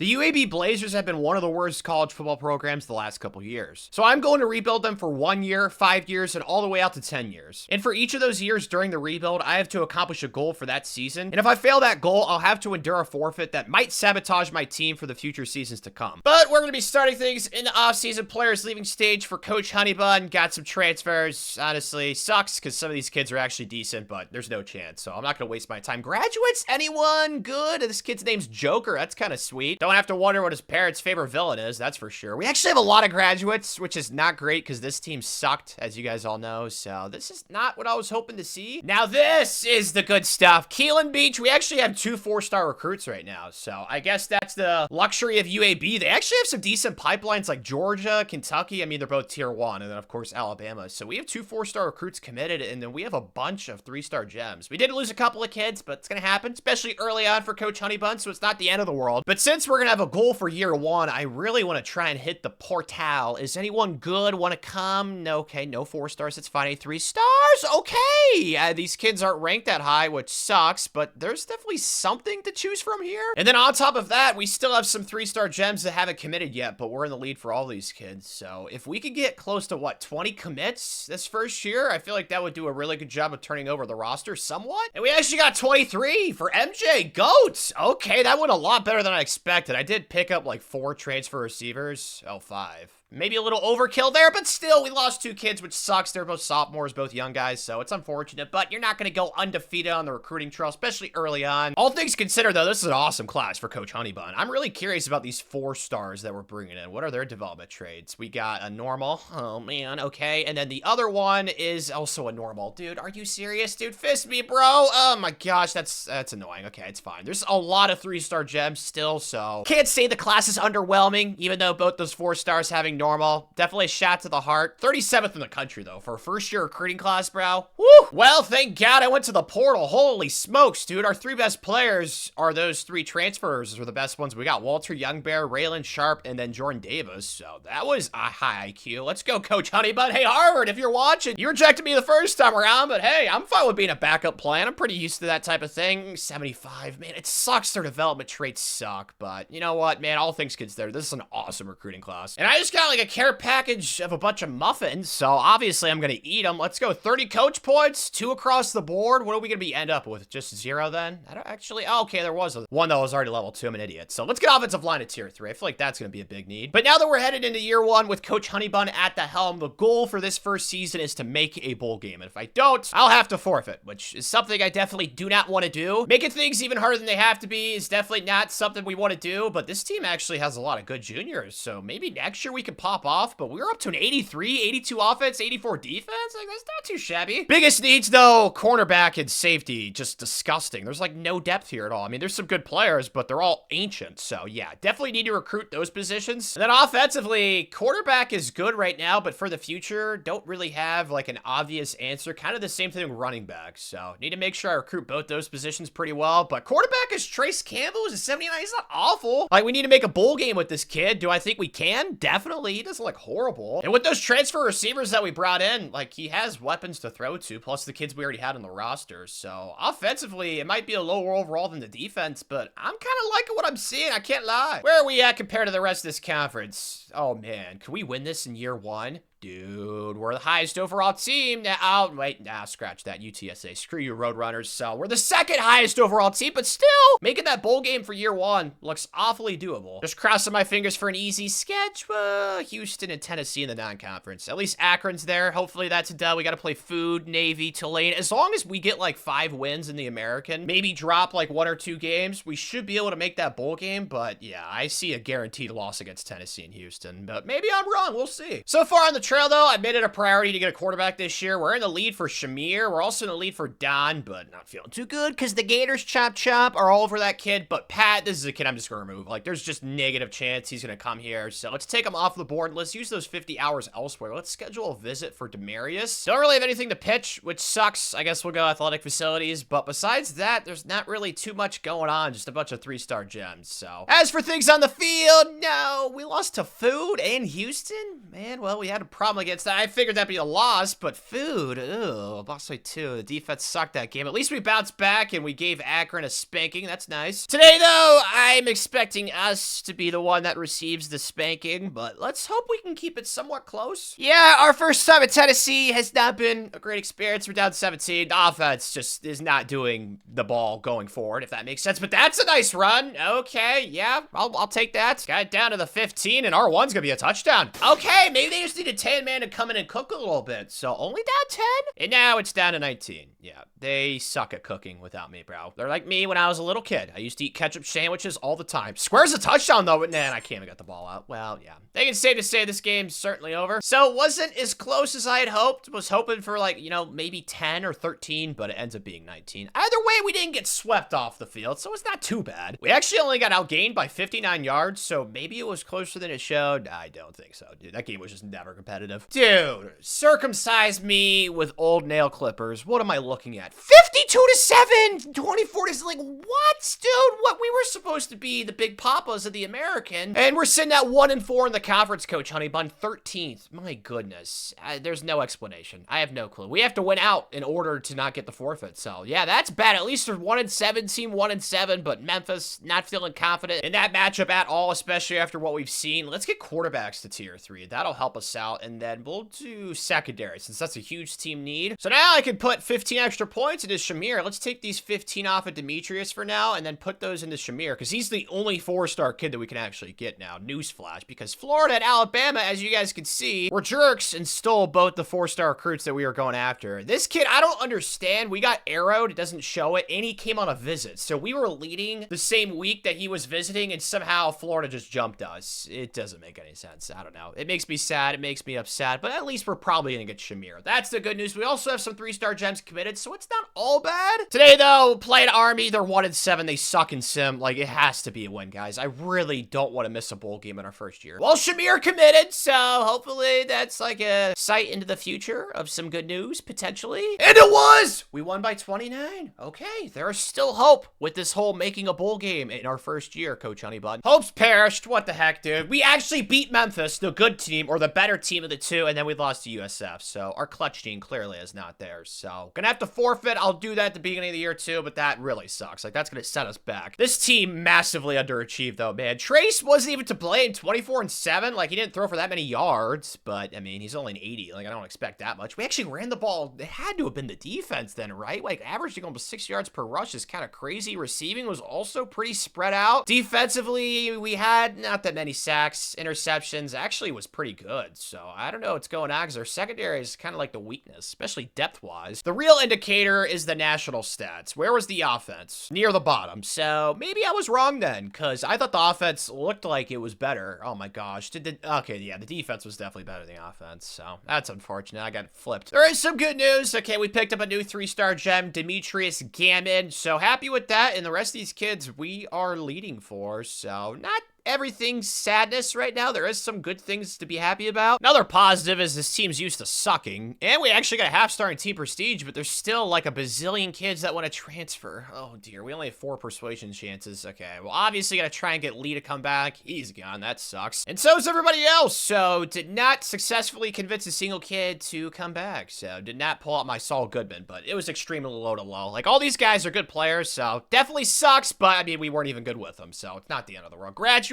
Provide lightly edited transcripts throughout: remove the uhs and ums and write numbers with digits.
The UAB Blazers have been one of the worst college football programs the last couple years. So I'm going to rebuild them for 1 year, 5 years, and all the way out to 10 years. And for each of those years during the rebuild, I have to accomplish a goal for that season. And if I fail that goal, I'll have to endure a forfeit that might sabotage my team for the future seasons to come. But we're going to be starting things in the offseason. Players leaving stage for Coach Honeybun. Got some transfers. Honestly, sucks because some of these kids are actually decent, but there's no chance. So I'm not going to waste my time. Graduates? Anyone good? This kid's name's Joker. That's kind of sweet. Don't have to wonder what his parents' favorite villain is, that's for sure. We actually have a lot of graduates, which is not great because this team sucked, as you guys all know. So this is not what I was hoping to see. Now this is the good stuff. Keelan Beach, we actually have 2 4-star recruits right now. So I guess that's the luxury of UAB. They actually have some decent pipelines like Georgia, Kentucky. I mean, they're both tier 1, and then of course Alabama. So we have 2 4-star recruits committed, and then we have a bunch of 3-star gems. We did lose a couple of kids, but it's gonna happen, especially early on for Coach Honeybun, so it's not the end of the world. But since we're gonna have a goal for year 1, I really want to try and hit the portal. Is anyone good? Want to come? No, okay, no 4 stars. It's fine. 3 stars? Okay. These kids aren't ranked that high, which sucks, but there's definitely something to choose from here. And then on top of that, we still have some 3-star gems that haven't committed yet, but we're in the lead for all these kids. So if we could get close to, what, 20 commits this first year, I feel like that would do a really good job of turning over the roster somewhat. And we actually got 23 for MJ Goats. Okay, that went a lot better than I expected. I did pick up like 4 transfer receivers. Oh, 5. Maybe a little overkill there, but still, we lost 2 kids, which sucks. They're both sophomores, both young guys, so it's unfortunate, but you're not going to go undefeated on the recruiting trail, especially early on. All things considered, though, this is an awesome class for Coach Honeybun. I'm really curious about these 4 stars that we're bringing in. What are their development trades? We got a normal. Oh, man, okay. And then the other one is also a normal. Dude, are you serious? Dude, fist me, bro. Oh, my gosh, that's annoying. Okay, it's fine. There's a lot of 3-star gems still, so can't say the class is underwhelming, even though both those 4 stars having normal. Definitely a shot to the heart. 37th in the country, though, for a first-year recruiting class, bro. Woo! Well, thank God I went to the portal. Holy smokes, dude. Our 3 best players are those 3 transfers are the best ones. We got Walter Youngbear, Raylan Sharp, and then Jordan Davis. So that was a high IQ. Let's go, Coach Honeybun. Hey, Harvard, if you're watching, you rejected me the first time around, but hey, I'm fine with being a backup plan. I'm pretty used to that type of thing. 75, man, it sucks their development traits suck, but you know what, man, all things considered, this is an awesome recruiting class. And I just got like a care package of a bunch of muffins, so obviously I'm gonna eat them. Let's go. 30 coach points, 2 across the board. What are we gonna end up with? Just 0 then? I don't actually. Oh, okay, there was one that was already level 2. I'm an idiot. So let's get offensive line at tier 3. I feel like that's gonna be a big need. But now that we're headed into year 1 with Coach Honeybun at the helm, the goal for this first season is to make a bowl game. And if I don't, I'll have to forfeit, which is something I definitely do not want to do. Making things even harder than they have to be is definitely not something we want to do, but this team actually has a lot of good juniors, so maybe next year we can pop off. But we're up to an 83, 82 offense, 84 defense. Like, that's not too shabby. Biggest needs, though, cornerback and safety. Just disgusting. There's, like, no depth here at all. I mean, there's some good players, but they're all ancient. So, yeah, definitely need to recruit those positions. And then offensively, quarterback is good right now, but for the future, don't really have, like, an obvious answer. Kind of the same thing with running back. So, need to make sure I recruit both those positions pretty well. But quarterback is Trace Campbell. He's a 79. He's not awful. Like, we need to make a bowl game with this kid. Do I think we can? Definitely. He doesn't look horrible. And with those transfer receivers that we brought in, like, he has weapons to throw to, plus the kids we already had on the roster. So, offensively, it might be a lower overall than the defense, but I'm kind of liking what I'm seeing. I can't lie. Where are we at compared to the rest of this conference? Oh, man. Can we win this in year 1? Dude, we're the highest overall team now. Oh, wait, nah, scratch that. UTSA. Screw you, Roadrunners. So, we're the 2nd highest overall team, but still, making that bowl game for year 1 looks awfully doable. Just crossing my fingers for an easy schedule. Houston and Tennessee in the non-conference. At least Akron's there. Hopefully that's a dub. We got to play Food, Navy, Tulane. As long as we get like 5 wins in the American, maybe drop like 1 or 2 games, we should be able to make that bowl game. But yeah, I see a guaranteed loss against Tennessee and Houston. But maybe I'm wrong. We'll see. So far on the trail, though, I made it a priority to get a quarterback this year. We're in the lead for Shamir. We're also in the lead for Don, but not feeling too good because the Gators chop are all over that kid. But Pat, this is a kid I'm just going to remove. Like, there's just negative chance he's going to come here. So let's take him off the board. Let's use those 50 hours elsewhere. Let's schedule a visit for Demarius. Don't really have anything to pitch, which sucks. I guess we'll go athletic facilities. But besides that, there's not really too much going on. Just a bunch of 3-star gems. So as for things on the field, no, we lost to Food and Houston. Man, well, we had a problem against that. I figured that'd be a loss, but food, ew, Boston 2. The defense sucked that game. At least we bounced back and we gave Akron a spanking. That's nice. Today, though, I'm expecting us to be the one that receives the spanking, but let's hope we can keep it somewhat close. Yeah, our first time at Tennessee has not been a great experience. We're down 17. The offense just is not doing the ball going forward, if that makes sense, but that's a nice run. Okay, yeah, I'll take that. Got it down to the 15, and R1's gonna be a touchdown. Okay, maybe they just need a 10-man to come in and cook a little bit, so only down 10? And now it's down to 19. Yeah, they suck at cooking without me, bro. They're like me when I was a little kid. I used to eat ketchup sandwiches all the time. Square's a touchdown, though, but man, I can't even get the ball out. Well, yeah. I think it's safe to say this game's certainly over. So it wasn't as close as I had hoped. Was hoping for, like, you know, maybe 10 or 13, but it ends up being 19. Either way, we didn't get swept off the field, so it's not too bad. We actually only got outgained by 59 yards, so maybe it was closer than it showed. I don't think so, dude. That game was just never competitive. Dude, circumcise me with old nail clippers. What am I looking at? 52-7, 24 to, like, what, dude? What, we were supposed to be the big papas of the American, and we're sitting at 1-4 in the conference, Coach Honeybun, 13th. My goodness, there's no explanation. I have no clue. We have to win out in order to not get the forfeit, so yeah, that's bad. At least they're 1-7, team 1-7, but Memphis not feeling confident in that matchup at all, especially after what we've seen. Let's get quarterbacks to tier 3. That'll help us out, and then we'll do secondary, since that's a huge team need. So now I can put 15 extra points into Shamir. Let's take these 15 off of Demetrius for now, and then put those into Shamir, because he's the only 4-star kid that we can actually get now. Newsflash, because Florida and Alabama, as you guys can see, were jerks and stole both the 4-star recruits that we were going after. This kid, I don't understand. We got arrowed, it doesn't show it, and he came on a visit. So we were leading the same week that he was visiting, and somehow Florida just jumped us. It doesn't make any sense. I don't know. It makes me sad. It makes me upset, but at least we're probably gonna get Shamir. That's the good news. We also have some 3-star gems committed, so it's not all bad. Today, though, playing Army, they're 1-7. They suck in sim. Like, it has to be a win, guys. I really don't want to miss a bowl game in our first year. Well, Shamir committed, so hopefully that's like a sight into the future of some good news, potentially. And it was! We won by 29. Okay, there is still hope with this whole making a bowl game in our first year, Coach Honeybun. Hope's perished. What the heck, dude? We actually beat Memphis, the good team, or the better team of the two, and then we lost to USF, so our clutch gene clearly is not there, so gonna have to forfeit. I'll do that at the beginning of the year, too, but that really sucks. Like, that's gonna set us back. This team massively underachieved, though, man. Trace wasn't even to blame. 24-7. Like, he didn't throw for that many yards, but, I mean, he's only an 80. Like, I don't expect that much. We actually ran the ball. It had to have been the defense then, right? Like, averaging almost 6 yards per rush is kind of crazy. Receiving was also pretty spread out. Defensively, we had not that many sacks. Interceptions actually was pretty good, so I don't know what's going on, because our secondary is kind of like the weakness, especially depth-wise. The real indicator is the national stats. Where was the offense? Near the bottom, so maybe I was wrong then, because I thought the offense looked like it was better. Oh my gosh. Okay, yeah, the defense was definitely better than the offense, so that's unfortunate. I got flipped. There is some good news. Okay, we picked up a new 3-star gem, Demetrius Gammon, so happy with that, and the rest of these kids we are leading for, so not everything's sadness right now. There is some good things to be happy about. Another positive is this team's used to sucking, and we actually got a half-star in Team Prestige, but there's still like a bazillion kids that want to transfer. Oh dear, we only have 4 persuasion chances. Okay, well, obviously gotta try and get Lee to come back. He's gone. That sucks. And so is everybody else. So did not successfully convince a single kid to come back. So did not pull out my Saul Goodman, but it was extremely low to low. Like, all these guys are good players, so definitely sucks, but I mean, we weren't even good with them, so it's not the end of the world. Graduates.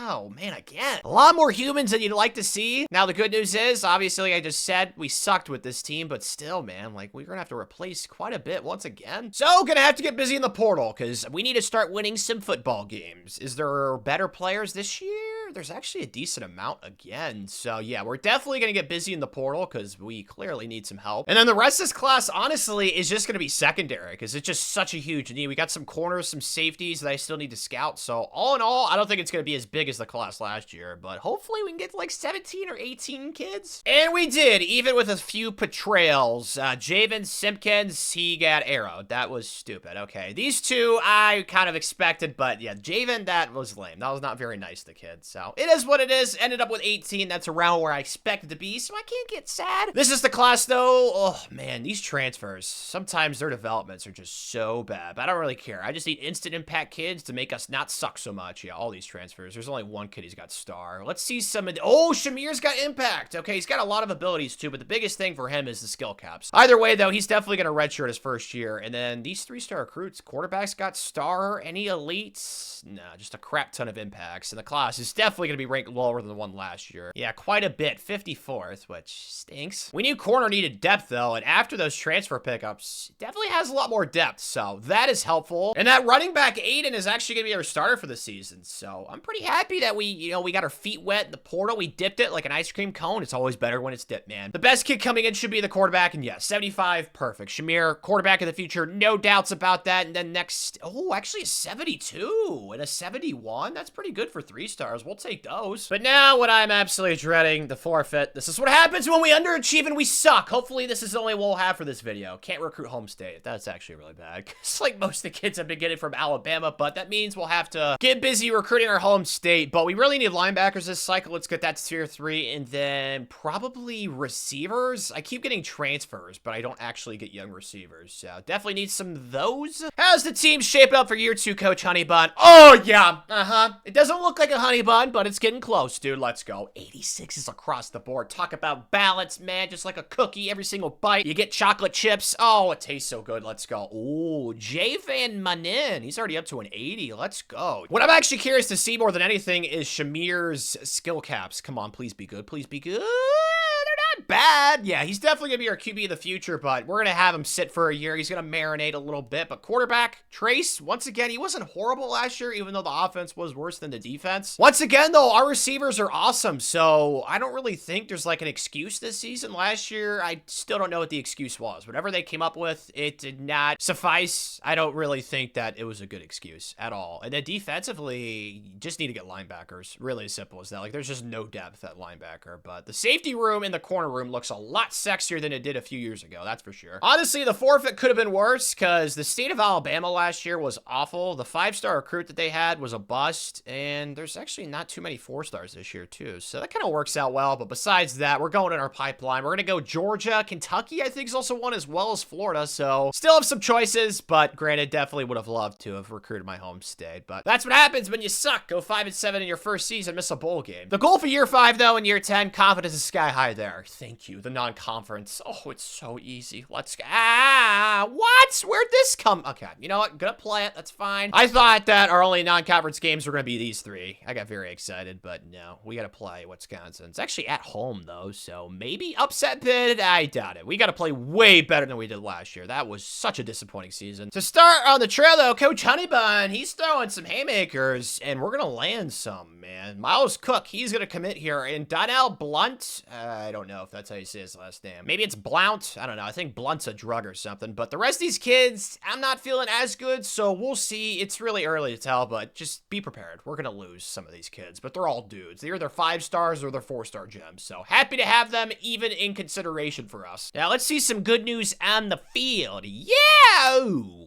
Oh man, again, a lot more humans than you'd like to see. Now the good news is, obviously, like I just said, we sucked with this team, but still, man, like, we're gonna have to replace quite a bit once again. So gonna have to get busy in the portal, because we need to start winning some football games. Is there better players this year? There's actually a decent amount again. So yeah, we're definitely gonna get busy in the portal, because we clearly need some help. And then the rest of this class, honestly, is just gonna be secondary, because it's just such a huge need. We got some corners, some safeties that I still need to scout. So all in all, I don't think it's gonna be as big as the class last year, but hopefully we can get to like 17 or 18 kids. And we did, even with a few betrayals. Javen Simpkins, he got arrowed. That was stupid. Okay, these two I kind of expected, but yeah, Javen, that was lame. That was not very nice, the kid. So So it is what it is. Ended up with 18. That's around where I expected to be, so I can't get sad. This is the class, though. Oh, man, these transfers, sometimes their developments are just so bad, but I don't really care. I just need instant impact kids to make us not suck so much. Yeah, all these transfers. There's only one kid who's got star. Let's see some of the... Oh, Shamir's got impact. Okay, he's got a lot of abilities, too, but the biggest thing for him is the skill caps. Either way, though, he's definitely going to redshirt his first year, and then these 3-star recruits, quarterbacks got star, any elites? No, just a crap ton of impacts, and the class is definitely going to be ranked lower than the one last year. Yeah, quite a bit, 54th, which stinks. We knew corner needed depth, though, and after those transfer pickups, it definitely has a lot more depth, so that is helpful. And that running back Aiden is actually going to be our starter for the season, so I'm pretty happy that we got our feet wet in the portal. We dipped it like an ice cream cone. It's always better when it's dipped, man. The best kid coming in should be the quarterback, and yeah, 75, perfect. Shamir, quarterback of the future, no doubts about that. And then next, oh, actually a 72 and a 71. That's pretty good for 3 stars. We'll take those. But now what I'm absolutely dreading, the forfeit. This is what happens when we underachieve and we suck. Hopefully this is the only we'll have for this video. Can't recruit home state. That's actually really bad. It's like most of the kids I've been getting from Alabama, but that means we'll have to get busy recruiting our home state. But we really need linebackers this cycle. Let's get that to tier 3, and then probably receivers. I keep getting transfers, but I don't actually get young receivers, so definitely need some of those. How's the team shaping up for year 2, Coach Honeybun? Oh, yeah, It doesn't look like a honey bun, but it's getting close, dude. Let's go. 86 is across the board. Talk about balance, man. Just like a cookie, every single bite. You get chocolate chips. Oh, it tastes so good. Let's go. Ooh, J. Van Manen. He's already up to an 80. Let's go. What I'm actually curious to see more than anything is Shamir's skill caps. Come on, please be good. Please be good. They're not bad. Yeah, he's definitely going to be our QB of the future, but we're going to have him sit for a year. He's going to marinate a little bit. But quarterback, Trace, once again, he wasn't horrible last year, even though the offense was worse than the defense. Once again, though, our receivers are awesome, so I don't really think there's like an excuse this season. Last year, I still don't know what the excuse was. Whatever they came up with, it did not suffice. I don't really think that it was a good excuse at all. And then defensively, you just need to get linebackers. Really as simple as that. Like, there's just no depth at linebacker, but the safety room and the corner room looks a lot sexier than it did a few years ago, that's for sure. Honestly, the forfeit could have been worse because the state of Alabama last year was awful. The 5-star recruit that they had was a bust, and there's actually not too many 4-stars this year too, so that kind of works out well. But besides that, we're going in our pipeline. We're gonna go Georgia. Kentucky, I think, is also one, as well as Florida, so still have some choices, but granted, definitely would have loved to have recruited my home state. But that's what happens when you suck. Go 5-7 in your first season, miss a bowl game. The goal for year 5, though, and year 10, confidence is sky high there. Thank you. The non-conference. Oh, it's so easy. Let's go. What? Where'd this come? Okay, you know what? Gonna play it. That's fine. I thought that our only non-conference games were gonna be these 3. I got very excited, but no. We gotta play Wisconsin. It's actually at home, though, so maybe upset bid? I doubt it. We gotta play way better than we did last year. That was such a disappointing season. To start on the trail, though, Coach Honeybun, he's throwing some haymakers, and we're gonna land some, man. Miles Cook, he's gonna commit here, and Donnell Blunt, I don't know if that's how you say his last name. Maybe it's Blount. I don't know. I think Blunt's a drug or something, but the rest of these kids, I'm not feeling as good, so we'll see. It's really early to tell, but just be prepared. We're gonna lose some of these kids, but they're all dudes. They're either 5-stars or they're 4-star gems, so happy to have them even in consideration for us. Now, let's see some good news on the field. Yeah!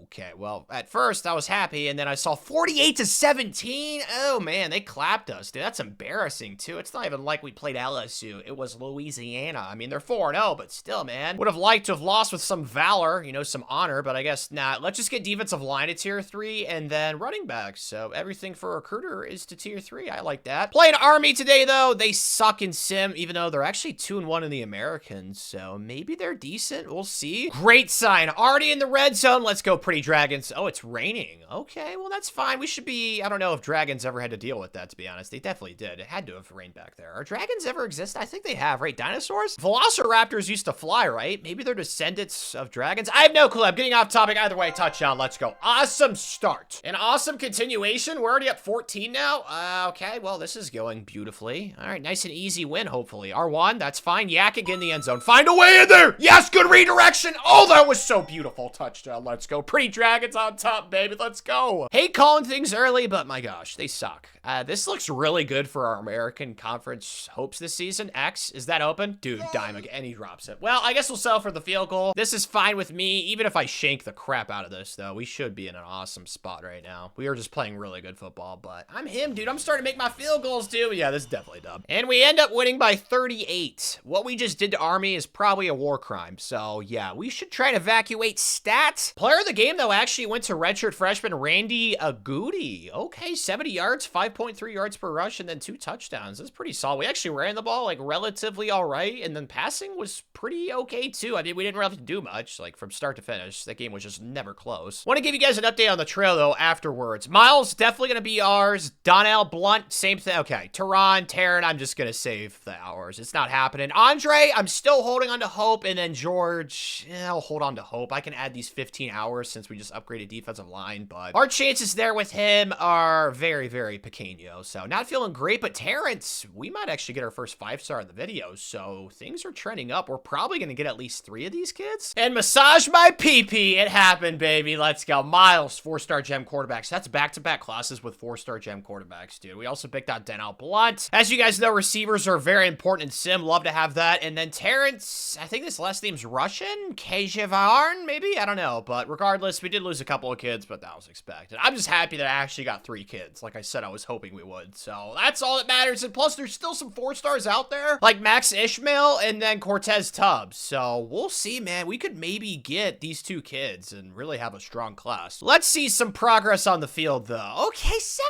Okay, well, at first, I was happy, and then I saw 48-17. Oh, man, they clapped us, dude. That's embarrassing, too. It's not even like we played LSU. It was Louisiana. I mean, they're 4-0, but still, man. Would have liked to have lost with some valor, you know, some honor, but I guess not. Let's just get defensive line to tier 3, and then running backs. So everything for recruiter is to tier 3. I like that. Playing Army today, though. They suck in sim, even though they're actually 2-1 in the Americans, so maybe they're decent. We'll see. Great sign. Already in the red zone. Let's go, Pretty Dragons. Oh, it's raining. Okay, well, that's fine. We should be... I don't know if dragons ever had to deal with that, to be honest. They definitely did. It had to have rained back there. Are dragons ever exist? I think they have, right? Dinosaurs? Velociraptors used to fly, right? Maybe they're descendants of dragons? I have no clue. I'm getting off topic. Either way, touchdown. Let's go. Awesome start. An awesome continuation. We're already up 14 now. Okay, well, this is going beautifully. All right, nice and easy win, hopefully. R1, that's fine. Yak again in the end zone. Find a way in there. Yes, good redirection. Oh, that was so beautiful. Touchdown. Let's go. Pretty Dragons on top, baby. Let's go. Hate calling things early, but my gosh, they suck. This looks really good for our American Conference hopes this season. X, is that open? Dude. Dude, dime again, and he drops it. Well, I guess we'll settle for the field goal. This is fine with me. Even if I shank the crap out of this, though, we should be in an awesome spot right now. We are just playing really good football, but I'm him, dude. I'm starting to make my field goals, too. Yeah, this is definitely dumb. And we end up winning by 38. What we just did to Army is probably a war crime. So, yeah, we should try to evacuate stats. Player of the game, though, actually went to redshirt freshman Randy Agudi. Okay, 70 yards, 5.3 yards per rush, and then 2 touchdowns. That's pretty solid. We actually ran the ball, like, relatively all right, and then passing was pretty okay, too. I mean, we didn't really do much, like, from start to finish. That game was just never close. Want to give you guys an update on the trail, though, afterwards. Miles, definitely going to be ours. Donnell, Blunt, same thing. Okay, Teron, Taryn, I'm just going to save the hours. It's not happening. Andre, I'm still holding on to hope, and then George, I'll hold on to hope. I can add these 15 hours since we just upgraded defensive line, but our chances there with him are very, very pequeño, so not feeling great, but Terrence, we might actually get our first 5-star in the video, so things are trending up. We're probably going to get at least 3 of these kids. And massage my pee-pee. It happened, baby. Let's go. Miles, 4-star gem quarterbacks. That's back-to-back classes with 4-star gem quarterbacks, dude. We also picked out Donnell Blunt. As you guys know, receivers are very important in Sim. Love to have that. And then Terrence, I think this last name's Russian? Kejevarn, maybe? I don't know. But regardless, we did lose a couple of kids, but that was expected. I'm just happy that I actually got 3 kids. Like I said, I was hoping we would. So that's all that matters. And plus, there's still some 4-stars out there, like Max Ishmael and then Cortez Tubbs. So we'll see, man. We could maybe get these 2 kids and really have a strong class. Let's see some progress on the field, though. Okay, 7-4.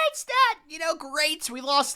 It's not, great. We lost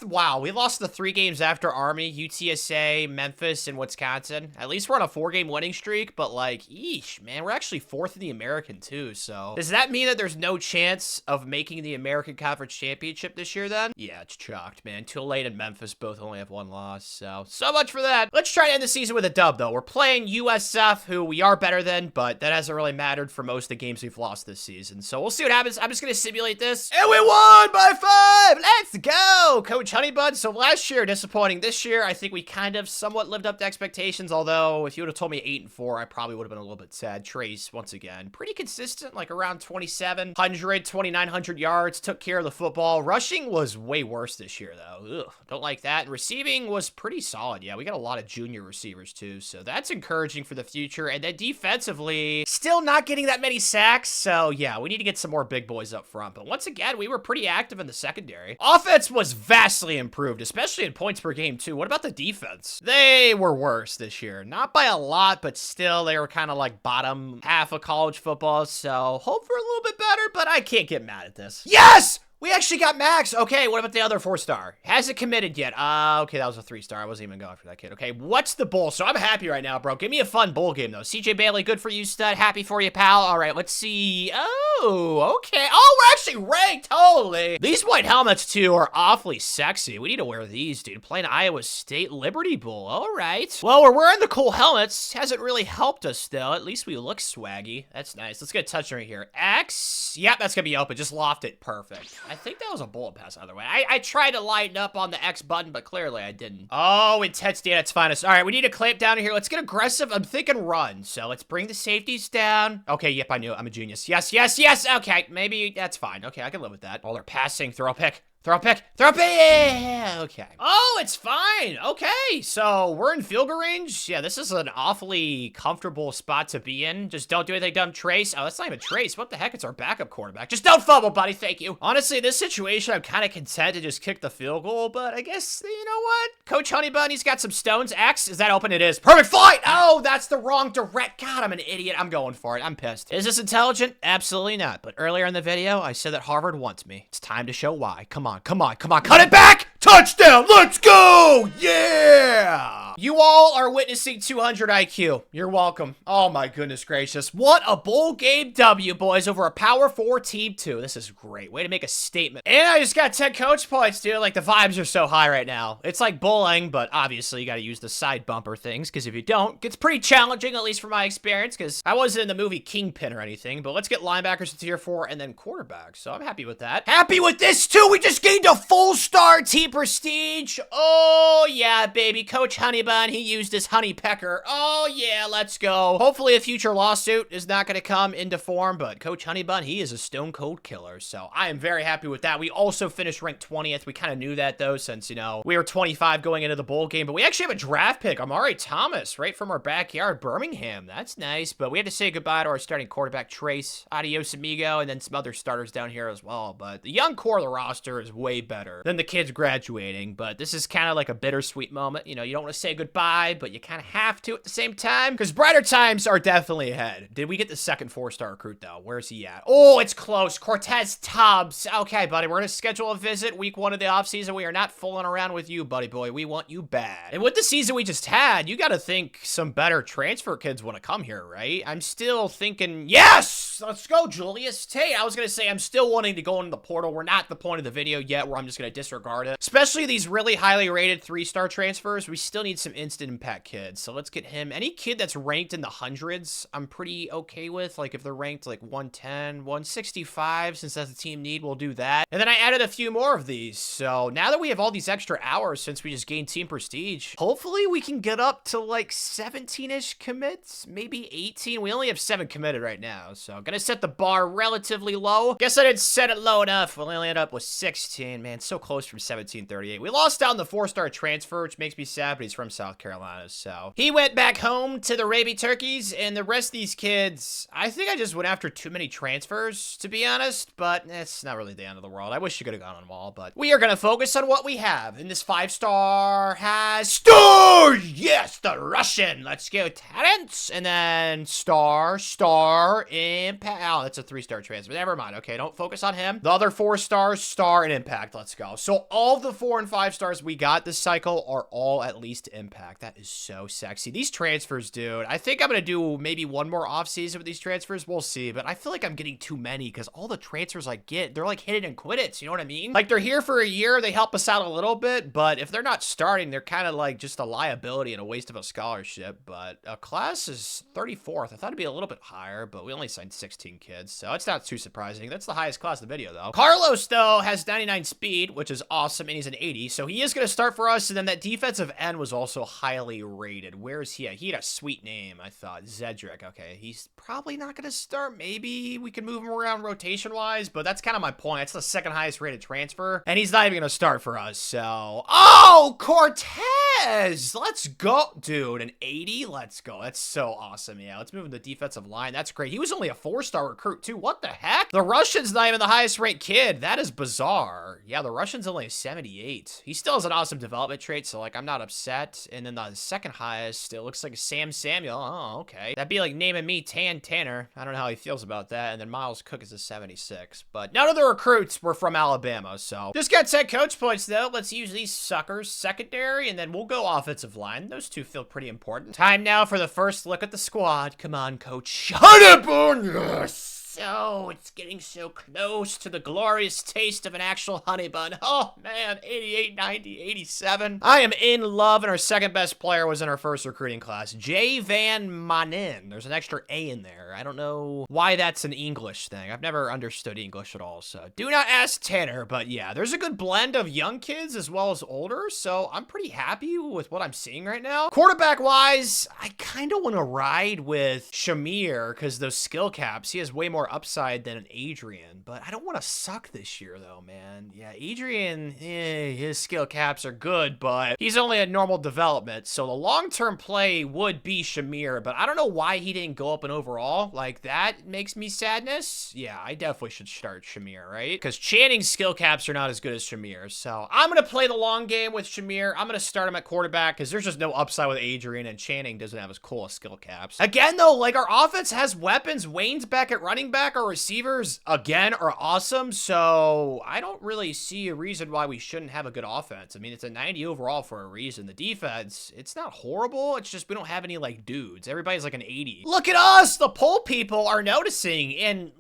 the 3 games after Army, UTSA, Memphis, and Wisconsin. At least we're on a 4-game winning streak, but like, eesh, man, we're actually 4th in the American, too. So does that mean that there's no chance of making the American Conference Championship this year, then? Yeah, it's chalked, man. Tulane and Memphis both only have 1 loss, so much for that. Let's try to end the season with a dub, though. We're playing USF, who we are better than, but that hasn't really mattered for most of the games we've lost this season. So we'll see what happens. I'm just going to simulate this. And we won by 5! Let's go! Coach Honeybud. So last year, disappointing. This year, I think we kind of somewhat lived up to expectations, although if you would have told me 8-4, I probably would have been a little bit sad. Trace, once again, pretty consistent, like around 2,700, 2,900 yards, took care of the football. Rushing was way worse this year, though. Ugh, don't like that. And receiving was pretty solid. Yeah, we got a lot of junior receivers, too, so that's encouraging for the future. And then defensively, still not getting that many sacks, so yeah, we need to get some more big boys up front. But once again, we were pretty active in the secondary. Offense was vastly improved, especially in points per game, too. What about the defense? They were worse this year. Not by a lot, but still, they were kind of like bottom half of college football, so hope for a little bit better, but I can't get mad at this. Yes! We actually got Max. Okay, what about the other 4-star? Hasn't committed yet. Okay, that was a 3-star. I wasn't even going for that kid. Okay, what's the bowl? So I'm happy right now, bro. Give me a fun bowl game, though. CJ Bailey, good for you, stud. Happy for you, pal. All right, let's see. Oh, okay. Oh, we're actually ranked. Holy. These white helmets, too, are awfully sexy. We need to wear these, dude. Playing Iowa State Liberty Bowl. All right. Well, we're wearing the cool helmets. Hasn't really helped us, though. At least we look swaggy. That's nice. Let's get a touchdown right here. X. Yep, that's going to be open. Just loft it. Perfect. I think that was a bullet pass either way. I tried to lighten up on the X button, but clearly I didn't. Oh, intense data, it's finest. All right, we need to clamp down here. Let's get aggressive. I'm thinking run. So let's bring the safeties down. Okay, yep, I knew it. I'm a genius. Yes, yes, yes. Okay, maybe that's fine. Okay, I can live with that. Oh, they're passing. Throw a pick. Throw a pick. Throw a pick. Yeah, okay. Oh, it's fine. Okay, so we're in field goal range. Yeah, this is an awfully comfortable spot to be in. Just don't do anything dumb. Trace. Oh, that's not even Trace. What the heck? It's our backup quarterback. Just don't fumble, buddy. Thank you. Honestly, this situation, I'm kind of content to just kick the field goal, but I guess, you know what? Coach Honeybun, he's got some stones. X, is that open? It is. Perfect flight. Oh, that's the wrong direct. God, I'm an idiot. I'm going for it. I'm pissed. Is this intelligent? Absolutely not. But earlier in the video, I said that Harvard wants me. It's time to show why. Come on. Come on, come on, cut it back! Touchdown, let's go! Yeah! You all are witnessing 200 IQ. You're welcome. Oh my goodness gracious. What a bowl game W, boys, over a Power 4 team, too. This is great. Way to make a statement. And I just got 10 coach points, dude. Like, the vibes are so high right now. It's like bowling, but obviously you gotta use the side bumper things, because if you don't, it gets pretty challenging, at least from my experience, because I wasn't in the movie Kingpin or anything. But let's get linebackers to tier 4 and then quarterbacks. So I'm happy with that. Happy with this, too! We just gained a full star team prestige. Oh, yeah, baby. Coach Honeybun Bun, he used his honey pecker. Oh, yeah, let's go. Hopefully a future lawsuit is not going to come into form, but Coach Honey Bun, he is a stone cold killer, so I am very happy with that. We also finished ranked 20th. We kind of knew that, though, since, you know, we were 25 going into the bowl game, but we actually have a draft pick, Amari Thomas, right from our backyard, Birmingham. That's nice, but we had to say goodbye to our starting quarterback, Trace. Adios, amigo, and then some other starters down here as well, but the young core of the roster is way better than the kids graduating, but this is kind of like a bittersweet moment. You know, you don't want to say goodbye, but you kind of have to at the same time, because brighter times are definitely ahead. Did we get the second 4-star recruit, though? Where's he at? Oh, it's close. Cortez Tubbs. Okay, buddy, we're going to schedule a visit week 1 of the offseason. We are not fooling around with you, buddy boy. We want you bad. And with the season we just had, you got to think some better transfer kids want to come here, right? I'm still thinking, yes! Let's go, Julius Tate. I was going to say, I'm still wanting to go into the portal. We're not at the point of the video yet where I'm just going to disregard it. Especially these really highly rated 3-star transfers. We still need some instant impact kids. So let's get him. Any kid that's ranked in the hundreds, I'm pretty okay with. Like if they're ranked like 110, 165, since that's a team need, we'll do that. And then I added a few more of these. So now that we have all these extra hours since we just gained team prestige, hopefully we can get up to like 17-ish commits, maybe 18. We only have 7 committed right now. So I'm gonna set the bar relatively low. Guess I didn't set it low enough. We'll only end up with 16. Man, so close from 1738. We lost out on the 4-star transfer, which makes me sad, but he's from South Carolina. So he went back home to the Raby Turkeys, and the rest of these kids, I think I just went after too many transfers, to be honest, but it's not really the end of the world. I wish you could have gone on them all, but we are going to focus on what we have. And this 5-star has star. Yes, the Russian. Let's go talents. And then star, impact. Oh, that's a 3-star transfer. Never mind. Okay, don't focus on him. The other 4 stars, star, and impact. Let's go. So all of the 4 and 5 stars we got this cycle are all at least impact. That is so sexy. These transfers, dude. I think I'm going to do maybe one more offseason with these transfers. We'll see. But I feel like I'm getting too many because all the transfers I get, they're like hit it and quit it. You know what I mean? Like they're here for a year. They help us out a little bit. But if they're not starting, they're kind of like just a liability and a waste of a scholarship. But a class is 34th. I thought it'd be a little bit higher, but we only signed 16 kids. So it's not too surprising. That's the highest class of the video, though. Carlos, though, has 99 speed, which is awesome. And he's an 80. So he is going to start for us. And then that defensive end was also highly rated. Where is he at? He had a sweet name, I thought. Zedric. Okay, he's probably not going to start. Maybe we can move him around rotation-wise, but that's kind of my point. It's the second highest rated transfer, and he's not even going to start for us, so... Oh, Cortez! Let's go. Dude, an 80? Let's go. That's so awesome, yeah. Let's move him to defensive line. That's great. He was only a 4-star recruit, too. What the heck? The Russian's not even the highest ranked kid. That is bizarre. Yeah, the Russian's only a 78. He still has an awesome development trait, so, like, I'm not upset. And then the second highest, it looks like Sam Samuel. Oh, okay. That'd be like naming me Tanner. I don't know how he feels about that. And then Miles Cook is a 76. But none of the recruits were from Alabama, so. Just got 10 coach points, though. Let's use these suckers. Secondary, and then we'll go offensive line. Those two feel pretty important. Time now for the first look at the squad. Come on, Coach. Honeyburn, yes! So, it's getting so close to the glorious taste of an actual honey bun. Oh, man, 88, 90, 87. I am in love, and our second best player was in our first recruiting class. J. Van Manen. There's an extra A in there. I don't know why that's an English thing. I've never understood English at all, so do not ask Tanner. But yeah, there's a good blend of young kids as well as older, so I'm pretty happy with what I'm seeing right now. Quarterback-wise, I kind of want to ride with Shamir, because those skill caps, he has way more upside than an Adrian, but I don't want to suck this year though, man. Yeah, Adrian, his skill caps are good, but he's only at normal development, so the long-term play would be Shamir, but I don't know why he didn't go up in overall. Like, that makes me sadness. Yeah, I definitely should start Shamir, right? Because Channing's skill caps are not as good as Shamir, so I'm going to play the long game with Shamir. I'm going to start him at quarterback because there's just no upside with Adrian, and Channing doesn't have as cool as skill caps. Again, though, like, our offense has weapons. Wayne's back at running back. Our receivers, again, are awesome, so I don't really see a reason why we shouldn't have a good offense. I mean, it's a 90 overall for a reason. The defense, it's not horrible. It's just we don't have any, like, dudes. Everybody's like an 80. Look at us! The poll people are noticing, and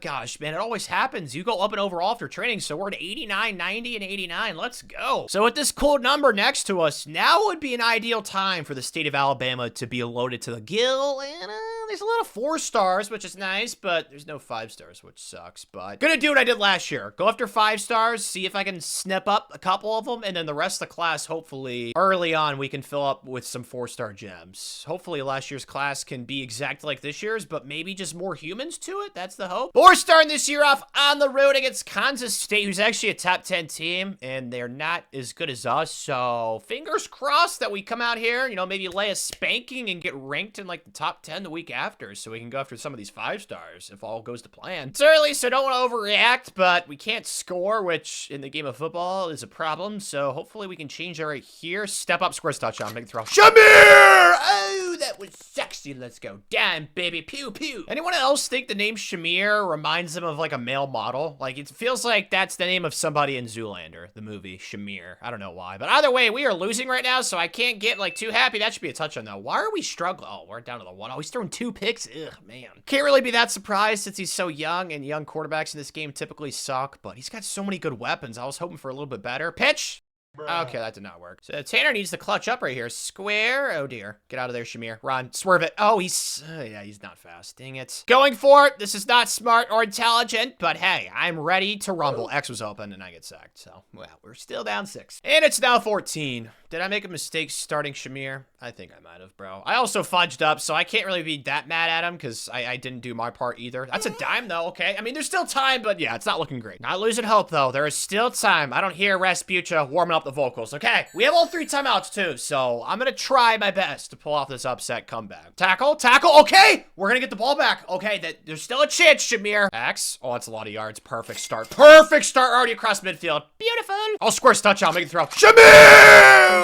gosh, man, it always happens. You go up in overall after training, so we're at 89, 90, and 89. Let's go. So with this cool number next to us, now would be an ideal time for the state of Alabama to be loaded to the gill, and there's a lot of 4 stars, which is nice, but there's no 5 stars, which sucks. But gonna do what I did last year. Go after 5 stars, see if I can snip up a couple of them, and then the rest of the class, hopefully, early on, we can fill up with some 4-star gems. Hopefully, last year's class can be exact like this year's, but maybe just more humans to it. That's the hope. But we're starting this year off on the road against Kansas State, who's actually a top 10 team, and they're not as good as us, so fingers crossed that we come out here, you know, maybe lay a spanking and get ranked in like the top 10 the week after, so we can go after some of these 5 stars if all goes to plan. It's early, so don't want to overreact, but we can't score, which in the game of football is a problem, so hopefully we can change that right here. Step up, scores touchdown, make the throw. Shamir! Oh, that was sexy. Let's go. Damn, baby. Pew, pew. Anyone else think the name Shamir reminds them of like a male model? Like, it feels like that's the name of somebody in Zoolander, the movie Shamir. I don't know why, but either way, we are losing right now, so I can't get like too happy. That should be a touchdown though. Why are we struggling? Oh, we're down to the 1. Oh, he's throwing 2 picks. Ugh, man. Can't really be that surprised since he's so young, and young quarterbacks in this game typically suck, but he's got so many good weapons. I was hoping for a little bit better. Pitch. Okay, that did not work. So Tanner needs to clutch up right here. Square. Oh, dear. Get out of there, Shamir. Run. Swerve it. Oh, yeah, he's not fast. Dang it. Going for it. This is not smart or intelligent, but hey, I'm ready to rumble. X was open, and I get sacked. So, well, we're still down 6. And it's now 14. Did I make a mistake starting Shamir? I think I might have, bro. I also fudged up, so I can't really be that mad at him because I didn't do my part either. That's a dime, though, okay? I mean, there's still time, but yeah, it's not looking great. Not losing hope, though. There is still time. I don't hear Rasputia warming up the vocals, okay? We have all 3 timeouts, too, so I'm gonna try my best to pull off this upset comeback. Tackle, tackle, okay! We're gonna get the ball back. Okay, there's still a chance, Shamir. X. Oh, that's a lot of yards. Perfect start. Perfect start already across midfield. Beautiful. I'll score touchdown, make the throw. Shamir!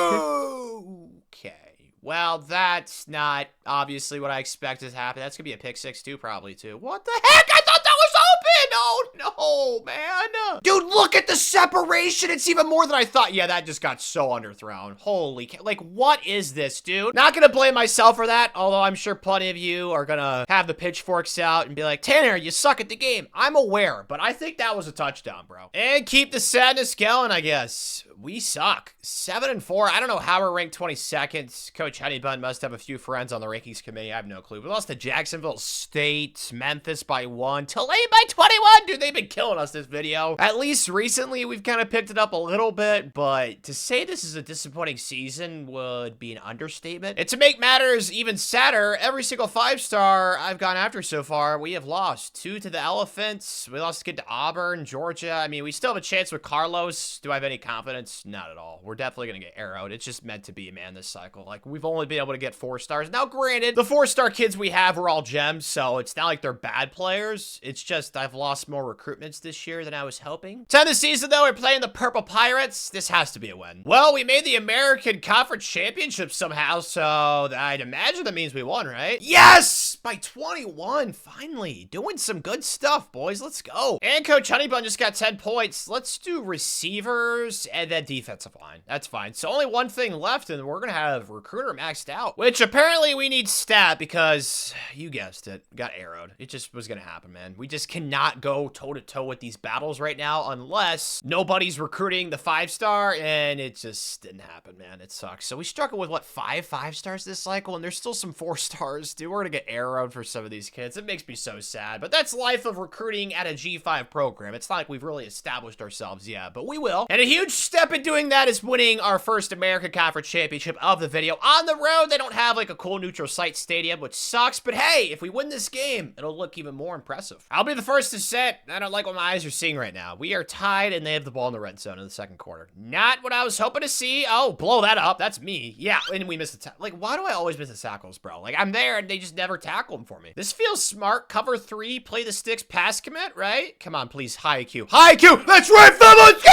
Okay. Well, that's not obviously what I expected to happen. That's gonna be a pick 6 too, probably too. What the heck? I thought that was open! Oh, no, man. Dude, look at the separation. It's even more than I thought. Yeah, that just got so underthrown. Holy cow. Like, what is this, dude? Not gonna blame myself for that, although I'm sure plenty of you are gonna have the pitchforks out and be like, Tanner, you suck at the game. I'm aware, but I think that was a touchdown, bro. And keep the sadness going, I guess. We suck. 7-4. I don't know how we're ranked 22nd. Coach Honeybun must have a few friends on the rankings committee. I have no clue. We lost to Jacksonville State, Memphis by 1, Tulane by 21. Dude, they've been killing us this video. At least recently, we've kind of picked it up a little bit, but to say this is a disappointing season would be an understatement. And to make matters even sadder, every single 5-star I've gone after so far, we have lost. 2 to the Elephants. We lost a kid to Auburn, Georgia. I mean, we still have a chance with Carlos. Do I have any confidence? Not at all. We're definitely going to get arrowed. It's just meant to be, man, this cycle. Like, we've only been able to get 4 stars. Now, granted, the 4-star kids we have are all gems, so it's not like they're bad players. It's just I've lost more recruitments this year than I was hoping. 10th of the season, though, we're playing the Purple Pirates. This has to be a win. Well, we made the American Conference Championship somehow, so I'd imagine that means we won, right? Yes! By 21, finally. Doing some good stuff, boys. Let's go. And Coach Honeybun just got 10 points. Let's do receivers and then defensive line. That's fine. So only one thing left, and we're gonna have recruiter maxed out, which apparently we need stat because you guessed it, got arrowed. It just was gonna happen, man. We just cannot go toe-to-toe with these battles right now unless nobody's recruiting the 5-star, and it just didn't happen, man. It sucks. So we struggle with what, 5 stars this cycle, and there's still some 4 stars. Dude, we're gonna get arrowed for some of these kids. It makes me so sad, but that's life of recruiting at a G5 program. It's not like we've really established ourselves yet, but we will. And a huge step in doing that is winning our first American Conference Championship of the video. On the road, they don't have like a cool neutral site stadium, which sucks, but hey, if we win this game, it'll look even more impressive. I'll be the first to say I don't like what my eyes are seeing right now. We are tied, and they have the ball in the red zone in the 2nd quarter. Not what I was hoping to see. Oh, blow that up. That's me. Yeah, and we missed the tackle. Like, why do I always miss the tackles, bro? Like, I'm there, and they just never tackle them for me. This feels smart. Cover 3, play the sticks, pass commit, right? Come on, please. High IQ. High IQ! That's right, fellas!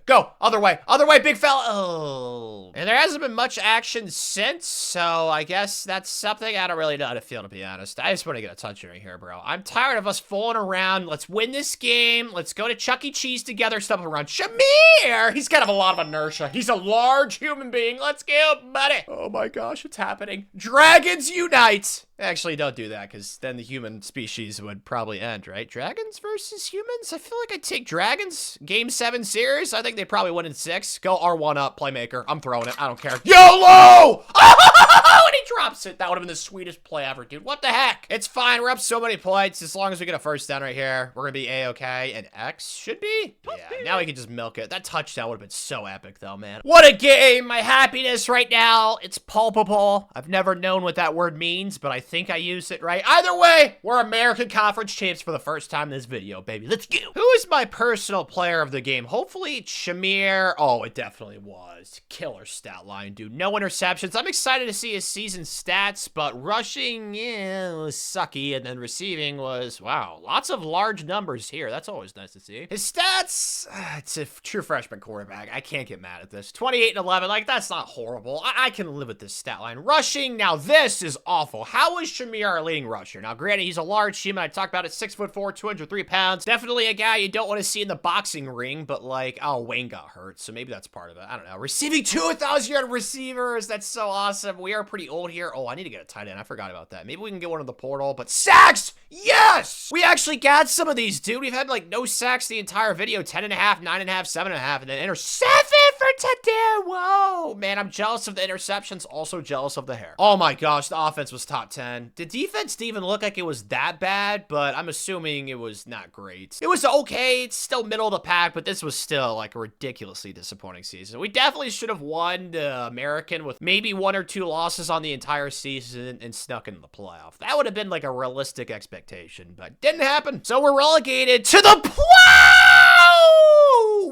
Go. Other way, big fella. Oh. And there hasn't been much action since, so I guess that's something I don't really know how to feel, to be honest. I just want to get a touch right here, bro. I'm tired of us fooling around. Let's win this game. Let's go to Chuck E. Cheese together, stuff around. Shamir! He's kind of a lot of inertia. He's a large human being. Let's go, buddy. Oh my gosh, what's happening? Dragons unite! Actually, don't do that, because then the human species would probably end, right? Dragons versus humans? I feel like I'd take dragons. Game 7 series? I think they probably win in 6. Go R1 up, playmaker. I'm throwing it. I don't care. YOLO! And he drops it. That would have been the sweetest play ever, dude. What the heck? It's fine. We're up so many points. As long as we get a first down right here, we're going to be A-okay. And X should be? Yeah, now we can just milk it. That touchdown would have been so epic, though, man. What a game. My happiness right now, it's palpable. I've never known what that word means, but I think I used it right. Either way, we're American Conference champs for the first time in this video, baby. Let's go. Who is my personal player of the game? Hopefully, it's Shamir. Oh, it definitely was. Killer stat line, dude. No interceptions. I'm excited to see his season stats, but rushing, yeah, was sucky, and then receiving was, wow, lots of large numbers here. That's always nice to see. His stats, it's a true freshman quarterback. I can't get mad at this. 28 and 11, like, that's not horrible. I can live with this stat line. Rushing, now this is awful. How is Shamir our leading rusher? Now, granted, he's a large human. I talked about it, 6'4", 203 pounds. Definitely a guy you don't want to see in the boxing ring, but like, oh, Wayne got hurt, so maybe that's part of it. I don't know. Receiving 2,000-yard receivers. That's so awesome. We are pretty old here. Oh, I need to get a tight end. I forgot about that. Maybe we can get one in the portal, but sacks! Yes! We actually got some of these, dude. We've had like no sacks the entire video. 10.5, 9.5, 7.5, and then interception for touchdown. Whoa, man, I'm jealous of the interceptions. Also jealous of the hair. Oh my gosh, the offense was top 10. The defense didn't even look like it was that bad, but I'm assuming it was not great. It was okay. It's still middle of the pack, but this was still like a ridiculously disappointing season. We definitely should have won the American with maybe 1 or 2 losses on the entire season and snuck into the playoff. That would have been like a realistic expectation, but didn't happen. So we're relegated to the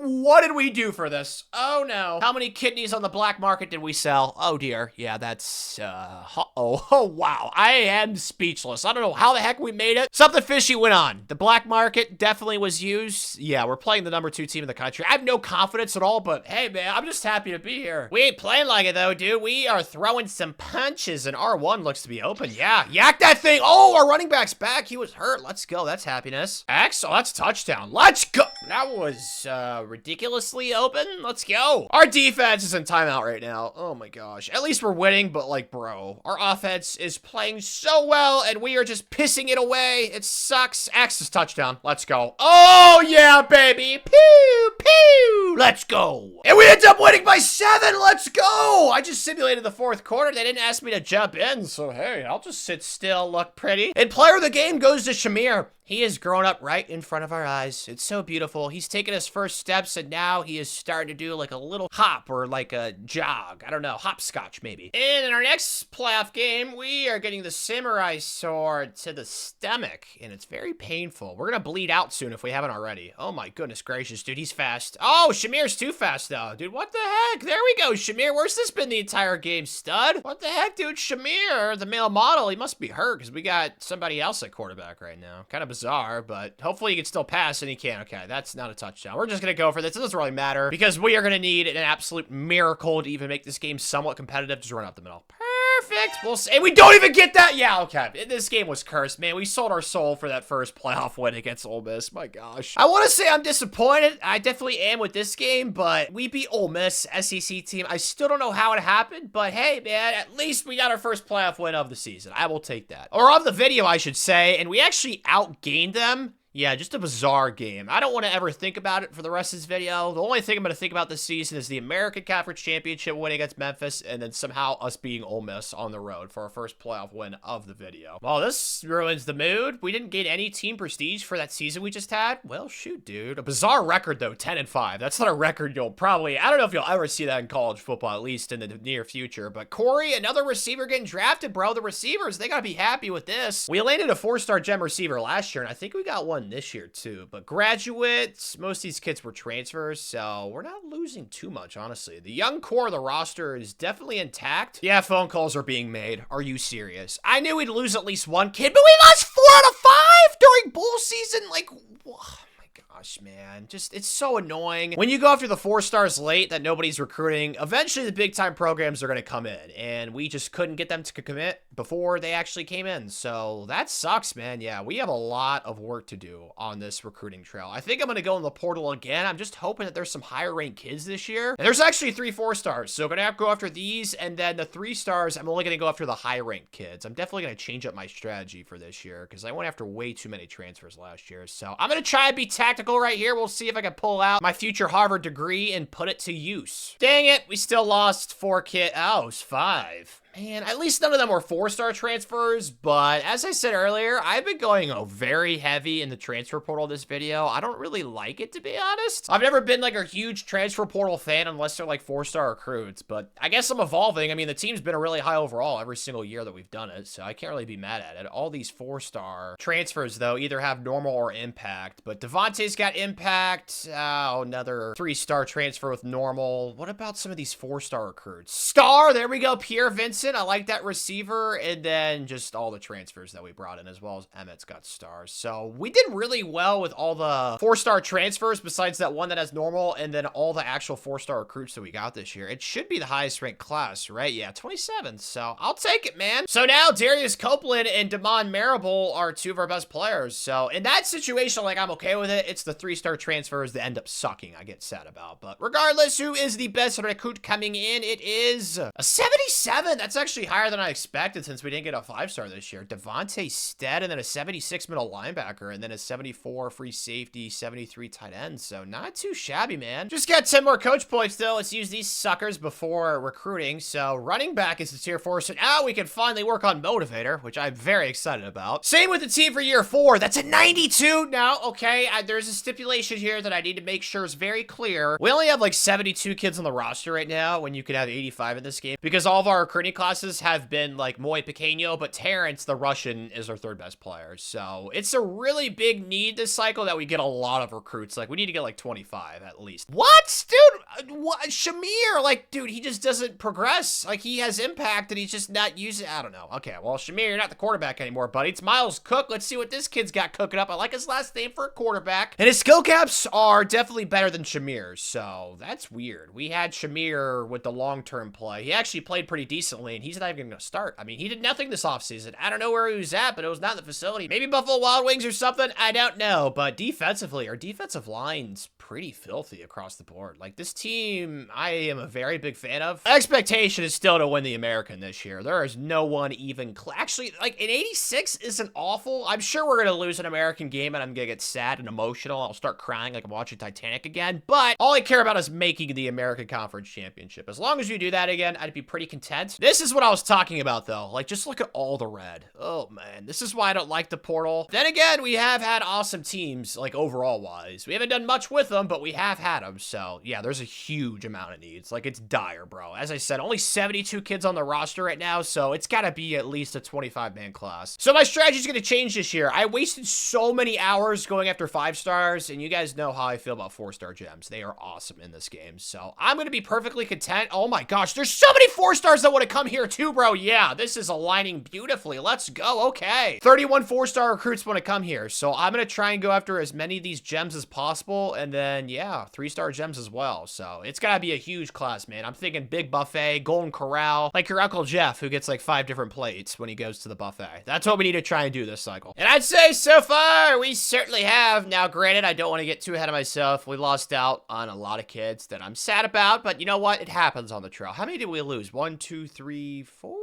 What did we do for this? Oh no. How many kidneys on the black market did we sell? Oh dear. Yeah, that's, oh wow. I am speechless. I don't know how the heck we made it. Something fishy went on. The black market definitely was used. Yeah, we're playing the #2 team in the country. I have no confidence at all, but hey man, I'm just happy to be here. We ain't playing like it though, dude. We are throwing some punches and R1 looks to be open. Yeah, yak that thing. Oh, our running back's back. He was hurt. Let's go. That's happiness. X, oh, that's touchdown. Let's go. That was, ridiculously open. Let's go. Our defense is in timeout right now. Oh my gosh. At least we're winning, but like, bro, our offense is playing so well and we are just pissing it away. It sucks. Axis touchdown. Let's go. Oh yeah, baby. Pew, pew. Let's go. And we end up winning by 7. Let's go. I just simulated the 4th quarter. They didn't ask me to jump in, so hey, I'll just sit still, look pretty. And player of the game goes to Shamir. He has grown up right in front of our eyes. It's so beautiful. He's taken his first steps and now he is starting to do like a little hop or like a jog. I don't know, hopscotch maybe. And in our next playoff game, we are getting the samurai sword to the stomach and it's very painful. We're gonna bleed out soon if we haven't already. Oh my goodness gracious, dude, he's fast. Oh, Shamir's too fast though, dude. What the heck? There we go, Shamir. Where's this been the entire game, stud? What the heck, dude? Shamir, the male model, he must be hurt because we got somebody else at quarterback right now. Kind of bizarre, but hopefully he can still pass and he can. Okay, that's not a touchdown. We're just gonna go for this. It doesn't really matter because we are gonna need an absolute miracle to even make this game somewhat competitive. Just run up the middle. Perfect. We'll see. And we don't even get that. Yeah, okay. This game was cursed, man. We sold our soul for that first playoff win against Ole Miss. My gosh. I want to say I'm disappointed. I definitely am with this game, but we beat Ole Miss, SEC team. I still don't know how it happened, but hey, man, at least we got our first playoff win of the season. I will take that. Or of the video, I should say, and we actually outgained them. Yeah, just a bizarre game. I don't want to ever think about it for the rest of this video. The only thing I'm going to think about this season is the American Conference Championship win against Memphis, and then somehow us beating Ole Miss on the road for our first playoff win of the video. Well, this ruins the mood. We didn't gain any team prestige for that season we just had. Well, shoot, dude. A bizarre record, though, 10-5. That's not a record you'll probably... I don't know if you'll ever see that in college football, at least in the near future. But Corey, another receiver getting drafted, bro. The receivers, they got to be happy with this. We landed a 4-star gem receiver last year, and I think we got one this year too, but graduates, most of these kids were transfers, so we're not losing too much, honestly. The young core of the roster is definitely intact. Yeah, phone calls are being made. Are you serious? I knew we'd lose at least one kid, but we lost 4 out of 5 during bowl season. Like, oh my gosh, man. Just, it's so annoying. When you go after the 4 stars late that nobody's recruiting, eventually the big time programs are going to come in. And we just couldn't get them to commit before they actually came in. So that sucks, man. Yeah, we have a lot of work to do on this recruiting trail. I think I'm going to go in the portal again. I'm just hoping that there's some higher ranked kids this year. And there's actually 3 4 stars. So I'm going to have to go after these. And then the 3 stars, I'm only going to go after the high ranked kids. I'm definitely going to change up my strategy for this year because I went after way too many transfers last year. So I'm going to try and be tactical right here. We'll see if I can pull out my future Harvard degree and put it to use. Dang it. We still lost 4 kids. Oh, it's 5. Man, at least none of them were 4-star transfers, but as I said earlier, I've been going very heavy in the transfer portal this video. I don't really like it, to be honest. I've never been like a huge transfer portal fan unless they're like 4-star recruits, but I guess I'm evolving. I mean, the team's been a really high overall every single year that we've done it, so I can't really be mad at it. All these 4-star transfers, though, either have normal or impact, but Devontae's got impact. Oh, another 3-star transfer with normal. What about some of these 4-star recruits? Star, there we go, Pierre Vincent. I like that receiver, and then just all the transfers that we brought in, as well as Emmett's got stars. So we did really well with all the 4-star transfers, besides that one that has normal, and then all the actual 4-star recruits that we got this year. It should be the highest ranked class, right? Yeah, 27th. So I'll take it, man. So now Darius Copeland and Damon Marable are 2 of our best players. So in that situation, like, I'm okay with it. It's the 3-star transfers that end up sucking I get sad about. But regardless, who is the best recruit coming in? It is a 77. That's actually higher than I expected since we didn't get a 5-star this year. Devontae Stead, and then a 76 middle linebacker, and then a 74 free safety, 73 tight end. So not too shabby, man. Just got 10 more coach points, though. Let's use these suckers before recruiting. So running back is the tier 4. So now we can finally work on motivator, which I'm very excited about. Same with the team for year 4. That's a 92 now. Okay, there's a stipulation here that I need to make sure is very clear. We only have like 72 kids on the roster right now when you could have 85 in this game because all of our recruiting classes have been like Moy Pequeño, but Terrence, the Russian, is our 3rd best player. So it's a really big need this cycle that we get a lot of recruits. Like, we need to get like 25 at least. What? Dude, what? Shamir, like, dude, he just doesn't progress. Like, he has impact and he's just not using, I don't know. Okay, well, Shamir, you're not the quarterback anymore, buddy. It's Miles Cook. Let's see what this kid's got cooking up. I like his last name for a quarterback. And his skill caps are definitely better than Shamir's, so that's weird. We had Shamir with the long-term play. He actually played pretty decently, and he's not even going to start. I mean, he did nothing this offseason. I don't know where he was at, but it was not in the facility. Maybe Buffalo Wild Wings or something. I don't know. But defensively, our defensive line's pretty filthy across the board. Like, this team, I am a very big fan of. Expectation is still to win the American this year. There is no one even actually, like, an 86 isn't awful. I'm sure we're going to lose an American game, and I'm going to get sad and emotional. I'll start crying like I'm watching Titanic again. But all I care about is making the American Conference Championship. As long as we do that again, I'd be pretty content. This is what I was talking about, though. Like, just look at all the red. Oh, man. This is why I don't like the portal. Then again, we have had awesome teams, like, overall-wise. We haven't done much with them, but we have had them. So, yeah, there's a huge amount of needs. Like, it's dire, bro. As I said, only 72 kids on the roster right now, so it's got to be at least a 25-man class. So my strategy is going to change this year. I wasted so many hours going after 5 stars, and you guys know how I feel about 4-star gems. They are awesome in this game, so I'm going to be perfectly content. Oh my gosh, there's so many 4 stars that want to come here too, bro. Yeah, this is aligning beautifully. Let's go. Okay. 31 4-star recruits want to come here, so I'm going to try and go after as many of these gems as possible, and then, yeah, 3-star gems as well. So it's got to be a huge class, man. I'm thinking big buffet, golden corral, like your Uncle Jeff, who gets like 5 different plates when he goes to the buffet. That's what we need to try and do this cycle. And I'd say so far, we certainly have. Now, granted, I don't want to get too ahead of myself. We lost out on a lot of kids that I'm sad about, but you know what? It happens on the trail. How many did we lose? 1, 2, 3, 4?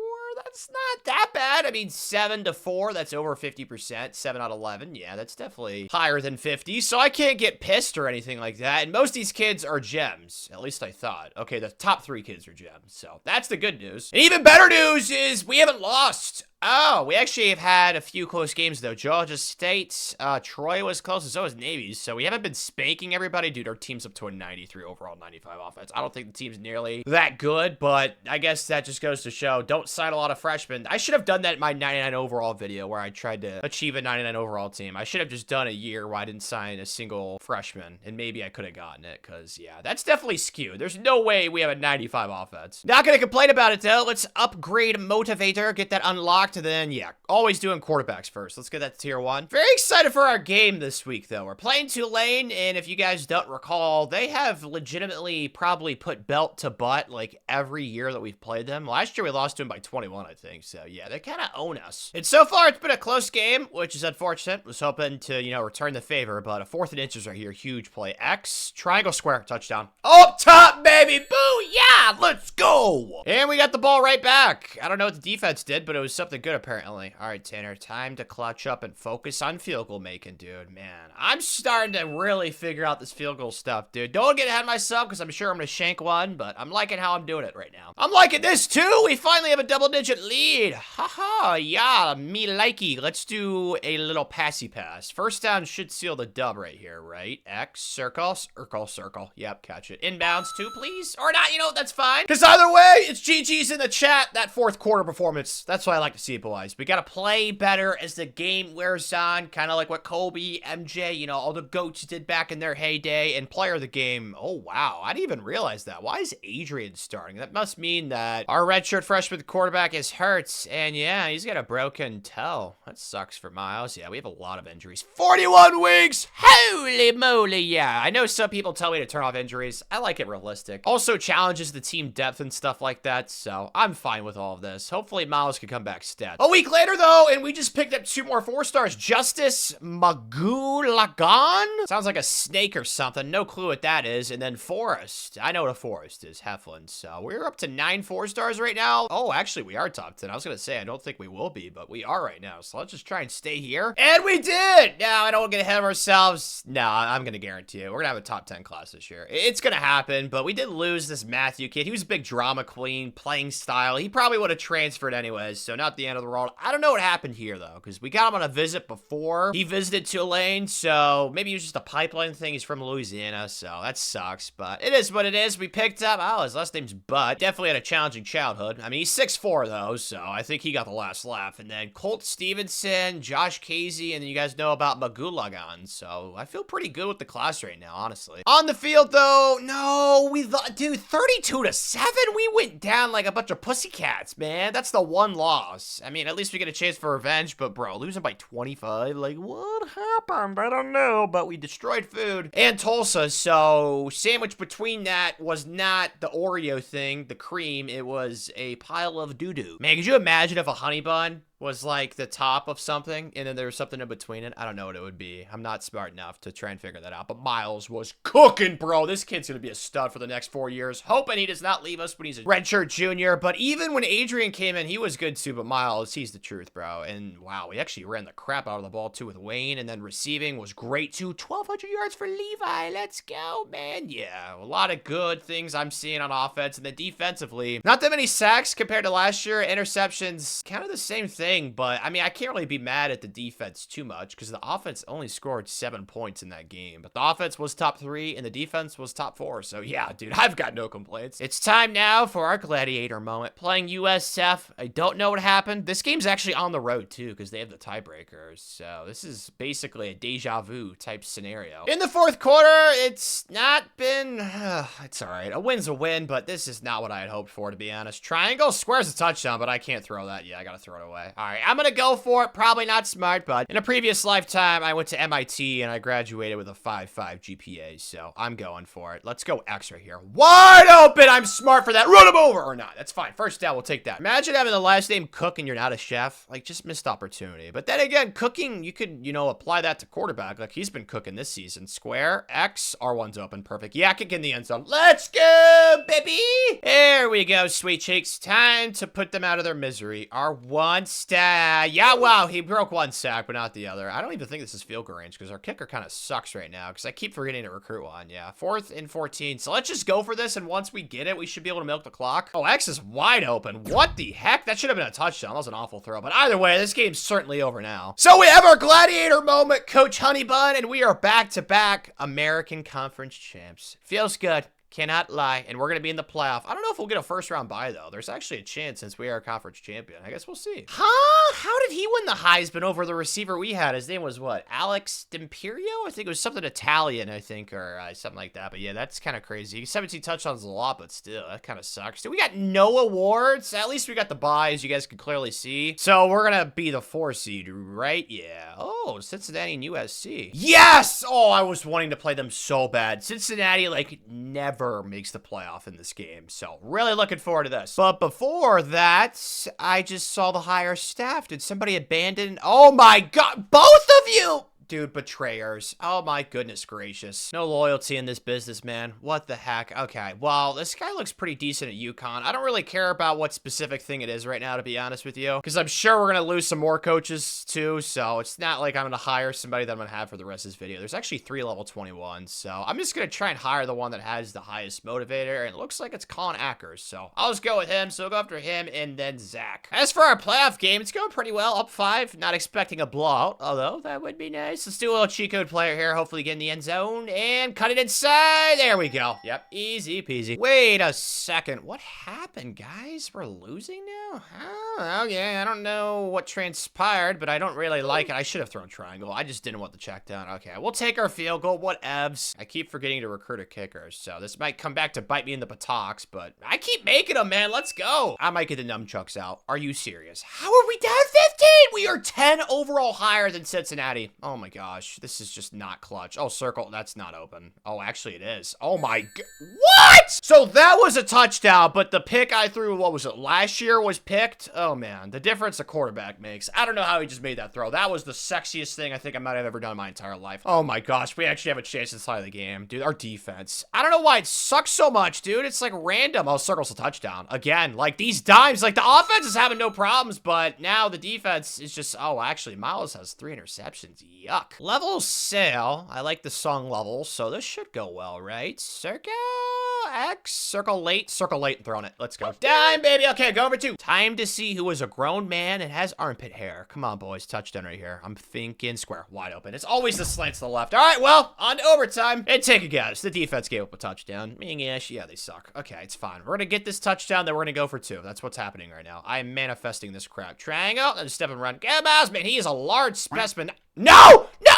That's not that bad. I mean, 7 to 4, that's over 50%. 7 out of 11, yeah, that's definitely higher than 50. So I can't get pissed or anything like that. And most of these kids are gems. At least I thought. Okay, the top 3 kids are gems. So that's the good news. And even better news is we haven't lost. Oh, we actually have had a few close games, though. Georgia State, Troy was close, and so was Navy. So we haven't been spanking everybody. Dude, our team's up to a 93 overall, 95 offense. I don't think the team's nearly that good, but I guess that just goes to show, don't sign a lot of freshmen. I should have done that in my 99 overall video where I tried to achieve a 99 overall team. I should have just done a year where I didn't sign a single freshman, and maybe I could have gotten it, because, yeah, that's definitely skewed. There's no way we have a 95 offense. Not gonna complain about it, though. Let's upgrade Motivator, get that unlocked. locked, then yeah, always doing quarterbacks first. Let's get that to tier 1. Very excited for our game this week, though. We're playing Tulane, and if you guys don't recall, they have legitimately probably put belt to butt like every year that we've played them. Last year we lost to them by 21, I think. So yeah, they kind of own us. And so far it's been a close game, which is unfortunate. Was hoping to, you know, return the favor, but a 4th and inches right here. Huge play. X, triangle square, touchdown. Up top, baby. Boo, yeah, let's go. And we got the ball right back. I don't know what the defense did, but it was something good apparently. All right, Tanner, time to clutch up and focus on field goal making, dude. Man, I'm starting to really figure out this field goal stuff, dude. Don't get ahead of myself because I'm sure I'm going to shank one, but I'm liking how I'm doing it right now. I'm liking this too. We finally have a double-digit lead. Haha, yeah, me likey. Let's do a little passy pass. First down should seal the dub right here, right? X, circle, circle, circle. Yep, catch it. Inbounds too, please. Or not, you know, that's fine. Because either way, it's GG's in the chat. That 4th quarter performance, that's what I like to see, boys. We got to play better as the game wears on. Kind of like what Kobe, MJ, you know, all the GOATs did back in their heyday. And player of the game, oh, wow. I didn't even realize that. Why is Adrian starting? That must mean that our redshirt freshman quarterback is hurt. And yeah, he's got a broken toe. That sucks for Miles. Yeah, we have a lot of injuries. 41 weeks! Holy moly, yeah. I know some people tell me to turn off injuries. I like it realistic. Also challenges the team depth and stuff like that, so I'm fine with all of this. Hopefully Miles can come back stat. A week later, though, and we just picked up 2 more 4-stars. Justice Magulagan? Sounds like a snake or something. No clue what that is. And then Forest. I know what a Forest is. Heflin. So we're up to 9 4-stars right now. Oh, actually, we are top 10. I was going to say, I don't think we will be, but we are right now. So let's just try and stay here. And we did! Now, I don't get ahead of ourselves. No, I'm going to guarantee it. We're going to have a top 10 class this year. It's going to happen, but we did lose this Matthew kid. He was a big drama queen, playing style. He probably would have transferred anyways, so not the end of the world. I don't know what happened here, though, because we got him on a visit before he visited Tulane, so maybe it was just a pipeline thing. He's from Louisiana, so that sucks, but it is what it is. We picked up, oh, his last name's Butt. Definitely had a challenging childhood. I mean, he's 6'4", though, so I think he got the last laugh. And then Colt Stevenson, Josh Casey, and then you guys know about Magulagan, so I feel pretty good with the class right now, honestly. On the field, though, no, dude, 32-7, we went down like a bunch of pussycats, man. That's the one loss. I mean, at least we get a chance for revenge, but bro, losing by 25, like, what happened? I don't know, but we destroyed food and Tulsa, so sandwich between that was not the Oreo thing, the cream, it was a pile of doo-doo. Man, could you imagine if a honey bun was like the top of something and then there was something in between it? I don't know what it would be. I'm not smart enough to try and figure that out, but Miles was cooking, bro. This kid's gonna be a stud for the next 4 years. Hoping he does not leave us when he's a redshirt junior, but even when Adrian came in, he was good too, but Miles, he's the truth, bro. And wow, we actually ran the crap out of the ball too with Wayne, and then receiving was great too. 1,200 yards for Levi. Let's go, man. Yeah, a lot of good things I'm seeing on offense, and then defensively, not that many sacks compared to last year. Interceptions, kind of the same thing. But I mean, I can't really be mad at the defense too much because the offense only scored 7 points in that game, but the offense was top 3 and the defense was top 4. So yeah, dude, I've got no complaints. It's time now for our gladiator moment. Playing USF. I don't know what happened. This game's actually on the road too because they have the tiebreakers. So this is basically a deja vu type scenario. In the 4th quarter, it's not been, it's all right. A win's a win, but this is not what I had hoped for, to be honest. Triangle, square's a touchdown, but I can't throw that. Yeah, I gotta throw it away. All right, I'm gonna go for it. Probably not smart, but in a previous lifetime, I went to MIT and I graduated with a 5.5 GPA, so I'm going for it. Let's go X right here. Wide open! I'm smart for that. Run him over! Or not. That's fine. First down, we'll take that. Imagine having the last name Cook and you're not a chef. Like, just missed opportunity. But then again, cooking, you could, you know, apply that to quarterback. Like, he's been cooking this season. Square, X, R1's open. Perfect. Yeah, kick in the end zone. Let's go, baby! There we go, sweet cheeks. Time to put them out of their misery. R1 stat. Yeah, wow, he broke 1 sack, but not the other. I don't even think this is field goal range because our kicker kind of sucks right now because I keep forgetting to recruit one. Yeah, 4th and 14. So let's just go for this, and once we get it, we should be able to milk the clock. Oh, X is wide open. What the heck? That should have been a touchdown. That was an awful throw, but either way, this game's certainly over now. So we have our gladiator moment, Coach Honeybun, and we are back-to-back American Conference champs. Feels good. Cannot lie. And we're going to be in the playoff. I don't know if we'll get a first round bye, though. There's actually a chance since we are a conference champion. I guess we'll see. Huh? How did he win the Heisman over the receiver we had? His name was what? Alex D'Imperio? I think it was something Italian, I think, or something like that. But yeah, that's kind of crazy. 17 touchdowns is a lot, but still, that kind of sucks. Dude, we got no awards. At least we got the bye, as you guys can clearly see. So we're going to be the 4 seed, right? Yeah. Oh, Cincinnati and USC. Yes! Oh, I was wanting to play them so bad. Cincinnati, like, never makes the playoff in this game. So really looking forward to this. But before that, I just saw the higher staff. Did somebody abandon? Oh my God, both of you! Dude, betrayers. Oh my goodness gracious. No loyalty in this business, man. What the heck? Okay, well, this guy looks pretty decent at UConn. I don't really care about what specific thing it is right now, to be honest with you, because I'm sure we're going to lose some more coaches too, so it's not like I'm going to hire somebody that I'm going to have for the rest of this video. There's actually 3 level 21s, so I'm just going to try and hire the one that has the highest motivator, and it looks like it's Colin Ackers, so I'll just go with him, so we'll go after him, and then Zach. As for our playoff game, it's going pretty well, up 5, not expecting a blowout, although that would be nice. Let's do a little cheat code player here. Hopefully get in the end zone and cut it inside. There we go. Yep. Easy peasy. Wait a second. What happened, guys? We're losing now? Oh, okay. I don't know what transpired, but I don't really like it. I should have thrown triangle. I just didn't want the check down. Okay. We'll take our field goal. Whatevs. I keep forgetting to recruit a kicker, so this might come back to bite me in the buttocks, but I keep making them, man. Let's go. I might get the nunchucks out. Are you serious? How are we down 15? We are 10 overall higher than Cincinnati. Oh my gosh. This is just not clutch. Oh, circle. That's not open. Oh, actually it is. Oh my God. What? So that was a touchdown, but the pick I threw, what was it, last year was picked? Oh man, the difference a quarterback makes. I don't know how he just made that throw. That was the sexiest thing I think I might have ever done in my entire life. Oh my gosh, we actually have a chance inside of the game. Dude, our defense. I don't know why it sucks so much, dude. It's like random. Oh, circle's a touchdown. Again, like these dimes, like the offense is having no problems, but now the defense is just, oh, actually, Miles has 3 interceptions. Yuck. Level Sail. I like the song level, so this should go well, right? Circle X, circle late and throwing it. Let's go. Dime, baby. Okay, go over 2. Time to see who is a grown man and has armpit hair. Come on, boys. Touchdown right here. I'm thinking square. Wide open. It's always the slants to the left. All right, well, on to overtime. And take a guess. The defense gave up a touchdown. English. Yeah, they suck. Okay, it's fine. We're going to get this touchdown, then we're going to go for 2. That's what's happening right now. I am manifesting this crap. Triangle, and step and run. Get mouse, man. He is a large specimen. No! No!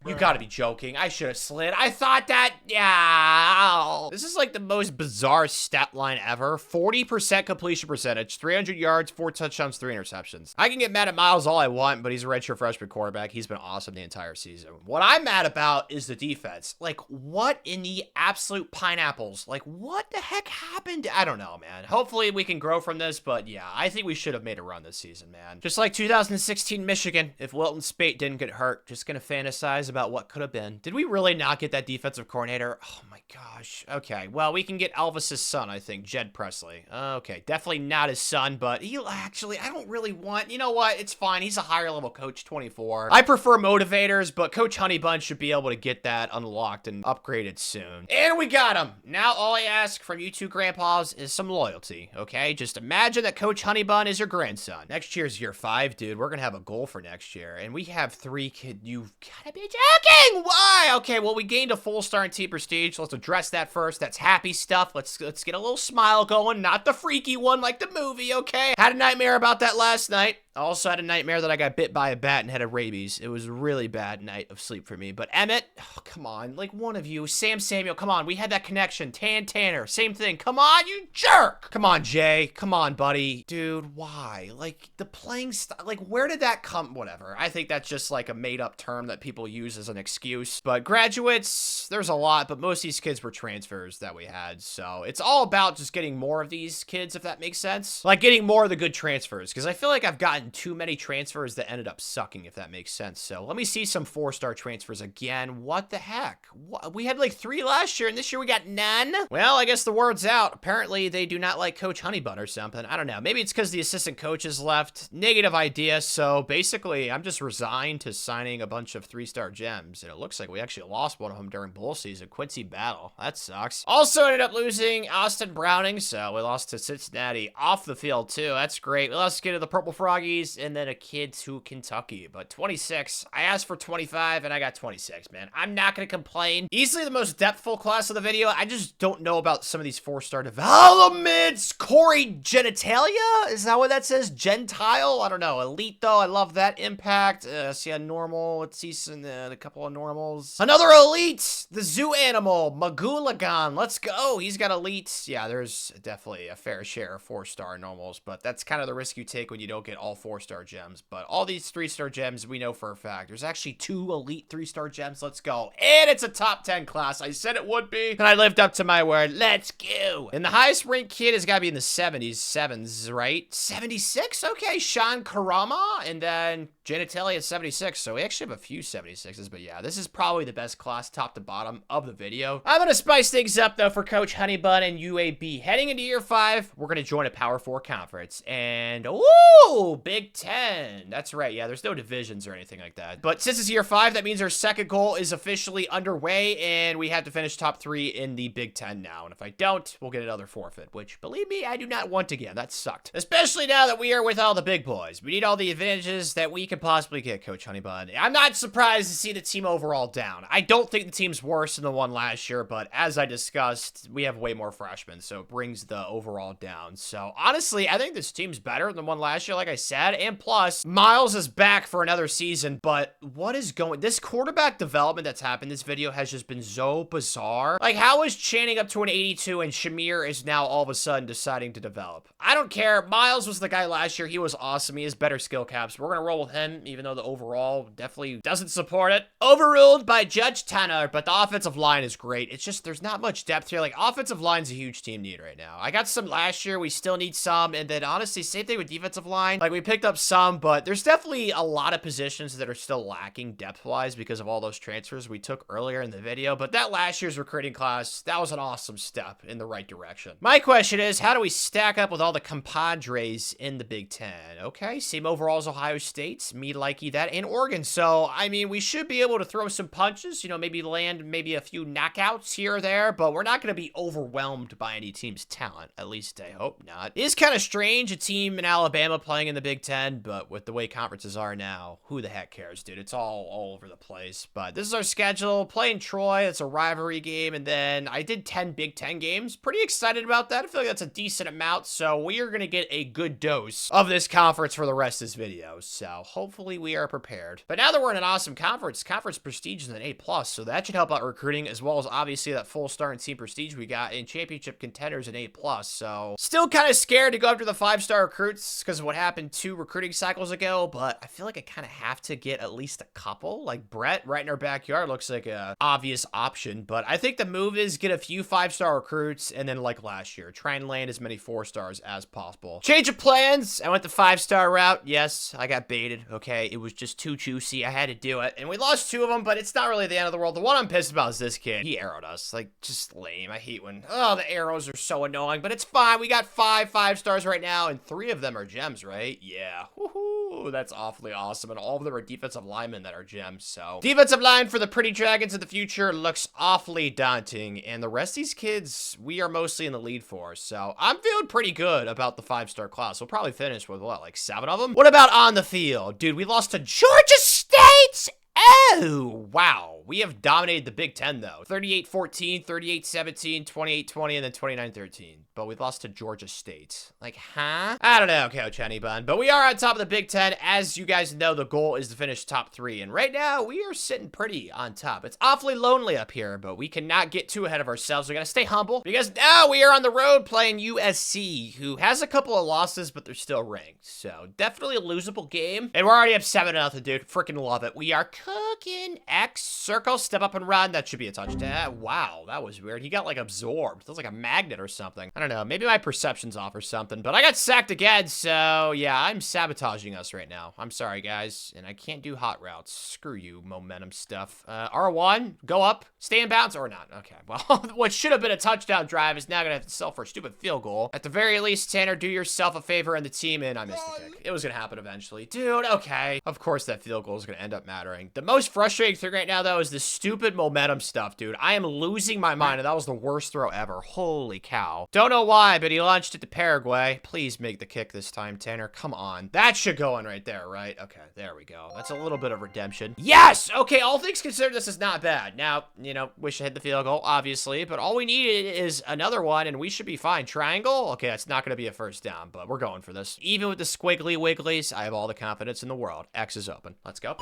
You gotta be joking. I should have slid. I thought that, yeah. This is like the most bizarre stat line ever. 40% completion percentage, 300 yards, 4 touchdowns, 3 interceptions. I can get mad at Miles all I want, but he's a redshirt freshman quarterback. He's been awesome the entire season. What I'm mad about is the defense. Like, what in the absolute pineapples? Like, what the heck happened? I don't know, man. Hopefully we can grow from this, but yeah, I think we should have made a run this season, man. Just like 2016 Michigan, if Wilton Spate didn't get hurt, just gonna fantasize about what could have been. Did we really not get that defensive coordinator? Oh my gosh. Okay, well, we can get Elvis's son, I think, Jed Presley. Okay, definitely not his son, but he actually, I don't really want, you know what? It's fine. He's a higher level coach, 24. I prefer motivators, but Coach Honeybun should be able to get that unlocked and upgraded soon. And we got him. Now all I ask from you 2 grandpas is some loyalty, okay? Just imagine that Coach Honeybun is your grandson. Next year's year 5, dude. We're gonna have a goal for next year, and we have 3 kids. You've gotta be joking! Why? Okay, well, we gained a full star in T prestige. Let's address that first. That's happy stuff. Let's get a little smile going, not the freaky one like the movie, okay? Had a nightmare about that last night. I also had a nightmare that I got bit by a bat and had a rabies. It was a really bad night of sleep for me. But Emmett, oh, come on, like one of you. Sam Samuel, come on. We had that connection. Tanner, same thing. Come on, you jerk. Come on, Jay. Come on, buddy. Dude, why? Like, the playing style, like, where did that come? Whatever. I think that's just like a made-up term that people use as an excuse. But graduates, there's a lot, but most of these kids were transfers that we had. So it's all about just getting more of these kids, if that makes sense. Like, getting more of the good transfers, because I feel like I've gotten too many transfers that ended up sucking, if that makes sense. So let me see some 4-star transfers again. What the heck? What? We had like 3 last year, and this year we got none? Well, I guess the word's out. Apparently, they do not like Coach Honeybun or something. I don't know. Maybe it's because the assistant coaches left. Negative idea. So basically, I'm just resigned to signing a bunch of 3-star gems. And it looks like we actually lost one of them during bowl season. Quincy Battle. That sucks. Also ended up losing Austin Browning. So we lost to Cincinnati off the field, too. That's great. We lost to get to the Purple Froggies. Breeze, and then a kid to Kentucky. But 26, I asked for 25, and I got 26, man. I'm not going to complain. Easily the most depthful class of the video. I just don't know about some of these 4-star developments. Corey Genitalia? Is that what that says? Gentile? I don't know. Elite, though. I love that. Impact. See a normal. Let's see a couple of normals. Another elite. The zoo animal. Magulagon. Let's go. He's got elites. Yeah, there's definitely a fair share of 4-star normals, but that's kind of the risk you take when you don't get all 4-star gems. But all these 3-star gems, we know for a fact. There's actually 2 elite 3-star gems. Let's go. And it's a top 10 class. I said it would be, and I lived up to my word. Let's go. And the highest ranked kid has got to be in the 70s. 7s, right? 76? Okay, Sean Karama, and then Genitalia at 76. So we actually have a few 76s, but yeah, this is probably the best class top to bottom of the video. I'm going to spice things up, though, for Coach Honeybun and UAB. Heading into year 5, we're going to join a Power 4 conference, and ooh, Big Ten. That's right. Yeah, there's no divisions or anything like that. But since it's year 5, that means our second goal is officially underway, and we have to finish top 3 in the Big Ten now. And if I don't, we'll get another forfeit, which, believe me, I do not want again. That sucked. Especially now that we are with all the big boys. We need all the advantages that we can possibly get, Coach Honeybun. I'm not surprised to see the team overall down. I don't think the team's worse than the one last year, but as I discussed, we have way more freshmen, so it brings the overall down. So honestly, I think this team's better than the one last year, like I said, and plus, Miles is back for another season, but what is going... This quarterback development that's happened in this video has just been so bizarre. Like, how is Channing up to an 82 and Shamir is now all of a sudden deciding to develop? I don't care. Miles was the guy last year. He was awesome. He has better skill caps. We're going to roll with him, even though the overall definitely doesn't support it. Overruled by Judge Tanner, but the offensive line is great. It's just there's not much depth here. Like, offensive line's a huge team need right now. I got some last year. We still need some. And then, honestly, same thing with defensive line. Like, we picked up some, but there's definitely a lot of positions that are still lacking depth-wise because of all those transfers we took earlier in the video. But that last year's recruiting class, that was an awesome step in the right direction. My question is, how do we stack up with all the compadres in the Big Ten? Okay, same overall as Ohio State, me likey that, and Oregon. So, I mean, we should be able to throw some punches, you know, maybe land maybe a few knockouts here or there, but we're not going to be overwhelmed by any team's talent. At least I hope not. It is kind of strange, a team in Alabama playing in the Big Ten, but with the way conferences are now, who the heck cares, dude? It's all over the place. But this is our schedule. Playing Troy, it's a rivalry game, and then I did 10 Big Ten games. Pretty excited about that. I feel like that's a decent amount, so we are going to get a good dose of this conference for the rest of this video, so hopefully we are prepared. But now that we're in an awesome conference prestige is an A+, so that should help out recruiting, as well as obviously that full star and team prestige we got in championship contenders an A+, so still kind of scared to go after the 5-star recruits because of what happened 2 recruiting cycles ago, but I feel like I kind of have to get at least a couple. Like Brett right in our backyard looks like a obvious option, but I think the move is get a few 5-star recruits, and then like last year, try and land as many 4-stars as possible. Change of plans. I went the 5-star route. Yes, I got baited. Okay, it was just too juicy. I had to do it, and we lost 2 of them, but it's not really the end of the world. The one I'm pissed about is this kid. He arrowed us. Like, just lame. I hate when, oh, the arrows are so annoying, but it's fine. We got 5 stars right now, and 3 of them are gems, right? Yeah. Woohoo. That's awfully awesome, and all of them are defensive linemen that are gems, so. Defensive line for the Pretty Dragons of the future looks awfully daunting, and the rest of these kids, we are mostly in the lead for, so I'm feeling pretty good about the 5-star class. We'll probably finish with, what, like 7 of them? What about on the field? Dude, we lost to Georgia State! Oh, wow. We have dominated the Big Ten, though. 38-14, 38-17, 28-20, and then 29-13. But we lost to Georgia State. Like, huh? I don't know, Coach Honeybun. But we are on top of the Big Ten. As you guys know, the goal is to finish top 3. And right now, we are sitting pretty on top. It's awfully lonely up here, but we cannot get too ahead of ourselves. We gotta stay humble. Because now we are on the road playing USC, who has a couple of losses, but they're still ranked. So, definitely a losable game. And we're already up 7-0, dude. Freaking love it. We are cooking. X circle, step up and run. That should be a touchdown. Wow, that was weird. He got like absorbed. That was like a magnet or something. I don't know. Maybe my perception's off or something, but I got sacked again. So yeah, I'm sabotaging us right now. I'm sorry, guys. And I can't do hot routes. Screw you, momentum stuff. R1, go up, stay in bounds or not. Okay, well, what should have been a touchdown drive is now going to have to settle for a stupid field goal. At the very least, Tanner, do yourself a favor and the team, and I missed the kick. It was going to happen eventually. Dude, okay. Of course that field goal is going to end up mattering. The The most frustrating thing right now, though, is this stupid momentum stuff, dude. I am losing my mind, and that was the worst throw ever. Holy cow. Don't know why, but he launched it to Paraguay. Please make the kick this time, Tanner. Come on. That should go in right there, right? Okay, there we go. That's a little bit of redemption. Yes! Okay, all things considered, this is not bad. Now, you know, wish I hit the field goal, obviously, but all we needed is another one, and we should be fine. Triangle? Okay, that's not going to be a first down, but we're going for this. Even with the squiggly wigglies, I have all the confidence in the world. X is open. Let's go.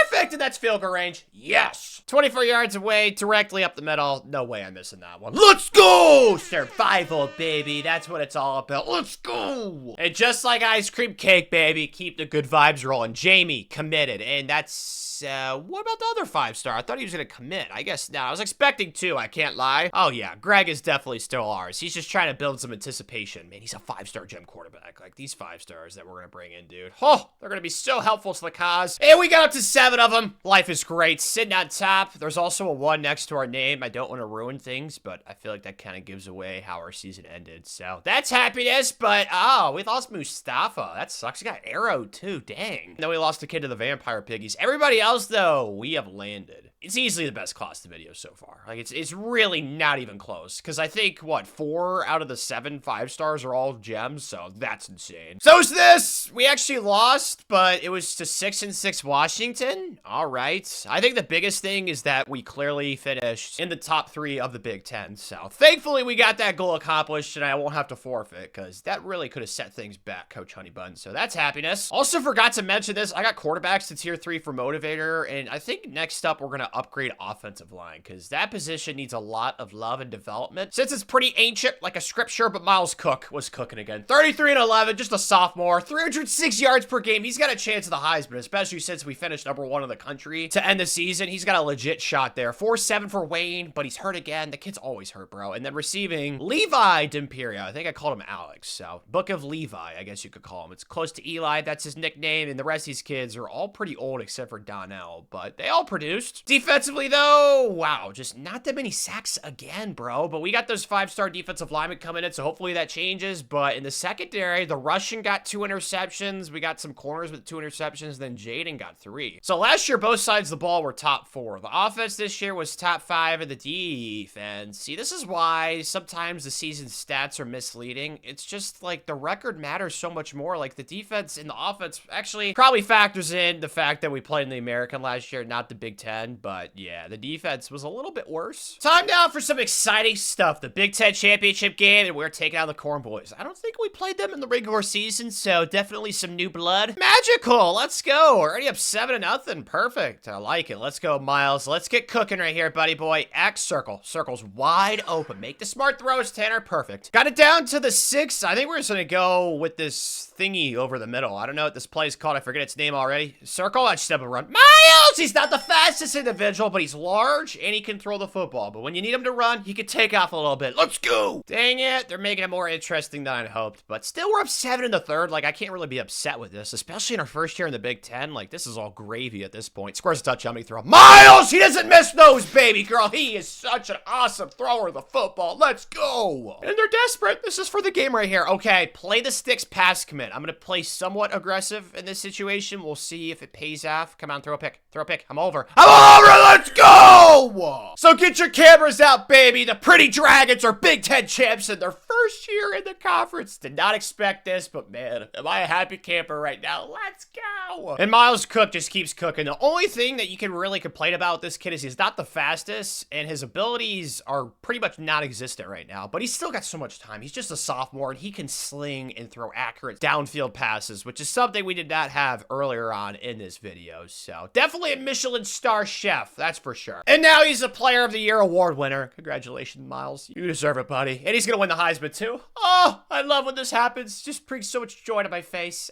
Perfect! And that's field goal range. Yes! 24 yards away, directly up the middle. No way I'm missing that one. Let's go! Survival, baby. That's what it's all about. Let's go! And just like ice cream cake, baby, keep the good vibes rolling. Jamie committed, and that's... what about the other 5-star? I thought he was gonna commit. I guess not. I was expecting 2, I can't lie. Oh yeah, Greg is definitely still ours. He's just trying to build some anticipation. Man, he's a 5-star gem quarterback. Like, these 5-stars that we're gonna bring in, dude. Oh, they're gonna be so helpful to the cause. And we got up to 7 of them. Life is great. Sitting on top. There's also a 1 next to our name. I don't want to ruin things, but I feel like that kind of gives away how our season ended. So, that's happiness, but, oh, we lost Mustafa. That sucks. He got arrowed, too. Dang. Then we lost a kid to the vampire piggies. Everybody else, though, we have landed. It's easily the best class of the video so far. Like, it's really not even close. Because I think, what, 4 out of the 7 5-stars are all gems, so that's insane. So's this! We actually lost, but it was to 6-6 Washington. All right. I think the biggest thing is that we clearly finished in the top 3 of the Big Ten, so thankfully we got that goal accomplished, and I won't have to forfeit, because that really could have set things back, Coach Honeybun, so that's happiness. Also forgot to mention this, I got quarterbacks to tier 3 for Motivator, and I think next up we're going to upgrade offensive line, because that position needs a lot of love and development. Since it's pretty ancient, like a scripture, but Miles Cook was cooking again. 33-11, just a sophomore, 306 yards per game. He's got a chance of the Heisman, especially since we finished #1 in the country to end the season. He's got a legit shot there. 4-7 for Wayne, but he's hurt again. The kid's always hurt, bro. And then receiving Levi D'Imperia. I think I called him Alex, so Book of Levi, I guess you could call him. It's close to Eli, that's his nickname, and the rest of these kids are all pretty old except for Donnell, but they all produced. Defensively, though, wow, just not that many sacks again, bro. But we got those 5-star defensive linemen coming in, so hopefully that changes. But in the secondary, the Russian got 2 interceptions. We got some corners with 2 interceptions. Then Jaden got 3. So last year, both sides of the ball were top 4. The offense this year was top 5 in the defense. See, this is why sometimes the season stats are misleading. It's just like the record matters so much more. Like the defense and the offense actually probably factors in the fact that we played in the American last year, not the Big Ten. But yeah, the defense was a little bit worse. Time now for some exciting stuff. The Big Ten championship game, and we're taking out the Corn Boys. I don't think we played them in the regular season, so definitely some new blood. Magical, let's go. We're already up 7-0. Perfect, I like it. Let's go, Miles. Let's get cooking right here, buddy boy. X circle. Circle's wide open. Make the smart throws, Tanner. Perfect. Got it down to the 6. I think we're just gonna go with this thingy over the middle. I don't know what this play is called. I forget its name already. Circle, that's step and run. Miles! He's not the fastest individual, but he's large and he can throw the football. But when you need him to run, he can take off a little bit. Let's go! Dang it, they're making it more interesting than I'd hoped. But still, we're up 7 in the third. Like, I can't really be upset with this, especially in our first year in the Big Ten. Like, this is all gravy at this point. Scores a touchdown, me throw. Miles! He doesn't miss those, baby girl. He is such an awesome thrower of the football. Let's go! And they're desperate. This is for the game right here. Okay, play the sticks pass commit. I'm gonna play somewhat aggressive in this situation. We'll see if it pays off. Come on, throw a pick. Throw a pick. I'm over. I'm over! Let's go! So get your cameras out, baby. The Pretty Dragons are Big Ten champs in their first year in the conference. Did not expect this, but man, am I a happy camper right now. Let's go! And Miles Cook just keeps cooking. The only thing that you can really complain about with this kid is he's not the fastest, and his abilities are pretty much non-existent right now, but he's still got so much time. He's just a sophomore, and he can sling and throw accurate downfield passes, which is something we did not have earlier on in this video. So definitely a Michelin star chef, that's for sure. And now he's a Player of the Year award winner. Congratulations, Miles. You deserve it, buddy. And he's gonna win the Heisman too. Oh, I love when this happens. Just brings so much joy to my face.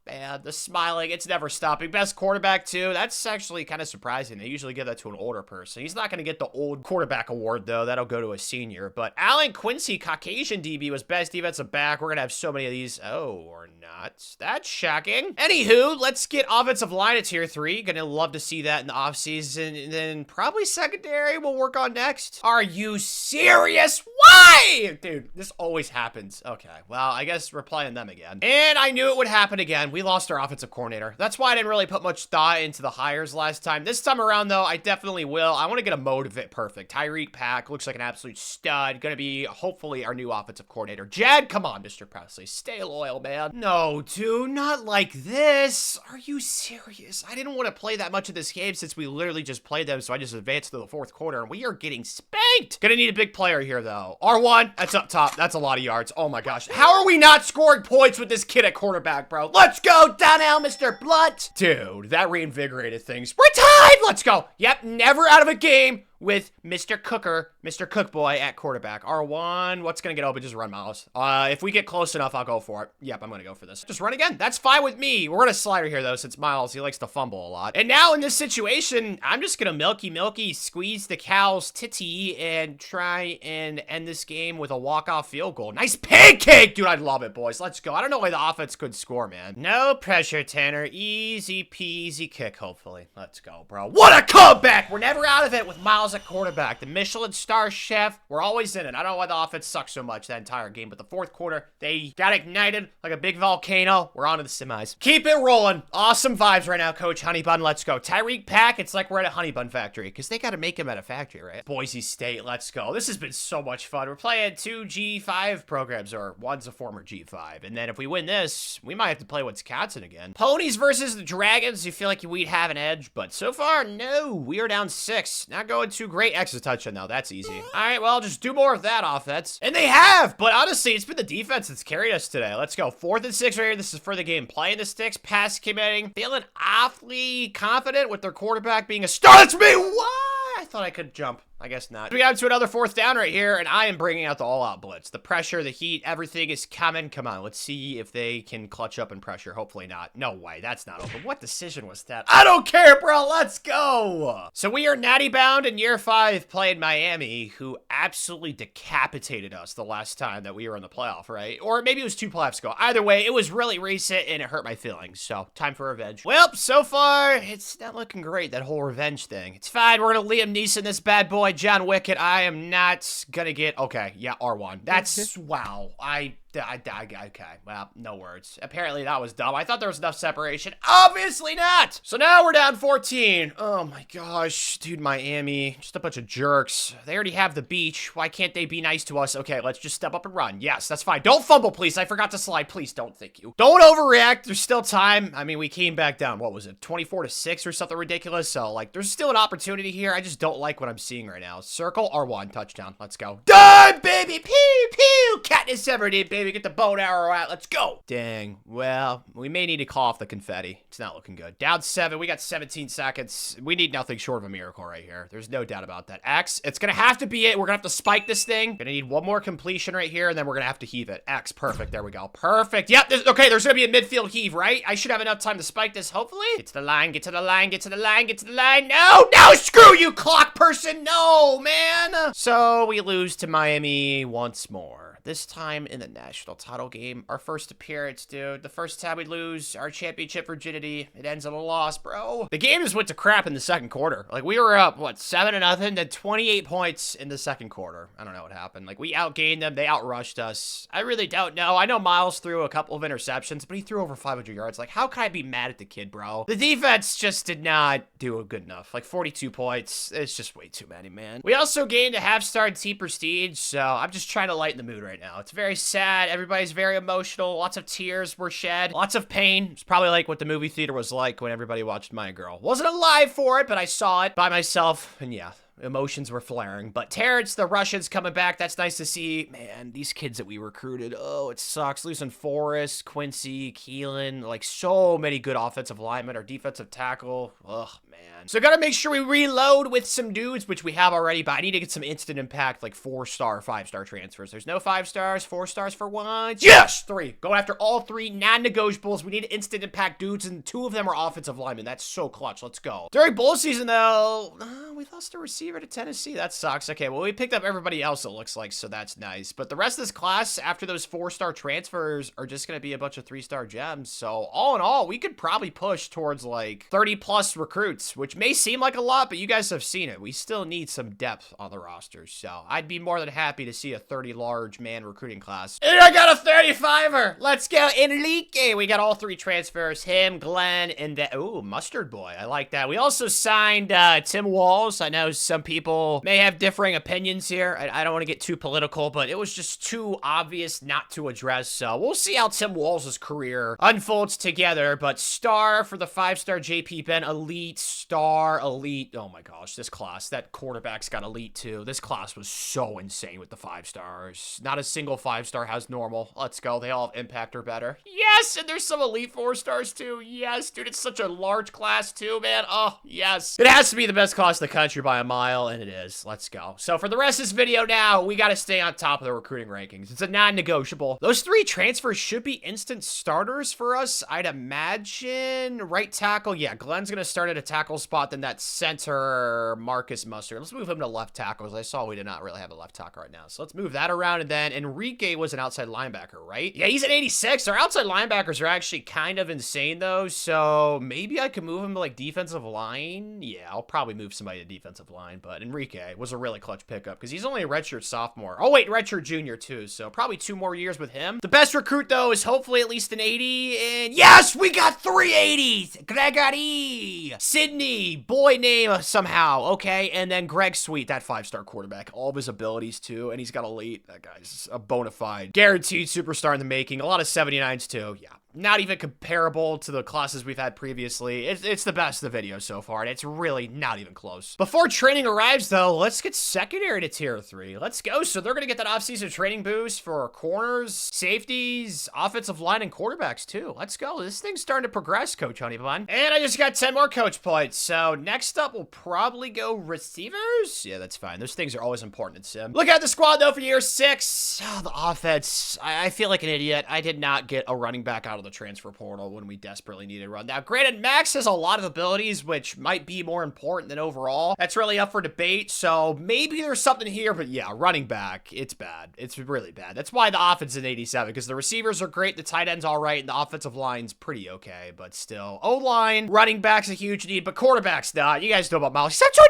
Man, the smiling, it's never stopping. Best quarterback, too. That's actually kind of surprising. They usually give that to an older person. He's not going to get the old quarterback award, though. That'll go to a senior. But Alan Quincy, Caucasian DB, was best defensive back. We're going to have so many of these. Oh, or not. That's shocking. Anywho, let's get offensive line at tier 3. Gonna love to see that in the offseason. And then probably secondary we'll work on next. Are you serious? Why? Dude, this always happens. Okay, well, I guess we're playing them again. And I knew it would happen again. We we lost our offensive coordinator. That's why I didn't really put much thought into the hires last time. This time around, though, I definitely will. I want to get a Motivate perfect. Tyreek Pack looks like an absolute stud. Going to be, hopefully, our new offensive coordinator. Jed, come on, Mr. Presley. Stay loyal, man. No, dude, not like this. Are you serious? I didn't want to play that much of this game since we literally just played them, so I just advanced to the fourth quarter, and we are getting spanked. Gonna need a big player here, though. R1, that's up top. That's a lot of yards. Oh, my gosh. How are we not scoring points with this kid at quarterback, bro? Let's go, Donnell, Mr. Blunt. Dude, that reinvigorated things. We're tied. Let's go. Yep, never out of a game with Mr. Cooker, Mr. Cookboy at quarterback. R1, what's going to get open? Just run, Miles. If we get close enough, I'll go for it. Yep, I'm going to go for this. Just run again. That's fine with me. We're going to slider here, though, since Miles, he likes to fumble a lot. And now in this situation, I'm just going to milky squeeze the cow's titty and try and end this game with a walk-off field goal. Nice pancake! Dude, I love it, boys. Let's go. I don't know why the offense could score, man. No pressure, Tanner. Easy peasy kick, hopefully. Let's go, bro. What a comeback! We're never out of it with Miles at quarterback. The Michelin star chef, we're always in it. I don't know why the offense sucks so much that entire game, but the fourth quarter, they got ignited like a big volcano. We're on to the semis. Keep it rolling. Awesome vibes right now, Coach Honeybun. Let's go. Tyreek Pack, it's like we're at a Honeybun factory, because they got to make him at a factory, right? Boise State, let's go. This has been so much fun. We're playing 2 G5 programs, or one's a former G5, and then if we win this, we might have to play Wisconsin again. Ponies versus the Dragons, you feel like we'd have an edge, but so far, no. We are down 6. Not going too great. Extra touchdown now. That's easy. All right, well, just do more of that offense. And they have, but honestly, it's been the defense that's carried us today. Let's go. 4th and 6 right here. This is for the game. Playing the sticks, pass committing, feeling awfully confident with their quarterback being a star. That's me. What? I thought I could jump. I guess not. We got to another 4th down right here, and I am bringing out the all-out blitz. The pressure, the heat, everything is coming. Come on, let's see if they can clutch up and pressure. Hopefully not. No way, that's not open. What decision was that? I don't care, bro. Let's go. So we are natty bound in year 5 playing Miami, who absolutely decapitated us the last time that we were in the playoff, right? Or maybe it was 2 playoffs ago. Either way, it was really recent, and it hurt my feelings. So time for revenge. Well, so far, it's not looking great, that whole revenge thing. It's fine. We're going to Liam Neeson this bad boy. John Wick it. I am not gonna get, okay, yeah, R1. That's, wow, okay, well, no words. Apparently that was dumb. I thought there was enough separation. Obviously not! So now we're down 14. Oh my gosh, dude, Miami, just a bunch of jerks. They already have the beach. Why can't they be nice to us? Okay, let's just step up and run. Yes, that's fine. Don't fumble, please. I forgot to slide. Please don't, thank you. Don't overreact. There's still time. I mean, we came back down, what was it, 24-6 or something ridiculous? So, like, there's still an opportunity here. I just don't like what I'm seeing right now. Circle, R1, touchdown. Let's go. Done, baby! Pew, pew! Katniss Everdeen, baby. Get the bow and arrow out. Let's go. Dang. Well, we may need to call off the confetti. It's not looking good. Down 7. We got 17 seconds. We need nothing short of a miracle right here. There's no doubt about that. X, it's going to have to be it. We're going to have to spike this thing. Going to need one more completion right here, and then we're going to have to heave it. X, perfect. There we go. Perfect. Yep. Okay, there's going to be a midfield heave, right? I should have enough time to spike this, hopefully. Get to the line. Get to the line. Get to the line. Get to the line. No, no, screw you, clock person. No, man. So we lose to Miami once more. This time in the national title game. Our first appearance, dude. The first time we lose our championship virginity, it ends in a loss, bro. The game just went to crap in the second quarter. Like, we were up, what, 7-0, then 28 points in the second quarter. I don't know what happened. Like, we outgained them. They outrushed us. I really don't know. I know Miles threw a couple of interceptions, but he threw over 500 yards. Like, how can I be mad at the kid, bro? The defense just did not do good enough. Like, 42 points. It's just way too many, man. We also gained a half-star T prestige, so I'm just trying to lighten the mood right now. It's very sad. Everybody's very emotional. Lots of tears were shed. Lots of pain. It's probably like what the movie theater was like when everybody watched My Girl. Wasn't alive for it, but I saw it by myself, and yeah. Emotions were flaring. But Terrence, the Russians coming back. That's nice to see. Man, these kids that we recruited. Oh, it sucks. Losing Forrest, Quincy, Keelan. Like, so many good offensive linemen. Our defensive tackle. Ugh, man. So gotta make sure we reload with some dudes, which we have already. But I need to get some instant impact, like 4-star, 5-star transfers. There's no 5 stars, 4 stars for once. Yes! 3. Going after all 3 non-negotiables. We need instant impact dudes, and 2 of them are offensive linemen. That's so clutch. Let's go. During bowl season, though, we lost a receiver. receiver to Tennessee. That sucks. Okay, well, we picked up everybody else, it looks like, so that's nice. But the rest of this class, after those 4-star transfers, are just going to be a bunch of 3-star gems. So all in all, we could probably push towards like 30+ recruits, which may seem like a lot, but you guys have seen it. We still need some depth on the rosters. So I'd be more than happy to see a 30 large man recruiting class. And I got a 35er. Let's go, Enrique. We got all 3 transfers, him, Glenn, and that. Ooh, Mustard Boy. I like that. We also signed Tim Walls. I know some people may have differing opinions here. I don't want to get too political, but it was just too obvious not to address. So we'll see how Tim Walls' career unfolds together. But star for the 5-star JP Ben, elite, star, elite. Oh my gosh, this class. That quarterback's got elite too. This class was so insane with the 5-stars. Not a single 5-star has normal. Let's go. They all have impact or better. Yes, and there's some elite 4-stars too. Yes, dude, it's such a large class too, man. Oh, yes. It has to be the best class in the country by a mile, and it is. Let's go. So for the rest of this video now, we got to stay on top of the recruiting rankings. It's a non-negotiable. Those 3 transfers should be instant starters for us, I'd imagine. Right tackle, yeah, Glenn's going to start at a tackle spot, then that center, Marcus Mustard. Let's move him to left tackle, because I saw we did not really have a left tackle right now. So let's move that around, and then Enrique was an outside linebacker, right? Yeah, he's at 86. Our outside linebackers are actually kind of insane, though, so maybe I could move him to, like, defensive line. Yeah, I'll probably move somebody to defensive line, but Enrique was a really clutch pickup, because he's only a redshirt sophomore. Oh, wait, redshirt junior, too, so probably 2 more years with him. The best recruit, though, is hopefully at least an 80, and yes, we got 3 80s! Gregory! Sydney, boy name somehow, okay, and then Greg Sweet, that 5-star quarterback. All of his abilities, too, and he's got elite. That guy's a bona fide, guaranteed superstar in the making. A lot of 79s, too, yeah. Not even comparable to the classes we've had previously. It's the best of the video so far, and it's really not even close. Before training arrives, though, let's get secondary to tier 3. Let's go. So they're going to get that offseason training boost for corners, safeties, offensive line, and quarterbacks, too. Let's go. This thing's starting to progress, Coach Honeybun. And I just got 10 more coach points. So next up, we'll probably go receivers. Yeah, that's fine. Those things are always important in Sim. Look at the squad, though, for year 6. Oh, the offense. I feel like an idiot. I did not get a running back out of the transfer portal when we desperately needed a run. Now, granted, Max has a lot of abilities, which might be more important than overall. That's really up for debate, so maybe there's something here, but yeah, running back, it's bad. It's really bad. That's why the offense is in 87, because the receivers are great, the tight end's all right, and the offensive line's pretty okay, but still. O-line, running back's a huge need, but quarterback's not. You guys know about Miles. He's up to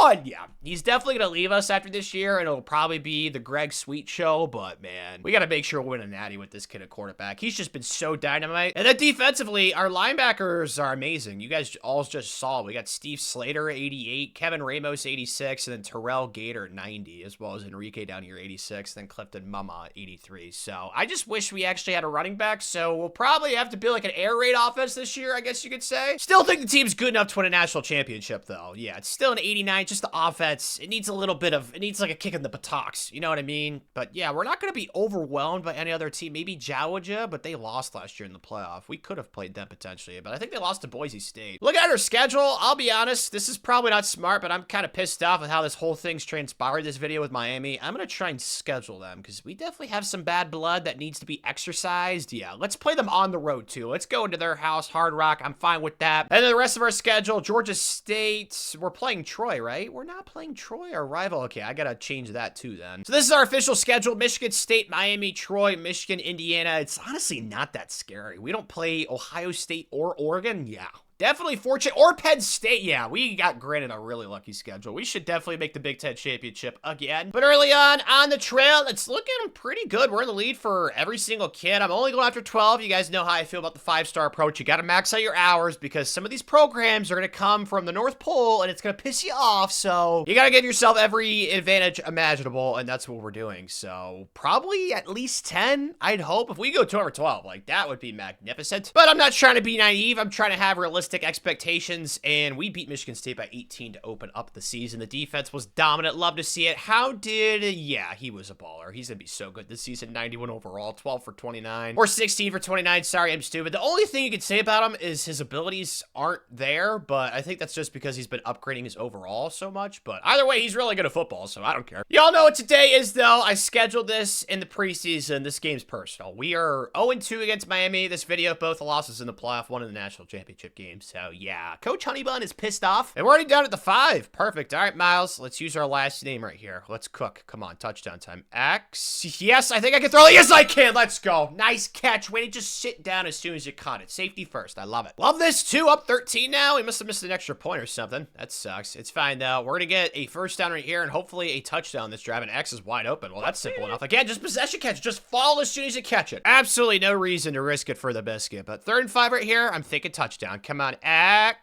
91! Yeah, he's definitely going to leave us after this year, and it'll probably be the Greg Sweet show, but man, we got to make sure we win a natty with this kid at quarterback. He's just been so dynamite. And then defensively, our linebackers are amazing. You guys all just saw. We got Steve Slater, 88, Kevin Ramos, 86, and then Terrell Gator, 90, as well as Enrique down here, 86, then Clifton Mama, 83. So I just wish we actually had a running back. So we'll probably have to build like an air raid offense this year, I guess you could say. Still think the team's good enough to win a national championship, though. Yeah, it's still an 89, just the offense. It needs a little bit of, it needs like a kick in the buttocks. You know what I mean? But yeah, we're not going to be overwhelmed by any other team. Maybe Jawaja, but they lost last year in the playoff. We could have played them potentially, but I think they lost to Boise State. Look at our schedule. I'll be honest, this is probably not smart, but I'm kind of pissed off with how this whole thing's transpired this video with Miami. I'm going to try and schedule them because we definitely have some bad blood that needs to be exercised. Yeah, let's play them on the road too. Let's go into their house, Hard Rock. I'm fine with that. And then the rest of our schedule, Georgia State. We're playing Troy, right? We're not playing Troy, our rival. Okay, I got to change that too then. So this is our official schedule. Michigan State, Miami, Troy, Michigan, Indiana. It's honestly not that scary. We don't play Ohio State or Oregon. Yeah. Definitely fortunate, or Penn State. Yeah, we got granted a really lucky schedule. We should definitely make the Big Ten Championship again. But early on the trail, it's looking pretty good. We're in the lead for every single kid. I'm only going after 12. You guys know how I feel about the 5-star approach. You got to max out your hours because some of these programs are going to come from the North Pole and it's going to piss you off. So you got to give yourself every advantage imaginable, and that's what we're doing. So probably at least 10, I'd hope. If we go 12 or 12, like that would be magnificent. But I'm not trying to be naive. I'm trying to have realistic expectations, and we beat Michigan State by 18 to open up the season. The defense was dominant. Love to see it. Yeah, he was a baller. He's gonna be so good this season. 91 overall, 12 for 29, or 16 for 29. Sorry, I'm stupid. The only thing you can say about him is his abilities aren't there, but I think that's just because he's been upgrading his overall so much. But either way, he's really good at football, so I don't care. Y'all know what today is, though. I scheduled this in the preseason. This game's personal. We are 0-2 against Miami. This video, both the losses in the playoff, one in the national championship game. game. So yeah, Coach Honeybun is pissed off. And we're already down at the 5. Perfect. All right, Miles, let's use our last name right here. Let's cook. Come on, touchdown time. X. Yes, I think I can throw it. Yes, I can. Let's go. Nice catch. Way to just sit down as soon as you caught it. Safety first. I love it. Love this too. Up 13 now. We must have missed an extra point or something. That sucks. It's fine though. We're gonna get a first down right here and hopefully a touchdown this drive, and X is wide open. Well, that's simple enough. Again, just possession catch. Just fall as soon as you catch it. Absolutely no reason to risk it for the biscuit. But 3rd and 5 right here. I'm thinking touchdown. Come on, X.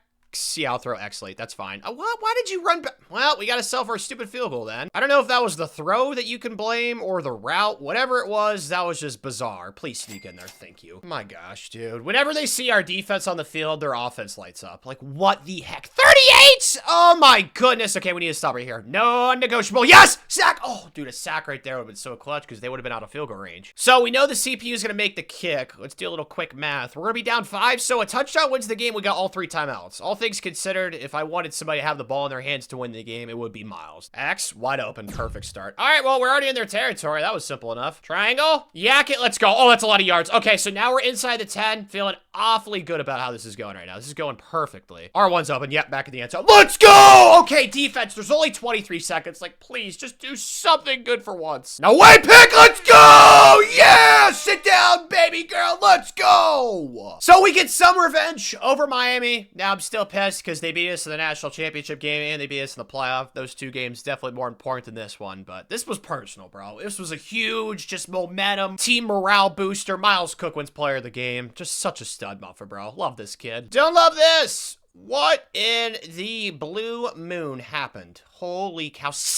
Yeah, I'll throw X late. That's fine. Why did you run back? Well, we got to sell for a stupid field goal then. I don't know if that was the throw that you can blame or the route. Whatever it was, that was just bizarre. Please sneak in there. Thank you. My gosh, dude. Whenever they see our defense on the field, their offense lights up. Like, what the heck? 38! Oh, my goodness. Okay, we need to stop right here. Non-negotiable. Yes! Sack! Oh, dude, a sack right there would have been so clutch because they would have been out of field goal range. So we know the CPU is going to make the kick. Let's do a little quick math. We're going to be down 5, so a touchdown wins the game. We got all 3 timeouts. All things considered, if I wanted somebody to have the ball in their hands to win the game, it would be Miles. X, wide open, perfect start. All right, well, we're already in their territory. That was simple enough. Triangle, yak it, let's go. Oh, that's a lot of yards. Okay, so now we're inside the 10, feeling awfully good about how this is going right now. This is going perfectly. R1's open, yep, back in the end zone. Let's go! Okay, defense, there's only 23 seconds. Like, please, just do something good for once. No way, pick, let's go! Yeah, sit down, baby girl, let's go! So we get some revenge over Miami. Now I'm still pissed because they beat us in the national championship game and they beat us in the playoff. Those 2 games definitely more important than this one, but this was personal, bro. This was a huge, just momentum, team morale booster. Miles Cook wins player of the game. Just such a stud muffer, bro. Love this kid. Don't love this. What in the blue moon happened? Holy cow. 7-5!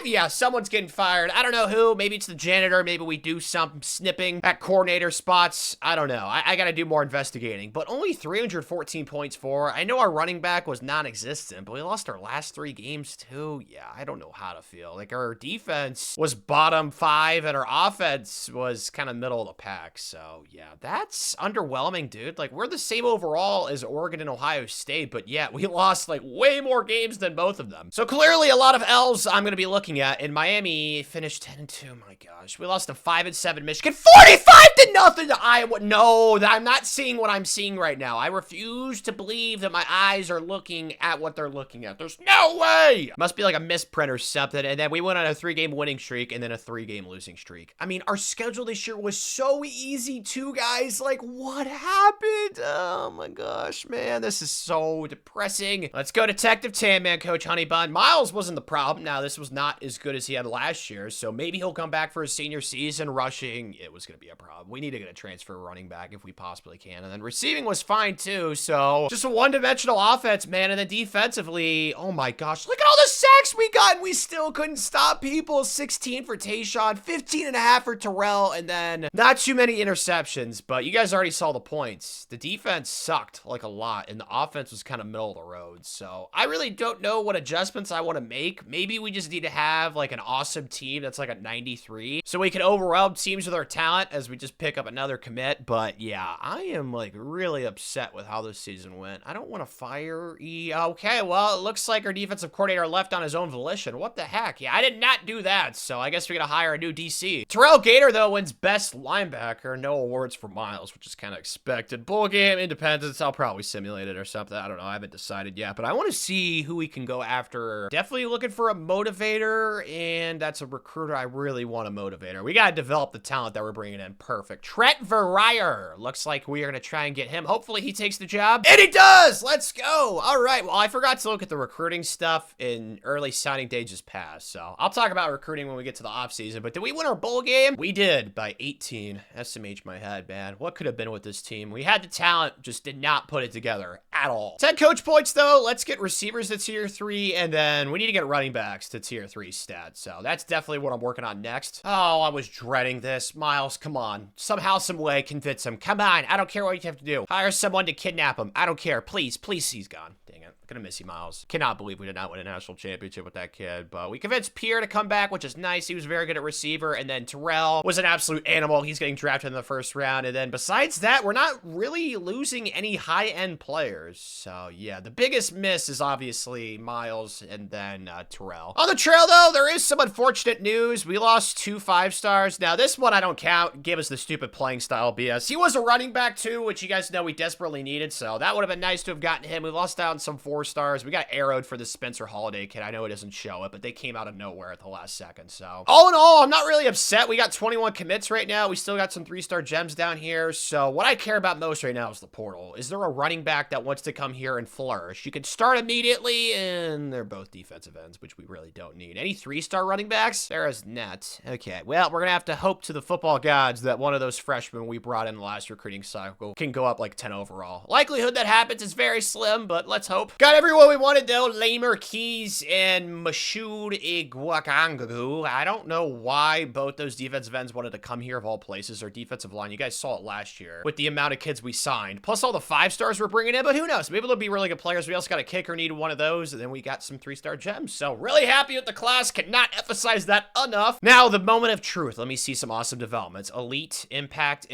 Yeah, someone's getting fired. I don't know who. Maybe it's the janitor. Maybe we do some snipping at coordinator spots. I don't know. I gotta do more investigating. But only 314 points for. I know our running back was non-existent, but we lost our last 3 games too. Yeah, I don't know how to feel. Like, our defense was bottom 5 and our offense was kind of middle of the pack. So, yeah, that's underwhelming, dude. Like, we're the same overall as Oregon and Ohio State, but yeah, we lost like way more games than both of them. So clearly a lot of L's I'm going to be looking at. And Miami finished 10-2. My gosh. We lost to 5-7 Michigan. 45-0 to Iowa. No, I'm not seeing what I'm seeing right now. I refuse to believe that my eyes are looking at what they're looking at. There's no way. Must be like a misprint or something. And then we went on a 3-game winning streak and then a 3-game losing streak. I mean, our schedule this year was so easy too, guys. Like, what happened? Oh my gosh, man. This is so depressing. Let's go Detective Tan Man, Coach Honeybun. Miles wasn't the problem. Now, this was not as good as he had last year, so maybe he'll come back for his senior season. Rushing, it was going to be a problem. We need to get a transfer running back if we possibly can. And then receiving was fine too, so just a one-dimensional offense, man. And then defensively, oh my gosh, look at all the sacks we got, and we still couldn't stop people. 16 for Tayshawn, 15.5 for Terrell, and then not too many interceptions, but you guys already saw the points. The defense sucked like a lot, and the offense was kind of middle of the road, so I really don't know what adjustments I want to make. Maybe we just need to have like an awesome team that's like a 93, so we can overwhelm teams with our talent as we just pick up another commit. But yeah, I am like really upset with how this season went. I don't want to fire Okay, well, it looks like our defensive coordinator left on his own volition. What the heck? Yeah, I did not do that, so I guess we gotta hire a new DC. Terrell Gator, though, wins best linebacker. No awards for Miles, which is kind of expected. Bowl game, independence, I'll probably simulate it or something. I don't know, I haven't decided yet, but I want to see who we can go after. Definitely looking for a motivator, and that's a recruiter I really want a motivator. We gotta develop the talent that we're bringing in. Perfect. Trent Verrier. Looks like we are gonna try and get him. Hopefully he takes the job. And he does! Let's go! All right, well, I forgot to look at the recruiting stuff in early signing day just passed, so I'll talk about recruiting when we get to the offseason. But did we win our bowl game? We did, by 18. SMH my head, man. What could have been with this team? We had the talent, just did not put it together at all. 10 coach points, though. Let's get receivers to tier 3, and then we need to get running backs to tier 3 stats. So that's definitely what I'm working on next. Oh, I was dreading this. Miles, come on. Somehow, some way, convince him. Come on. I don't care what you have to do. Hire someone to kidnap him. I don't care. Please, please, he's gone. Dang it. Gonna miss you, Miles. Cannot believe we did not win a national championship with that kid, but we convinced Pierre to come back, which is nice. He was very good at receiver, and then Terrell was an absolute animal. He's getting drafted in the first round, and then besides that, we're not really losing any high-end players. So, yeah, the biggest miss is obviously Miles and then Terrell. On the trail, though, there is some unfortunate news. We lost 2 5-stars. Now, this one I don't count. Give us the stupid playing style BS. He was a running back, too, which you guys know we desperately needed, so that would have been nice to have gotten him. We lost out on some 4-stars. We got arrowed for the Spencer Holiday kid. I know it doesn't show it, but they came out of nowhere at the last second. So all in all, I'm not really upset. We got 21 commits right now. We still got some 3-star gems down here. So what I care about most right now is the portal. Is there a running back that wants to come here and flourish? You can start immediately, and they're both defensive ends, which we really don't need. Any 3-star running backs? Sarah's net. Okay, well, we're gonna have to hope to the football gods that one of those freshmen we brought in the last recruiting cycle can go up like 10 overall. Likelihood that happens is very slim, but let's hope. Got everyone we wanted though. Lamer Keys and Mashoud Igwakangagu. I don't know why both those defensive ends wanted to come here of all places. Our defensive line, you guys saw it last year with the amount of kids we signed, plus all the 5-stars we're bringing in, but who knows? Maybe they'll be really good players. We also got a kicker, needed one of those, and then we got some 3-star gems. So really happy with the class. Cannot emphasize that enough. Now, the moment of truth. Let me see some awesome developments. Elite, impact,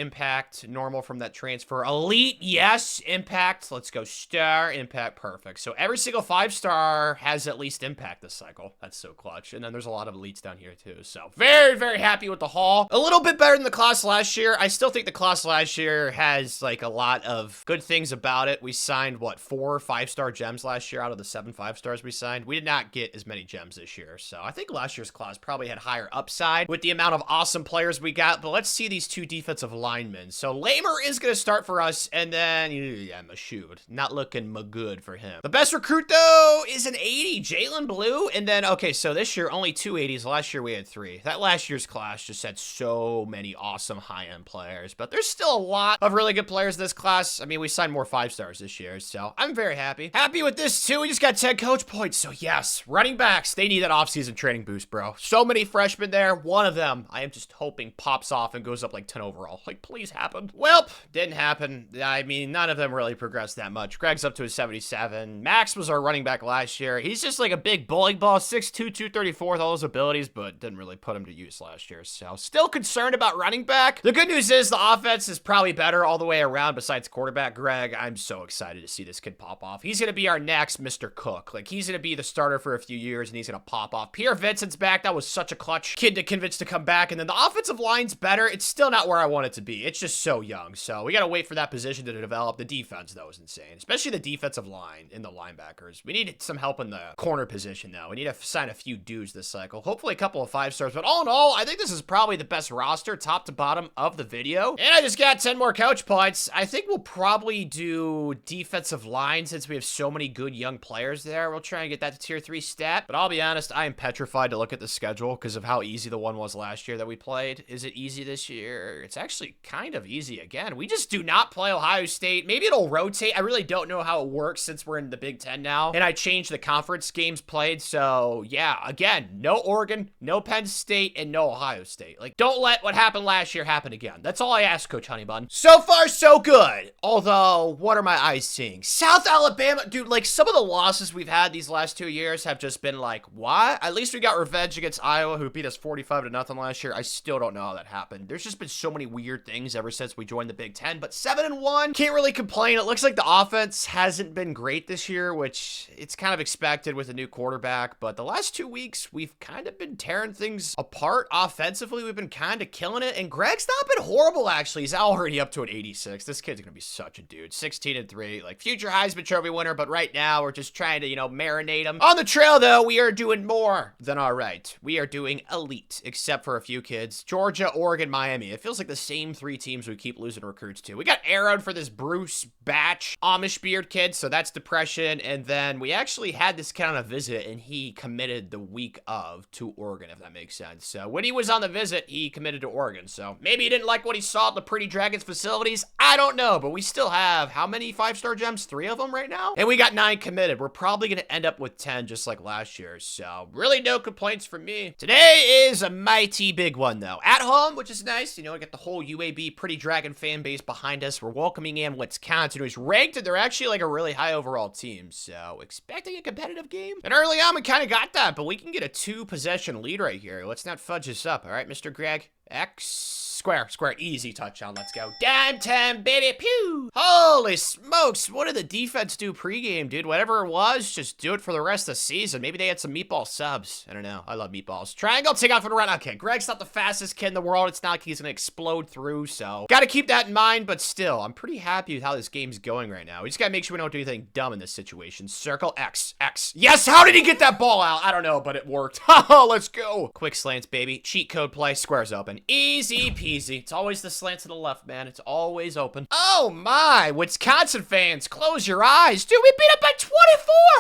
normal from that transfer. Elite, yes. Impact, let's go star, impact, perfect. So every single 5-star has at least impact this cycle. That's so clutch. And then there's a lot of elites down here too. So very, very happy with the haul. A little bit better than the class last year. I still think the class last year has like a lot of good things about it. We signed, what, 4 5-star gems last year out of the 7 5-stars we signed. We did not get as many gems this year. So I think last year's class probably had higher upside with the amount of awesome players we got. But let's see these 2 defensive linemen. So Lamer is going to start for us. And then, yeah, Mashoud. Not looking good for him. The best recruit, though, is an 80, Jalen Blue. And then, okay, so this year, only 2 80s. Last year, we had 3. That last year's class just had so many awesome high-end players. But there's still a lot of really good players in this class. I mean, we signed more 5-stars this year, so I'm very happy. Happy with this, too. We just got 10 coach points. So, yes, running backs, they need that offseason training boost, bro. So many freshmen there. One of them, I am just hoping pops off and goes up like 10 overall. Like, please happen. Well, didn't happen. I mean, none of them really progressed that much. Greg's up to a 77. Max was our running back last year. He's just like a big bowling ball, 6'2", 234 with all those abilities, but didn't really put him to use last year. So still concerned about running back. The good news is the offense is probably better all the way around besides quarterback Greg. I'm so excited to see this kid pop off. He's going to be our next Mr. Cook. Like, he's going to be the starter for a few years, and he's going to pop off. Pierre Vincent's back. That was such a clutch kid to convince to come back. And then the offensive line's better. It's still not where I want it to be. It's just so young. So we got to wait for that position to develop. The defense, though, is insane, especially the defensive line in the linebackers. We need some help in the corner position, though. We need to sign a few dudes this cycle. Hopefully a couple of 5-stars. But all in all, I think this is probably the best roster, top to bottom of the video. And I just got 10 more coach points. I think we'll probably do defensive line since we have so many good young players there. We'll try and get that to tier 3 stat. But I'll be honest, I am petrified to look at the schedule because of how easy the one was last year that we played. Is it easy this year? It's actually kind of easy again. We just do not play Ohio State. Maybe it'll rotate. I really don't know how it works since we're in the Big Ten now. And I changed the conference games played. So yeah, again, no Oregon, no Penn State, and no Ohio State. Like, don't let what happened last year happen again. That's all I ask, Coach Honeybun. So far, so good. Although, what are my eyes seeing? South Alabama, dude, like some of the losses we've had these last 2 years have just been like, what? At least we got revenge against Iowa, who beat us 45-0 last year. I still don't know how that happened. There's just been so many weird things ever since we joined the Big Ten, but 7-1, can't really complain. It looks like the offense hasn't been great this year, which it's kind of expected with a new quarterback, but the last 2 weeks, we've kind of been tearing things apart offensively. We've been kind of killing it, and Greg's not been horrible, actually. He's already up to an 86. This kid's gonna be such a dude. 16-3, like future Heisman Trophy winner, but right now we're just trying to, you know, marinate him. On the trail, though, we are doing more than all right. We are doing elite, except for a few kids. Georgia, Oregon, Miami. It feels like the same 3 teams we keep losing recruits to. We got arrowed for this Bruce Batch Amish beard kid, so that's depression. And then we actually had this kid on a visit, and he committed the week of to Oregon, if that makes sense. So when he was on the visit, he committed to Oregon. So maybe he didn't like what he saw at the Pretty Dragons facilities. I don't know, but we still have how many 5-star gems? 3 of them right now? And we got 9 committed. We're probably going to end up with 10 just like last year. So really no complaints from me. Today is a mighty big one though. At home, which is nice. You know, we got the whole UAB Pretty Dragon fan base behind us. We're welcoming in Wisconsin, who's ranked, and they're actually like a really high overall teams, so expecting a competitive game. And early on, we kind of got that, but we can get a 2-possession lead right here. Let's not fudge this up, all right, Mr. Greg? X. Square, easy touchdown, let's go. Dime time, baby, pew! Holy smokes, what did the defense do pregame, dude? Whatever it was, just do it for the rest of the season. Maybe they had some meatball subs. I don't know, I love meatballs. Triangle, take out for the run. Okay, Greg's not the fastest kid in the world. It's not like he's gonna explode through, so gotta keep that in mind, but still, I'm pretty happy with how this game's going right now. We just gotta make sure we don't do anything dumb in this situation. Circle, X. Yes, how did he get that ball out? I don't know, but it worked. Oh, let's go. Quick slants, baby. Cheat code play, squares open. Easy peasy. It's always the slant to the left, man. It's always open. Oh my, Wisconsin fans, close your eyes. Dude, we beat up by 24.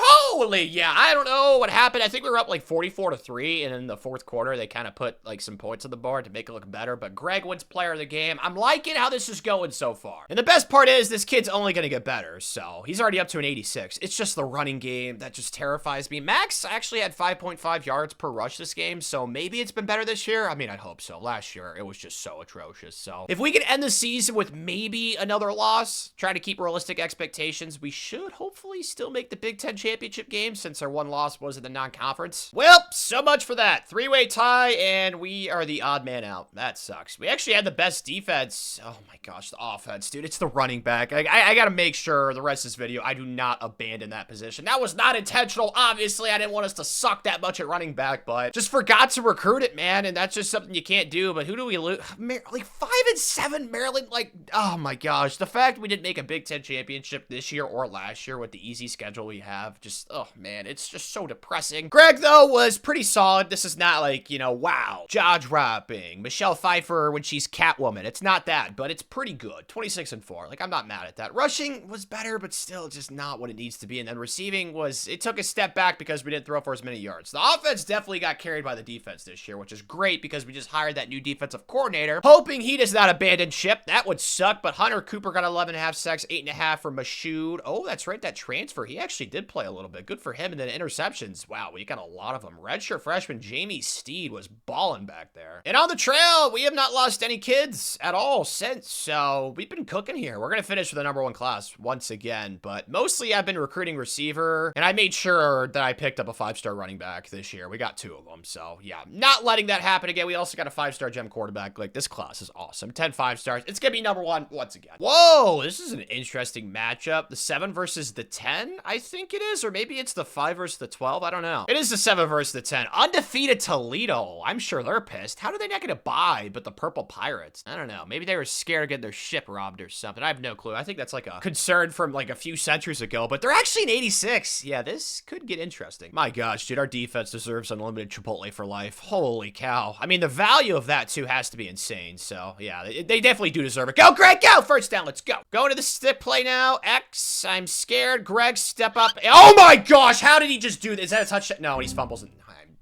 Holy, yeah, I don't know what happened. I think we were up like 44-3, and in the fourth quarter, they kind of put like some points on the board to make it look better, but Greg wins player of the game. I'm liking how this is going so far. And the best part is this kid's only going to get better, so he's already up to an 86. It's just the running game that just terrifies me. Max actually had 5.5 yards per rush this game, so maybe it's been better this year. I mean, I'd hope so. Last year, it was just so atrocious. So if we could end the season with maybe another loss, try to keep realistic expectations, we should hopefully still make the Big Ten championship game since our one loss was in the non-conference. Well, so much for that. 3-way tie, and we are the odd man out. That sucks. We actually had the best defense. Oh my gosh, the offense, dude. It's the running back. I gotta make sure the rest of this video, I do not abandon that position. That was not intentional. Obviously, I didn't want us to suck that much at running back, but just forgot to recruit it, man, and that's just something you can't do. But who do we lose? Like 5-7 Maryland, like, oh my gosh. The fact we didn't make a Big Ten championship this year or last year with the easy schedule we have, just, oh man, it's just so depressing. Greg, though, was pretty solid. This is not like, you know, wow, jaw-dropping, Michelle Pfeiffer when she's Catwoman. It's not that, but it's pretty good. 26-4. Like, I'm not mad at that. Rushing was better, but still just not what it needs to be. And then receiving was, it took a step back because we didn't throw for as many yards. The offense definitely got carried by the defense this year, which is great because we just hired that new defensive coordinator, hoping he does not abandon ship. That would suck, but Hunter Cooper got 11.5 sacks, 8.5 for Mashoud. Oh, that's right, that transfer. He actually did play a little bit. Good for him. And then interceptions. Wow, we got a lot of them. Redshirt freshman Jamie Steed was balling back there. And on the trail, we have not lost any kids at all since, so we've been cooking here. We're going to finish with the #1 class once again, but mostly I've been recruiting receiver, and I made sure that I picked up a 5-star running back this year. We got 2 of them, so yeah, not letting that happen again. We also got a 5-star gem quarterback. Like, this class is awesome. 10 5-stars. It's going to be #1 once again. Whoa, this is an interesting matchup. The 7 versus the 10, I think it is, or maybe it's the 5 versus the 12. I don't know. It is the 7 versus the 10. Undefeated Toledo. I'm sure they're pissed. How did they not get a bye but the Purple Pirates? I don't know. Maybe they were scared of getting their ship robbed or something. I have no clue. I think that's like a concern from like a few centuries ago, but they're actually an 86. Yeah, this could get interesting. My gosh, dude, our defense deserves unlimited Chipotle for life. Holy cow. I mean, the value of that too has to be insane. So yeah, they definitely do deserve it. Go, Greg, go! First down, let's go. Going to the stick play now. X, I'm scared. Greg, step up. Oh my gosh, how did he just do this? Is that a touchdown? No, he's fumbles. I'm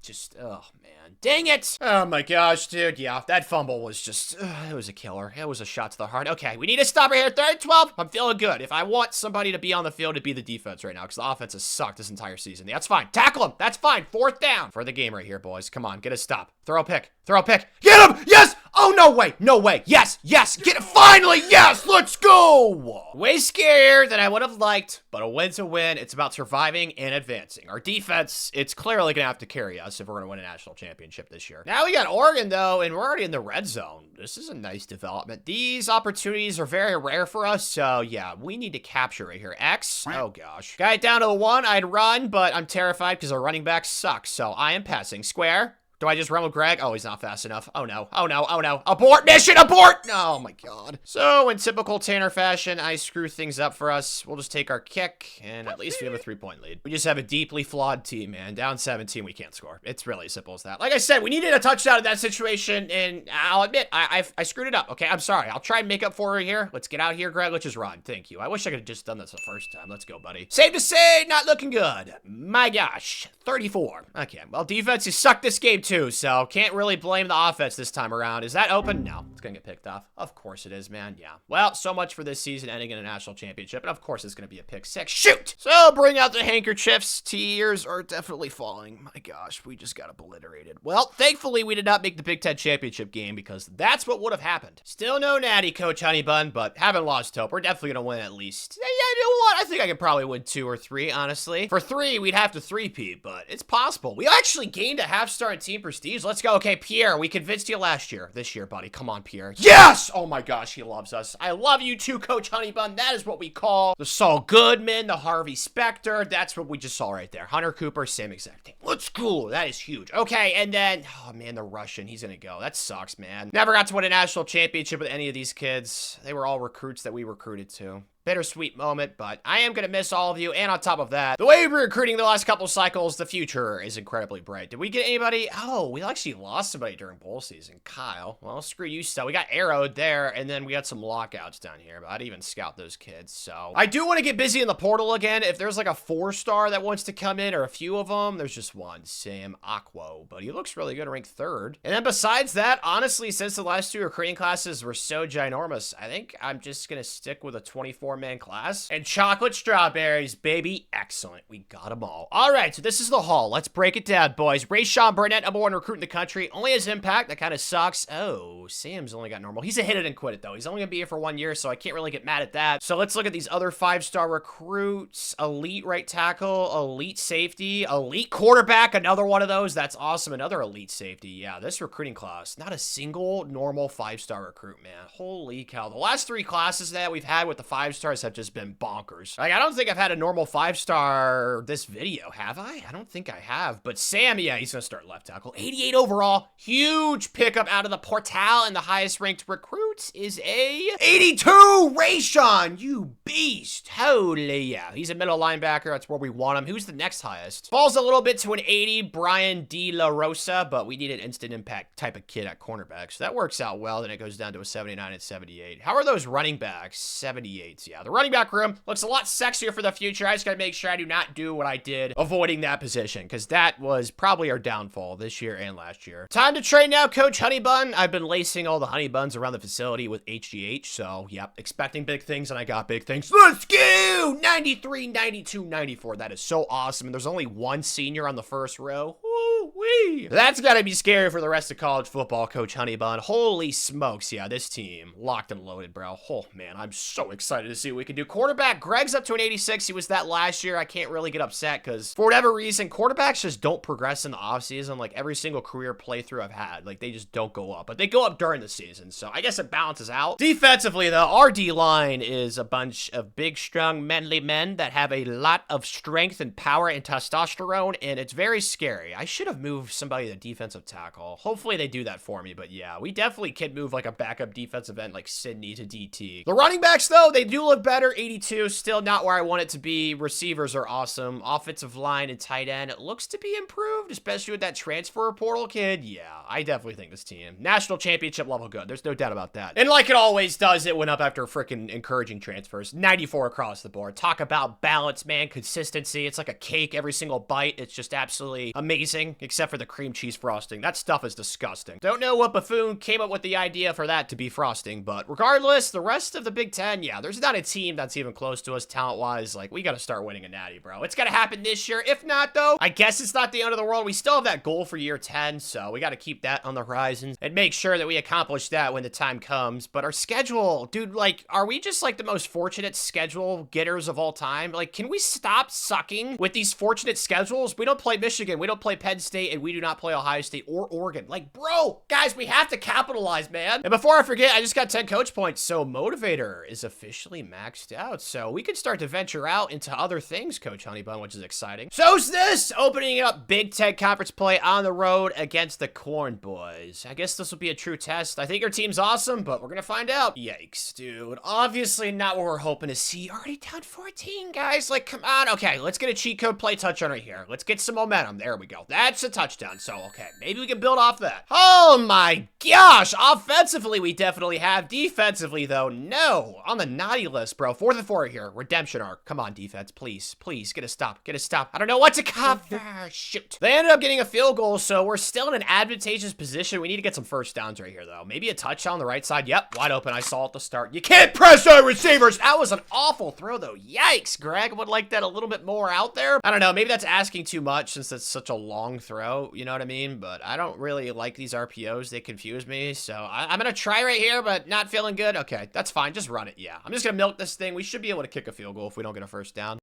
just, oh man. Dang it. Oh my gosh, dude. Yeah, that fumble was just, it was a killer. It was a shot to the heart. Okay, we need to stop right here. 3rd and 12. I'm feeling good. If I want somebody to be on the field, it'd be the defense right now because the offense has sucked this entire season. Yeah, that's fine. Tackle him. That's fine. 4th down for the game right here, boys. Come on, get a stop. Throw a pick. Throw a pick. Get him. Yes. Oh, no way. No way. Yes. Yes. Get it. Finally. Yes. Let's go. Way scarier than I would have liked, but a win's a win. It's about surviving and advancing. Our defense, it's clearly going to have to carry us if we're going to win a national championship this year. Now we got Oregon, though, and we're already in the red zone. This is a nice development. These opportunities are very rare for us, so yeah, we need to capture right here. X. Oh, gosh. Got it down to the 1. I'd run, but I'm terrified because our running back sucks, so I am passing. Square. Do I just run with Greg? Oh, he's not fast enough. Oh, no. Oh, no. Oh, no. Abort mission! Abort! Oh, my God. So, in typical Tanner fashion, I screw things up for us. We'll just take our kick, and at least we have a 3-point lead. We just have a deeply flawed team, man. Down 17, we can't score. It's really as simple as that. Like I said, we needed a touchdown in that situation, and I'll admit, I screwed it up. Okay, I'm sorry. I'll try and make up for it here. Let's get out here, Greg. Let's just run. Thank you. I wish I could have just done this the first time. Let's go, buddy. Safe to say, not looking good. My gosh. 34. Okay, well, defense has sucked this game, too, so can't really blame the offense this time around. Is that open? No, it's gonna get picked off. Of course it is, man. Yeah. Well, so much for this season ending in a national championship, and of course it's gonna be a pick 6. Shoot! So bring out the handkerchiefs. Tears are definitely falling. My gosh, we just got obliterated. Well, thankfully we did not make the Big Ten championship game because that's what would have happened. Still no natty, Coach Honeybun, but haven't lost hope. We're definitely gonna win at least. you know what? I think I could probably win 2 or 3, honestly. For 3, we'd have to 3-peat, but it's possible. We actually gained a half-star in team prestige. Let's go. Okay, Pierre, we convinced you last year. This year, buddy. Come on, Pierre. Yes! Oh my gosh, he loves us. I love you too, Coach Honeybun. That is what we call the Saul Goodman, the Harvey Specter. That's what we just saw right there. Hunter Cooper, same exact thing. Let's go. That is huge. Okay, and then, oh man, the Russian. He's gonna go. That sucks, man. Never got to win a national championship with any of these kids. They were all recruits that we recruited to. Bittersweet moment, but I am going to miss all of you, and on top of that, the way we've been recruiting the last couple cycles, the future is incredibly bright. Did we get anybody? Oh, we actually lost somebody during bowl season. Kyle. Well, screw you, still. We got arrowed there, and then we got some lockouts down here, but I didn't even scout those kids, so. I do want to get busy in the portal again. If there's like a 4-star that wants to come in, or a few of them, there's just one, Sam Aquo, but he looks really good, ranked 3rd. And then besides that, honestly, since the last 2 recruiting classes were so ginormous, I think I'm just going to stick with a 24-man class. And chocolate strawberries, baby. Excellent. We got them all. All right, so this is the haul. Let's break it down, boys. Rayshawn Burnett, #1 recruit in the country. Only has impact. That kind of sucks. Oh, Sam's only got normal. He's a hit it and quit it, though. He's only going to be here for 1 year, so I can't really get mad at that. So let's look at these other 5-star recruits. Elite right tackle, elite safety, elite quarterback. Another one of those. That's awesome. Another elite safety. Yeah, this recruiting class. Not a single normal 5-star recruit, man. Holy cow. The last 3 classes that we've had with the 5-stars have just been bonkers. Like, I don't think I've had a normal 5-star this video, have I? I don't think I have. But Sam, yeah, he's gonna start left tackle. 88 overall. Huge pickup out of the portal, and the highest ranked recruit is a 82 Rayshawn. You beast. Holy yeah. He's a middle linebacker. That's where we want him. Who's the next highest? Falls a little bit to an 80, Brian De La Rosa, but we need an instant impact type of kid at cornerback. So that works out well. Then it goes down to a 79 and 78. How are those running backs? 78s. Yeah, the running back room looks a lot sexier for the future. I just gotta make sure I do not do what I did avoiding that position, because that was probably our downfall this year and last year. Time to train now, Coach Honeybun. I've been lacing all the honey buns around the facility with HGH, so yep, expecting big things, and I got big things. Let's go! 93, 92, 94. That is so awesome, and there's only 1 senior on the first row. Woo-wee! That's gotta be scary for the rest of college football, Coach Honeybun. Holy smokes, yeah, this team locked and loaded, bro. Oh man, I'm so excited to see what we can do. Quarterback, Greg's up to an 86. He was that last year. I can't really get upset because for whatever reason, quarterbacks just don't progress in the offseason. Like every single career playthrough I've had, like they just don't go up, but they go up during the season. So I guess it balances out. Defensively though, our D-line is a bunch of big, strong, manly men that have a lot of strength and power and testosterone, and it's very scary. I should have moved somebody to defensive tackle. Hopefully they do that for me, but yeah, we definitely could move like a backup defensive end like Sydney to DT. The running backs though, they do look better. 82, still not where I want it to be. Receivers are awesome. Offensive line and tight end, it looks to be improved, especially with that transfer portal kid. Yeah, I definitely think this team, national championship level good. There's no doubt about that. And like it always does, it went up after freaking encouraging transfers. 94 across the board. Talk about balance, man. Consistency. It's like a cake every single bite. It's just absolutely amazing, except for the cream cheese frosting. That stuff is disgusting. Don't know what buffoon came up with the idea for that to be frosting, but regardless, the rest of the Big Ten, yeah, there's not a team that's even close to us talent-wise. Like, we gotta start winning a natty, bro. It's gonna happen this year. If not, though, I guess it's not the end of the world. We still have that goal for year 10, so we gotta keep that on the horizon and make sure that we accomplish that when the time comes. But our schedule, dude, like, are we just, like, the most fortunate schedule getters of all time? Like, can we stop sucking with these fortunate schedules? We don't play Michigan, we don't play Penn State, and we do not play Ohio State or Oregon. Like, bro, guys, we have to capitalize, man. And before I forget, I just got 10 coach points, so Motivator is officially maxed out. So we can start to venture out into other things, Coach Honeybun, which is exciting. So's this, opening up Big Ten Conference play on the road against the Corn Boys. I guess this will be a true test. I think our team's awesome, but we're gonna find out. Yikes, dude. Obviously not what we're hoping to see. Already down 14, guys. Like, come on. Okay, let's get a cheat code play touchdown right here. Let's get some momentum. There we go. That's a touchdown. So, okay, maybe we can build off that. Oh my gosh. Offensively, we definitely have. Defensively, though, no. On the naughty list, bro. 4th and 4 here. Redemption arc. Come on, defense. Please, please, get a stop. Get a stop. I don't know what to cover. Shoot. They ended up getting a field goal, so we're still in an advantageous position. We need to get some first downs right here, though. Maybe a touchdown on the right side. Yep, wide open. I saw it at the start. You can't press our receivers. That was an awful throw, though. Yikes. Greg would like that a little bit more out there. I don't know. Maybe that's asking too much since it's such a long throw. RPO, you know what I mean? But I don't really like these RPOs. They confuse me. So I'm going to try right here, but not feeling good. Okay, that's fine. Just run it. Yeah, I'm just going to milk this thing. We should be able to kick a field goal if we don't get a first down.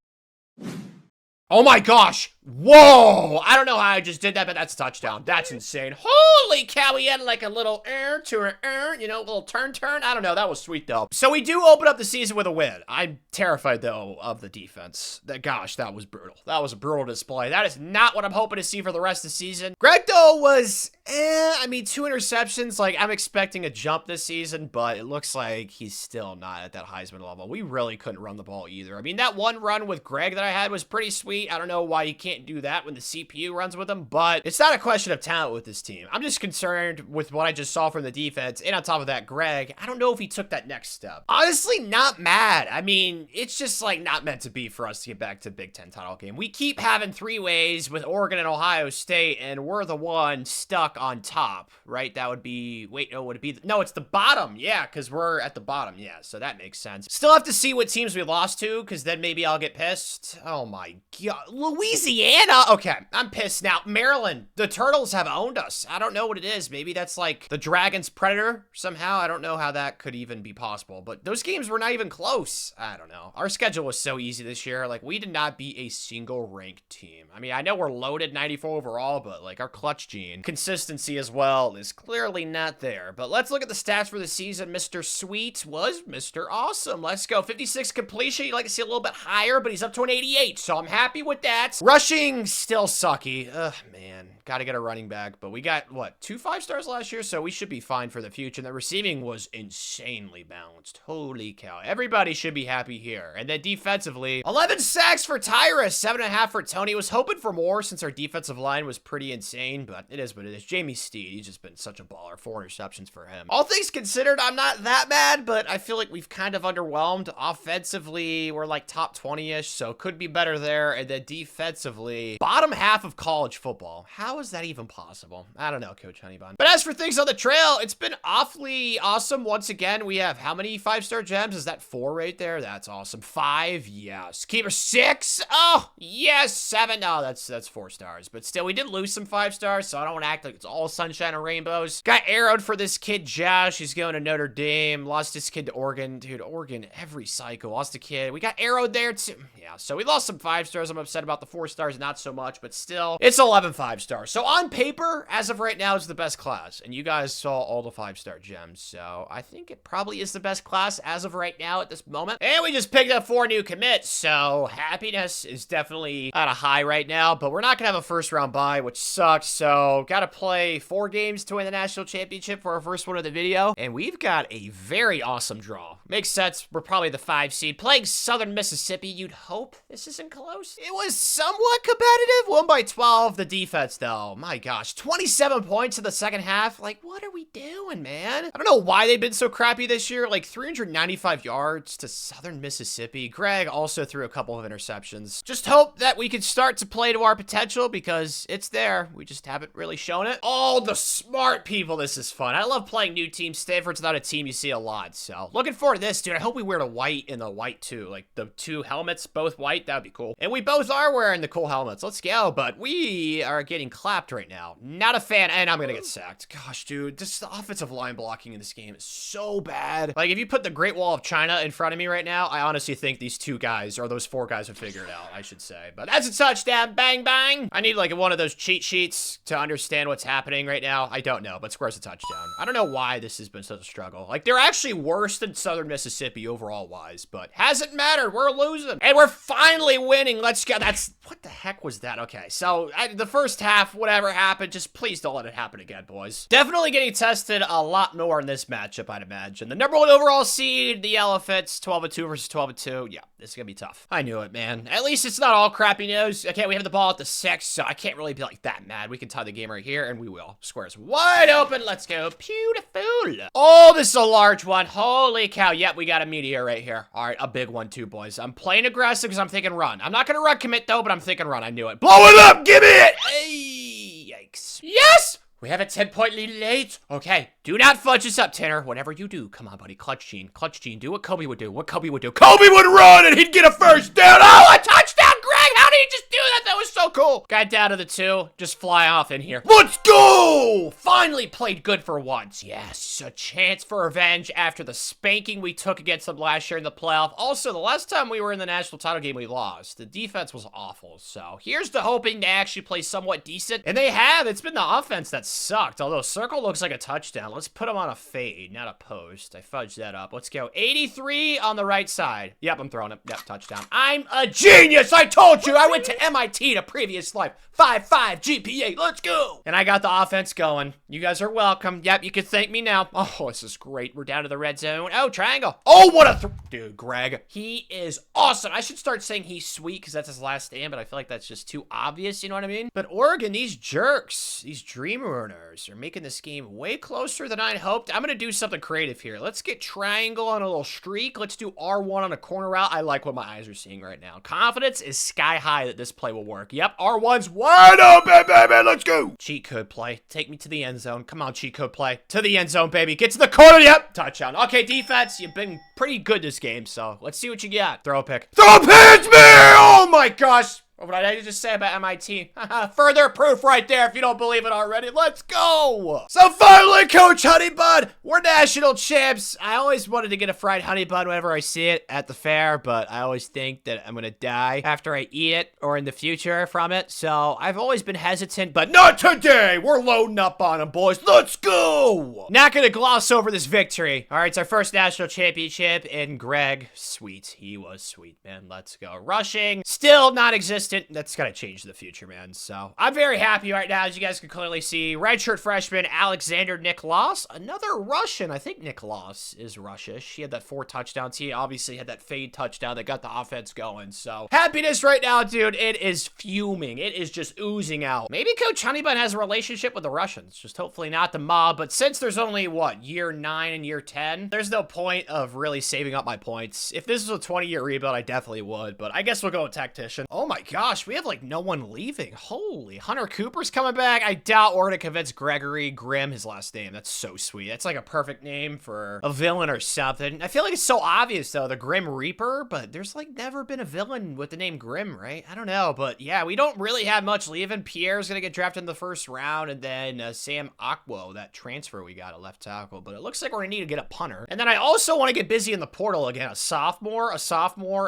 Oh my gosh. Whoa. I don't know how I just did that, but that's a touchdown. That's insane. Holy cow. We had like a little you know, a little turn. I don't know. That was sweet though. So we do open up the season with a win. I'm terrified though of the defense. Gosh, that was brutal. That was a brutal display. That is not what I'm hoping to see for the rest of the season. Greg though was, I mean, 2 interceptions. Like I'm expecting a jump this season, but it looks like he's still not at that Heisman level. We really couldn't run the ball either. I mean, that one run with Greg that I had was pretty sweet. I don't know why you can't do that when the CPU runs with him, but it's not a question of talent with this team. I'm just concerned with what I just saw from the defense, and on top of that, Greg, I don't know if he took that next step. Honestly, not mad. I mean, it's just like not meant to be for us to get back to Big Ten title game. We keep having 3-ways with Oregon and Ohio State, and we're the one stuck on top, right? That would be, wait, no, would it be, no, it's the bottom. Yeah, because we're at the bottom. Yeah, so that makes sense. Still have to see what teams we lost to, because then maybe I'll get pissed. Oh my God. Louisiana? Okay, I'm pissed now. Maryland, the Turtles have owned us. I don't know what it is. Maybe that's like the Dragons Predator somehow. I don't know how that could even be possible, but those games were not even close. I don't know. Our schedule was so easy this year. Like, we did not beat a single ranked team. I mean, I know we're loaded 94 overall, but like our clutch gene, consistency as well, is clearly not there. But let's look at the stats for the season. Mr. Sweet was Mr. Awesome. Let's go. 56 completion. You'd like to see a little bit higher, but he's up to an 88, so I'm happy with that. Rushing, still sucky. Ugh, man. Gotta get a running back, but we got, what, 2 5-stars last year, so we should be fine for the future. And the receiving was insanely balanced. Holy cow. Everybody should be happy here. And then defensively, 11 sacks for Tyrus, 7.5 for Tony. Was hoping for more since our defensive line was pretty insane, but it is what it is. Jamie Steed, he's just been such a baller. 4 interceptions for him. All things considered, I'm not that mad, but I feel like we've kind of underwhelmed. Offensively, we're like top 20-ish, so could be better there. And then defensively, bottom half of college football. How is that even possible? I don't know, Coach Honeybun. But as for things on the trail, it's been awfully awesome. Once again, we have how many 5-star gems? Is that 4 right there? That's awesome. 5, yes. Keeper 6. Oh, yes. 7. No, that's 4 stars. But still, we did lose some 5-stars, so I don't want to act like it's all sunshine and rainbows. Got arrowed for this kid, Josh. He's going to Notre Dame. Lost this kid to Oregon. Dude, Oregon, every cycle. Lost a kid. We got arrowed there, too. Yeah, so we lost some 5-stars. I'm upset about the 4 stars, not so much, but still, it's 11 5-stars. So on paper, as of right now, it's the best class. And you guys saw all the 5-star gems, so I think it probably is the best class as of right now at this moment. And we just picked up 4 new commits, so happiness is definitely at a high right now, but we're not gonna have a first-round bye, which sucks, so gotta play 4 games to win the national championship for our first one of the video. And we've got a very awesome draw. Makes sense, we're probably the 5 seed. Playing Southern Mississippi, you'd hope this isn't close. It was somewhat competitive, won by 12. The defense, though, my gosh, 27 points in the second half. Like, what are we doing, man? I don't know why they've been so crappy this year. Like, 395 yards to Southern Mississippi. Greg also threw a couple of interceptions. Just hope that we can start to play to our potential because it's there. We just haven't really shown it. Oh, the smart people. This is fun. I love playing new teams. Stanford's not a team you see a lot, so looking forward to this, dude. I hope we wear the white and the white too. Like the 2 helmets, both white. That would be cool. And we both are wearing the cool helmets. Let's go. But we are getting clapped right now. Not a fan, and I'm gonna get sacked. Gosh, dude, this the offensive line blocking in this game is so bad. Like, if you put the Great Wall of China in front of me right now, I honestly think these 2 guys, or those 4 guys, would figure it out, I should say. But that's a touchdown. Bang, bang. I need, like, one of those cheat sheets to understand what's happening right now. I don't know, but square's a touchdown. I don't know why this has been such a struggle. Like, they're actually worse than Southern Mississippi overall-wise, but hasn't mattered. We're losing. And we're finally winning. Let's go. That's, what the heck was that? Okay, so, the first half, whatever happened, just please don't let it happen again, boys. Definitely getting tested a lot more in this matchup, I'd imagine. The number 1 overall seed, the Elephants, 12-2 versus 12-2. Yeah, this is gonna be tough. I knew it, man. At least it's not all crappy news. Okay, we have the ball at the 6, so I can't really be like that mad. We can tie the game right here, and we will. Square's wide open. Let's go. Beautiful. Oh, this is a large one. Holy cow. Yep, we got a meteor right here. All right, a big one too, boys. I'm playing aggressive because I'm thinking run. I'm not gonna run commit, though, but I'm thinking run. I knew it. Blow it up. Give me it. Hey, yikes. Yes! We have a 10-point lead late. Okay, do not fudge this up, Tanner. Whatever you do, come on, buddy. Clutch Gene. Clutch Gene. Do what Kobe would do. What Kobe would do. Kobe would run and he'd get a first down. Oh, a touchdown, Greg! How did he just do that? That was so cool. Got down to the 2. Just fly off in here. Let's go! Finally played good for once. Yes, a chance for revenge after the spanking we took against them last year in the playoff. Also, the last time we were in the national title game, we lost. The defense was awful. So here's to hoping to actually play somewhat decent. And they have. It's been the offense that sucked. Although circle looks like a touchdown. Let's put them on a fade, not a post. I fudged that up. Let's go. 83 on the right side. Yep, I'm throwing it. Yep, touchdown. I'm a genius. I told you. I went to MIT in a previous life. 5.5 GPA. Let's go. And I got the offense going. You guys are welcome. Yep, you can thank me now. Oh, this is great. We're down to the red zone. Oh, triangle. Oh, what a dude, Greg. He is awesome. I should start saying he's sweet because that's his last name, but I feel like that's just too obvious, you know what I mean? But Oregon, these jerks, these dream ruiners are making this game way closer than I'd hoped. I'm going to do something creative here. Let's get triangle on a little streak. Let's do R1 on a corner route. I like what my eyes are seeing right now. Confidence is sky high that this play will work. Yep, R1's wide open, baby. Let's go. Cheat code play. Take me to the end zone. Come on, cheat code play. To the end zone, baby. Get to the corner. Yep. Touchdown. Okay, defense, you've been pretty good this game, so let's see what you got. Throw a pick. Throw a pitch, me! Oh my gosh. What did I just say about MIT? Further proof right there if you don't believe it already. Let's go! So finally, Coach Honeybud, we're national champs. I always wanted to get a fried honey bun whenever I see it at the fair, but I always think that I'm gonna die after I eat it or in the future from it. So I've always been hesitant, but not today. We're loading up on them, boys. Let's go! Not gonna gloss over this victory. All right, it's our first national championship, and Greg, sweet. He was sweet, man. Let's go. Rushing, still non-existent. That's gotta change in the future, man. So I'm very happy right now, as you guys can clearly see. Redshirt freshman Alexander Niklas, another Russian. I think Niklas is Russish. He had that 4 touchdowns. He obviously had that fade touchdown that got the offense going. So happiness right now, dude. It is fuming. It is just oozing out. Maybe Coach Honeybun has a relationship with the Russians. Just hopefully not the mob. But since there's only, what, year 9 and year 10, there's no point of really saving up my points. If this was a 20-year rebuild, I definitely would. But I guess we'll go with Tactician. Oh my gosh, we have like no one leaving. Holy, Hunter Cooper's coming back. I doubt we're gonna convince Gregory Grimm, his last name. That's so sweet. That's like a perfect name for a villain or something. I feel like it's so obvious though, the Grim Reaper, but there's like never been a villain with the name Grimm, right? I don't know, but yeah, we don't really have much leaving. Pierre's gonna get drafted in the first round, and then Sam Akwo, that transfer we got at left tackle, but it looks like we're gonna need to get a punter. And then I also want to get busy in the portal again, a sophomore,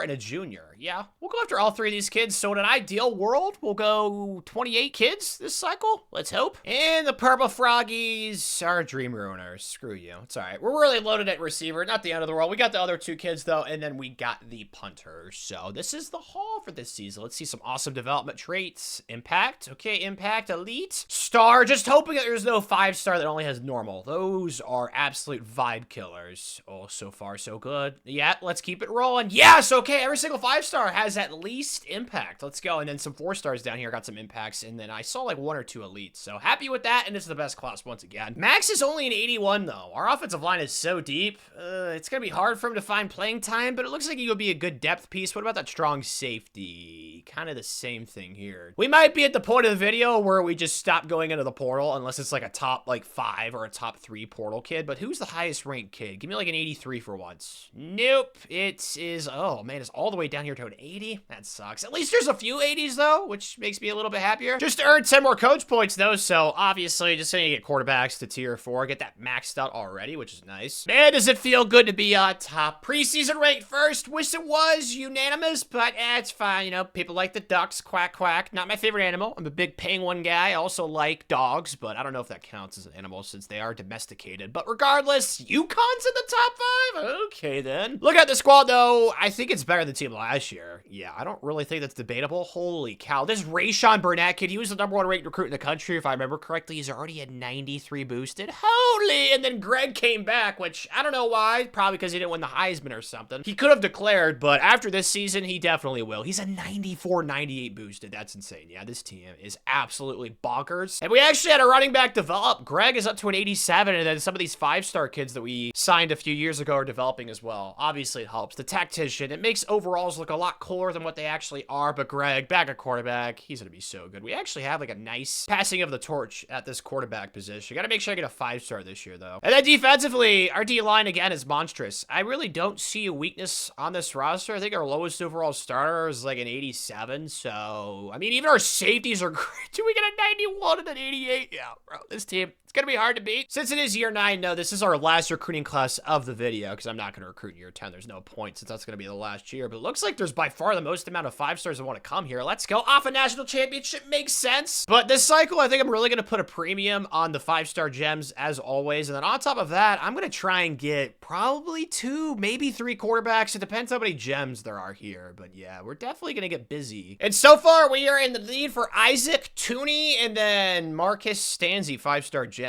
and a junior. Yeah, we'll go after all 3 of these kids. So in an ideal world, we'll go 28 kids this cycle. Let's hope. And the Purple Froggies are dream ruiners. Screw you. It's all right. We're really loaded at receiver. Not the end of the world. We got the other 2 kids, though, and then we got the punter. So this is the haul for this season. Let's see some awesome development traits. Impact. Okay, impact. Elite. Star. Just hoping that there's no 5-star that only has normal. Those are absolute vibe killers. Oh, so far, so good. Yeah, let's keep it rolling. Yes, okay. Every single 5-star has at least impact. Let's go. And then some 4-stars down here got some impacts, and then I saw like 1 or 2 elites. So happy with that, and this is the best class once again. Max is only an 81 though. Our offensive line is so deep. It's gonna be hard for him to find playing time, but it looks like he would be a good depth piece. What about that strong safety? Kind of the same thing here. We might be at the point of the video where we just stop going into the portal unless it's like a top like 5 or a top 3 portal kid. But who's the highest ranked kid? Give me like an 83 for once. Nope. It is, oh man, it's all the way down here to an 80. That sucks. At least there's a few 80s though, which makes me a little bit happier. Just earned 10 more coach points though, so obviously just gonna get quarterbacks to tier 4, get that maxed out already, which is nice. Man, does it feel good to be top. Preseason ranked first. Wish it was unanimous, but it's fine. You know, people like the ducks. Quack, quack. Not my favorite animal. I'm a big penguin guy. I also like dogs, but I don't know if that counts as an animal since they are domesticated. But regardless, Yukon's in the top 5? Okay, then. Look at the squad, though. I think it's better than the team last year. Yeah, I don't really think that's debatable. Holy cow. This Rayshon Burnett kid, he was the #1 ranked recruit in the country, if I remember correctly. He's already at 93 boosted. Holy! And then Greg came back, which I don't know why. Probably because he didn't win the Heisman or something. He could have declared, but after this season, he definitely will. He's a 94, 98 boosted. That's insane. Yeah, this team is absolutely bonkers. And we actually had a running back develop. Greg is up to an 87, and then some of these 5-star kids that we signed a few years ago are developing as well. Obviously, it helps. The tactician, it makes overalls look a lot cooler than what they actually are, but Greg, back at quarterback, he's gonna be so good. We actually have like a nice passing of the torch at this quarterback position. Gotta make sure I get a 5-star this year, though. And then defensively, our D-line, again, is monstrous. I really don't see a weakness on this roster. I think our lowest overall starter is like an 87. 87. So, I mean, even our safeties are great. Do we get a 91 and an 88? Yeah, bro, this team, it's going to be hard to beat. Since it is year 9, no, this is our last recruiting class of the video because I'm not going to recruit in year 10. There's no point since that's going to be the last year. But it looks like there's by far the most amount of 5-stars that want to come here. Let's go. Off a national championship makes sense. But this cycle, I think I'm really going to put a premium on the 5-star gems as always. And then on top of that, I'm going to try and get probably 2, maybe 3 quarterbacks. It depends how many gems there are here. But yeah, we're definitely going to get busy. And so far, we are in the lead for Isaac Tooney and then Marcus Stanzi, 5-star gem.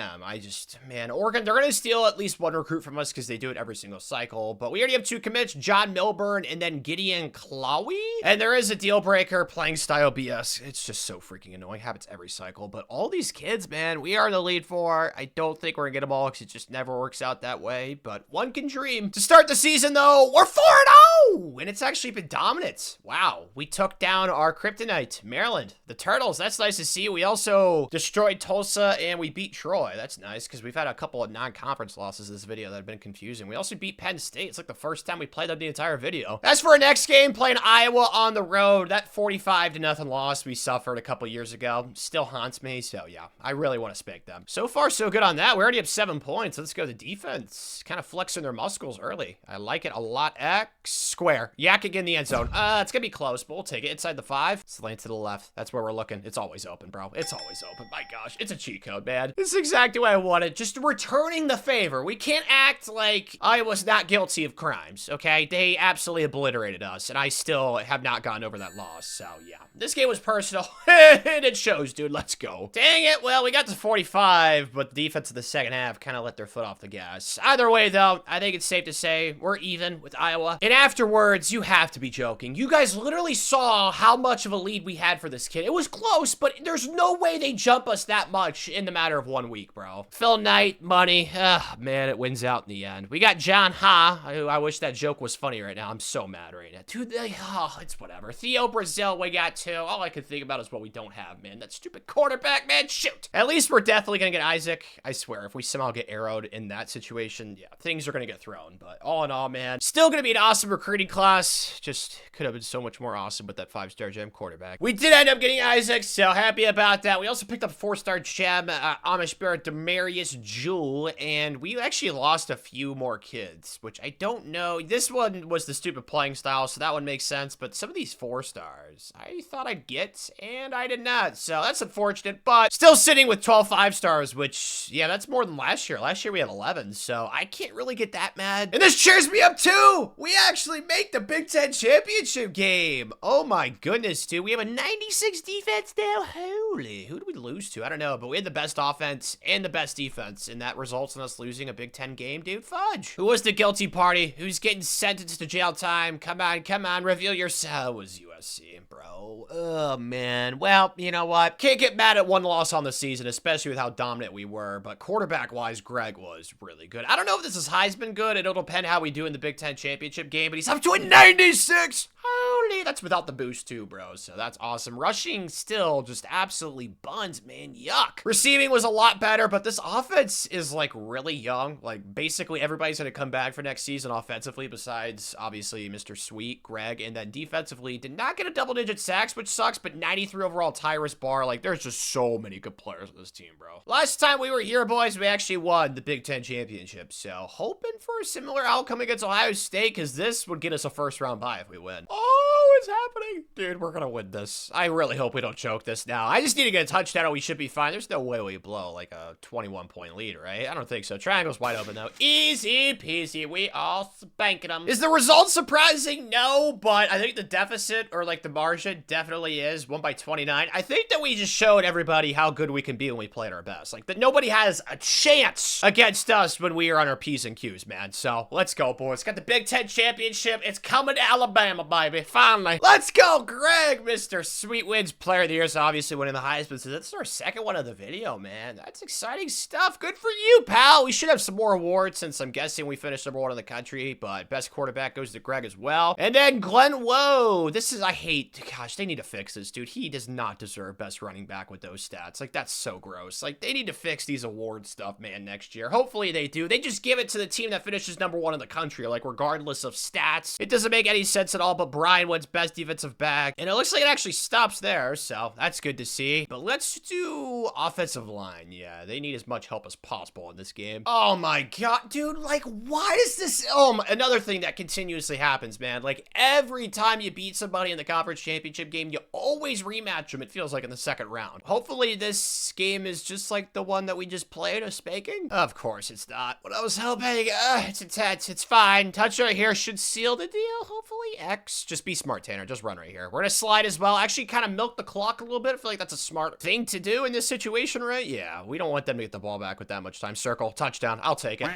Man, Oregon, they're going to steal at least 1 recruit from us because they do it every single cycle. But we already have 2 commits, John Milburn and then Gideon Clowie. And there is a deal breaker, playing style BS. It's just so freaking annoying. Happens every cycle. But all these kids, man, we are in the lead for. I don't think we're going to get them all because it just never works out that way. But one can dream. To start the season, though, we're 4-0. And it's actually been dominant. Wow. We took down our Kryptonite, Maryland, the Turtles. That's nice to see. We also destroyed Tulsa and we beat Troy. That's nice because we've had a couple of non-conference losses this video that have been confusing. We also beat Penn State. It's like the first time we played them the entire video. As for our next game, playing Iowa on the road, that 45-0 loss we suffered a couple years ago still haunts me. So yeah, I really want to spank them. So far, so good on that. We already have 7 points. Let's go to defense. Kind of flexing their muscles early. I like it a lot. X square. Yak again in the end zone. It's gonna be close, but we'll take it. Inside the 5. Slant to the left. That's where we're looking. It's always open, bro. It's always open. My gosh, it's a cheat code, man. This is exactly what I wanted. Just returning the favor. We can't act like I was not guilty of crimes, okay? They absolutely obliterated us, and I still have not gotten over that loss. So yeah, this game was personal, and it shows, dude. Let's go. Dang it. Well, we got to 45, but the defense in the second half kind of let their foot off the gas. Either way, though, I think it's safe to say we're even with Iowa. And afterwards, you have to be joking. You guys literally saw how much of a lead we had for this kid. It was close, but there's no way they jump us that much in the matter of 1 week, bro. Phil Knight, money. Man, it wins out in the end. We got John Ha. I wish that joke was funny right now. I'm so mad right now. Dude, it's whatever. Theo Brazil, we got 2. All I can think about is what we don't have, man. That stupid quarterback, man. Shoot. At least we're definitely going to get Isaac. I swear, if we somehow get arrowed in that situation, yeah, things are going to get thrown. But all in all, man, still going to be an awesome recruiting class. Just could have been so much more awesome with that 5-star gem quarterback. We did end up getting Isaac, so happy about that. We also picked up a 4-star gem, Amish Bear Demarius Jewell, and we actually lost a few more kids, which I don't know. This one was the stupid playing style, so that one makes sense, but some of these 4-stars, I thought I'd get, and I did not, so that's unfortunate, but still sitting with 12 5-stars, which, yeah, that's more than last year. Last year we had 11, so I can't really get that mad. And this cheers me up, too! We actually make the Big Ten Championship game! Oh my goodness, dude. We have a 96 defense now. Holy, who did we lose to? I don't know, but we had the best offense and the best defense, and that results in us losing a Big Ten game, dude. Fudge. Who was the guilty party? Who's getting sentenced to jail time? Come on, reveal yourself. It was USC, bro. Oh, man. Well, you know what? Can't get mad at one loss on the season, especially with how dominant we were, but quarterback-wise, Greg was really good. I don't know if this is Heisman good. It'll depend how we do in the Big Ten Championship game, but he's up to a 96! Holy, that's without the boost too, bro, so that's awesome. Rushing still just absolutely buns, man. Yuck. Receiving was a lot better, but this offense is, like, really young. Like, basically everybody's gonna come back for next season offensively besides, obviously, Mr. Sweet, Greg, and then defensively did not get a double-digit sacks, which sucks, but 93 overall Tyrus Barr. Like, there's just so many good players on this team, bro. Last time we were here, boys, we actually won the Big Ten Championship, so hoping for a similar outcome against Ohio State, because this would get us a first-round bye if we win. Oh, it's happening. Dude, we're gonna win this. I really hope we don't choke this now. I just need to get a touchdown and we should be fine. There's no way we blow like a 21-point lead, right? I don't think so. Triangle's wide open, though. Easy peasy. We all spanking them. Is the result surprising? No, but I think the deficit or like the margin definitely is. Won by 29. I think that we just showed everybody how good we can be when we play at our best. Like, that nobody has a chance against us when we are on our P's and Q's, man. So, let's go, boys. Got the Big Ten Championship. It's coming to Alabama, baby. Finally. Let's go, Greg, Mr. Sweet Wins Player of the Year. So, obviously winning the Heisman. So, that's our second one of the video, man. That's exciting stuff. Good for you, pal. We should have some more awards since I'm guessing we finished #1 in the country. But best quarterback goes to Greg as well. And then Glenn Woe. This is, I hate, gosh, they need to fix this, dude. He does not deserve best running back with those stats. Like, that's so gross. Like, they need to fix these award stuff, man, next year. Hopefully they do. They just give it to the team that finishes #1 in the country, like, regardless of stats. It doesn't make any sense at all, but Brian wins best best defensive back. And it looks like it actually stops there, so that's good to see. But let's do offensive line. Yeah, they need as much help as possible in this game. Oh my god, dude, like, why does this... Oh, another thing that continuously happens, man. Like, every time you beat somebody in the conference championship game, you always rematch them, it feels like, in the second round. Hopefully, this game is just like the one that we just played, a spanking. Of course, it's not what I was hoping. It's intense. It's fine. Touch right here should seal the deal. Hopefully, X. Just be smart, Tanner. Just run right here. We're gonna slide as well. Actually, kind of milk the clock a little bit. I feel like that's a smart thing to do in this situation, right? Yeah, we don't want them to get the ball back with that much time. Circle, touchdown. I'll take it.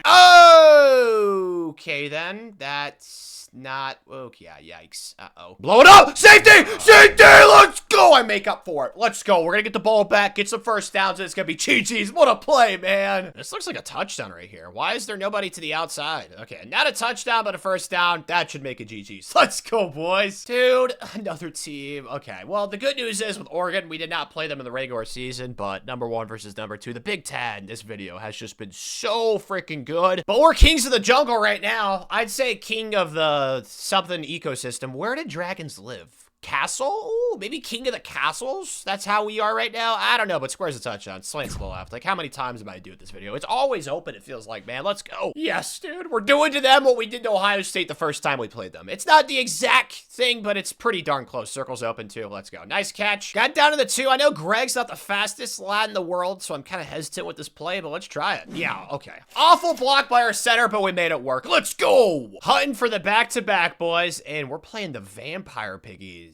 Okay, then. That's not... Okay, yeah, yikes. Uh-oh. Blow it up! Safety! Safety! Let's go! I make up for it. Let's go. We're gonna get the ball back, get some first downs, and it's gonna be GG's. What a play, man. This looks like a touchdown right here. Why is there nobody to the outside? Okay, not a touchdown, but a first down. That should make it GG's. Let's go, boys. Dude, another team. Okay, well, the good news is with Oregon, we did not play them in the regular season, but number 1 versus number 2. The Big Ten, this video has just been so freaking good. But we're kings of the jungle right now. I'd say king of the something ecosystem. Where did dragons live? Castle? Ooh, maybe king of the castles? That's how we are right now? I don't know, but squares a touchdown. Slants to the left. Like, how many times am I do this video? It's always open, it feels like, man. Let's go. Yes, dude. We're doing to them what we did to Ohio State the first time we played them. It's not the exact thing, but it's pretty darn close. Circle's open, too. Let's go. Nice catch. Got down to the 2. I know Greg's not the fastest lad in the world, so I'm kind of hesitant with this play, but let's try it. Yeah, okay. Awful block by our center, but we made it work. Let's go. Hunting for the back-to-back, boys, and we're playing the Vampire Piggies.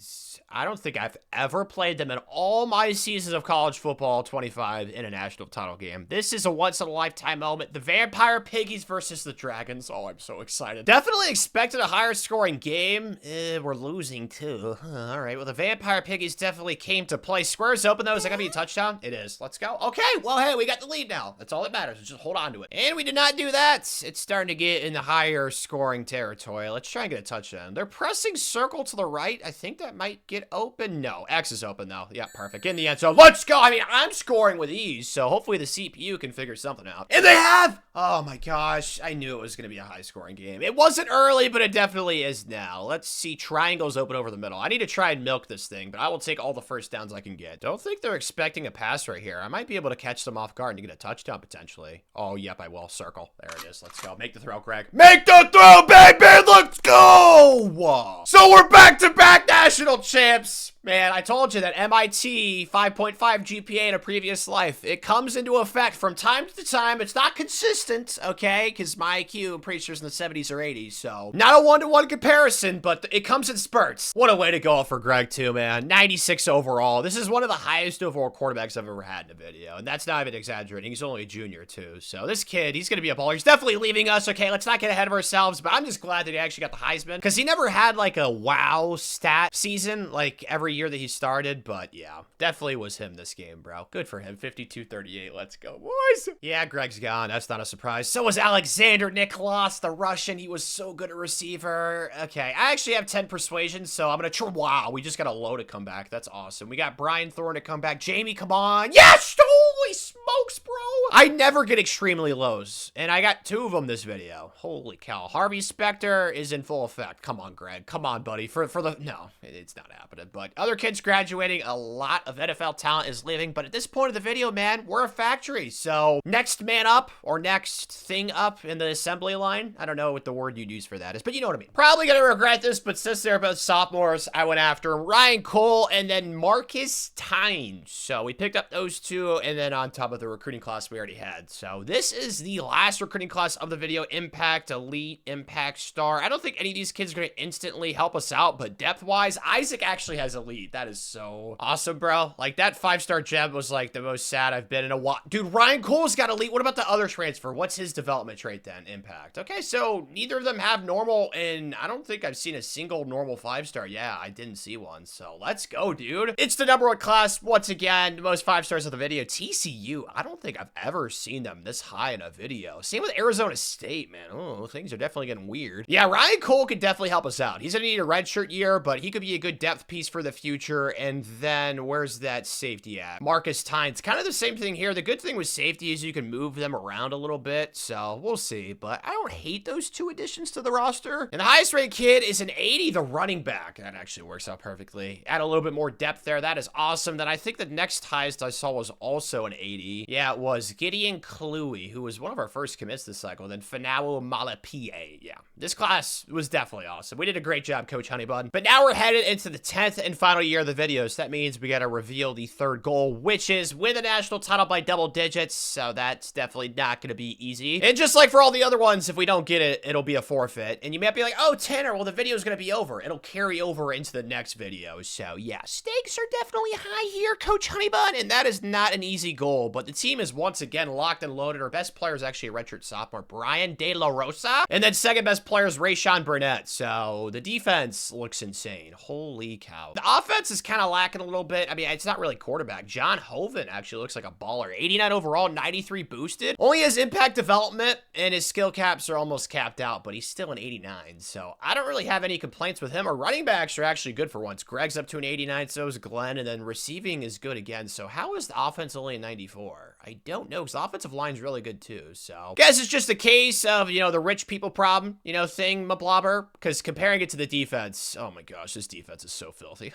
I don't think I've ever played them in all my seasons of college football 25 in a national title game. This is a once-in-a-lifetime moment. The Vampire Piggies versus the Dragons. Oh, I'm so excited. Definitely expected a higher scoring game. We're losing, too. All right, well, the Vampire Piggies definitely came to play. Squares open, though. Is that going to be a touchdown? It is. Let's go. Okay, well, hey, we got the lead now. That's all that matters. Just hold on to it. And we did not do that. It's starting to get in the higher scoring territory. Let's try and get a touchdown. They're pressing circle to the right. I think that might get open. No, X is open though. Yeah, perfect. In the end zone. Let's go. I mean, I'm scoring with ease, so hopefully the CPU can figure something out. And they have! Oh my gosh. I knew it was going to be a high scoring game. It wasn't early, but it definitely is now. Let's see. Triangles open over the middle. I need to try and milk this thing, but I will take all the first downs I can get. Don't think they're expecting a pass right here. I might be able to catch them off guard and get a touchdown potentially. Oh, yep, I will. Circle. There it is. Let's go. Make the throw, Greg. Make the throw, baby! Let's go! Whoa. So we're back-to-back national champs. Man, I told you that MIT 5.5 GPA in a previous life. It comes into effect from time to time. It's not consistent, okay? Because my IQ, I'm pretty sure, is in the 70s or 80s, so not a one-to-one comparison, but it comes in spurts. What a way to go for Greg, too, man. 96 overall. This is one of the highest overall quarterbacks I've ever had in a video, and that's not even exaggerating. He's only a junior, too, so this kid, he's going to be a baller. He's definitely leaving us, okay? Let's not get ahead of ourselves, but I'm just glad that he actually got the Heisman, because he never had, like, a wow stat season, like, every year that he started, but yeah, definitely was him this game, bro. Good for him. 52-38. Let's go, boys. Yeah, Greg's gone. That's not a surprise. So was Alexander Niklas, the Russian. He was so good at receiver. Okay, I actually have 10 persuasion, so I'm gonna try. Wow, we just got a low to come back. That's awesome. We got Brian Thorne to come back. Jamie, come on. Yes! Holy smokes, bro. I never get extremely lows, and I got 2 of them this video. Holy cow. Harvey Specter is in full effect. Come on, Greg. Come on, buddy. For the... No, it's not happening, but other kids graduating, a lot of NFL talent is leaving, but at this point of the video, man, we're a factory, so next man up, or next thing up in the assembly line, I don't know what the word you'd use for that is, but you know what I mean. Probably gonna regret this, but since they're both sophomores, I went after Ryan Cole and then Marcus Tynes, so we picked up those 2, and then on top of the recruiting class we already had, so this is the last recruiting class of the video. Impact, Elite, Impact, Star. I don't think any of these kids are gonna instantly help us out, but depth-wise, Isaac actually has Elite. That is so awesome, bro. Like, that 5-star gem was, like, the most sad I've been in a while. Dude, Ryan Cole's got Elite. What about the other transfer? What's his development trait, then? Impact. Okay, so neither of them have normal, and I don't think I've seen a single normal 5-star. Yeah, I didn't see one, so let's go, dude. It's the #1 class, once again, the most 5 stars of the video. TC TCU. I don't think I've ever seen them this high in a video. Same with Arizona State, man. Oh, things are definitely getting weird. Yeah, Ryan Cole could definitely help us out. He's going to need a redshirt year, but he could be a good depth piece for the future. And then where's that safety at? Marcus Tynes. Kind of the same thing here. The good thing with safety is you can move them around a little bit, so we'll see. But I don't hate those two additions to the roster. And the highest rated kid is an 80, the running back. That actually works out perfectly. Add a little bit more depth there. That is awesome. Then I think the next highest I saw was also an 80. Yeah, it was Gideon Cluey, who was one of our first commits this cycle. Then Fanao Malapie. Yeah, this class was definitely awesome. We did a great job, Coach Honeybun. But now we're headed into the 10th and final year of the video, so that means we got to reveal the third goal, which is win the national title by double digits. So that's definitely not going to be easy. And just like for all the other ones, if we don't get it, it'll be a forfeit. And you might be like, oh, Tanner, well, the video is going to be over. It'll carry over into the next video. So yeah, stakes are definitely high here, Coach Honeybun. And that is not an easy goal, but the team is once again locked and loaded. Our best player is actually a redshirt sophomore, Brian De La Rosa. And then second best player is Rayshon Burnett. So the defense looks insane. Holy cow. The offense is kind of lacking a little bit. I mean, it's not really quarterback. John Hoven actually looks like a baller. 89 overall, 93 boosted. Only his impact development and his skill caps are almost capped out, but he's still an 89. So I don't really have any complaints with him. Our running backs are actually good for once. Greg's up to an 89, so is Glenn, and then receiving is good again. So how is the offense only a 94? I don't know, because the offensive line's really good too. So guess it's just a case of, you know, the rich people problem, you know, thing, mablobber, because comparing it to the defense, oh my gosh, this defense is so filthy.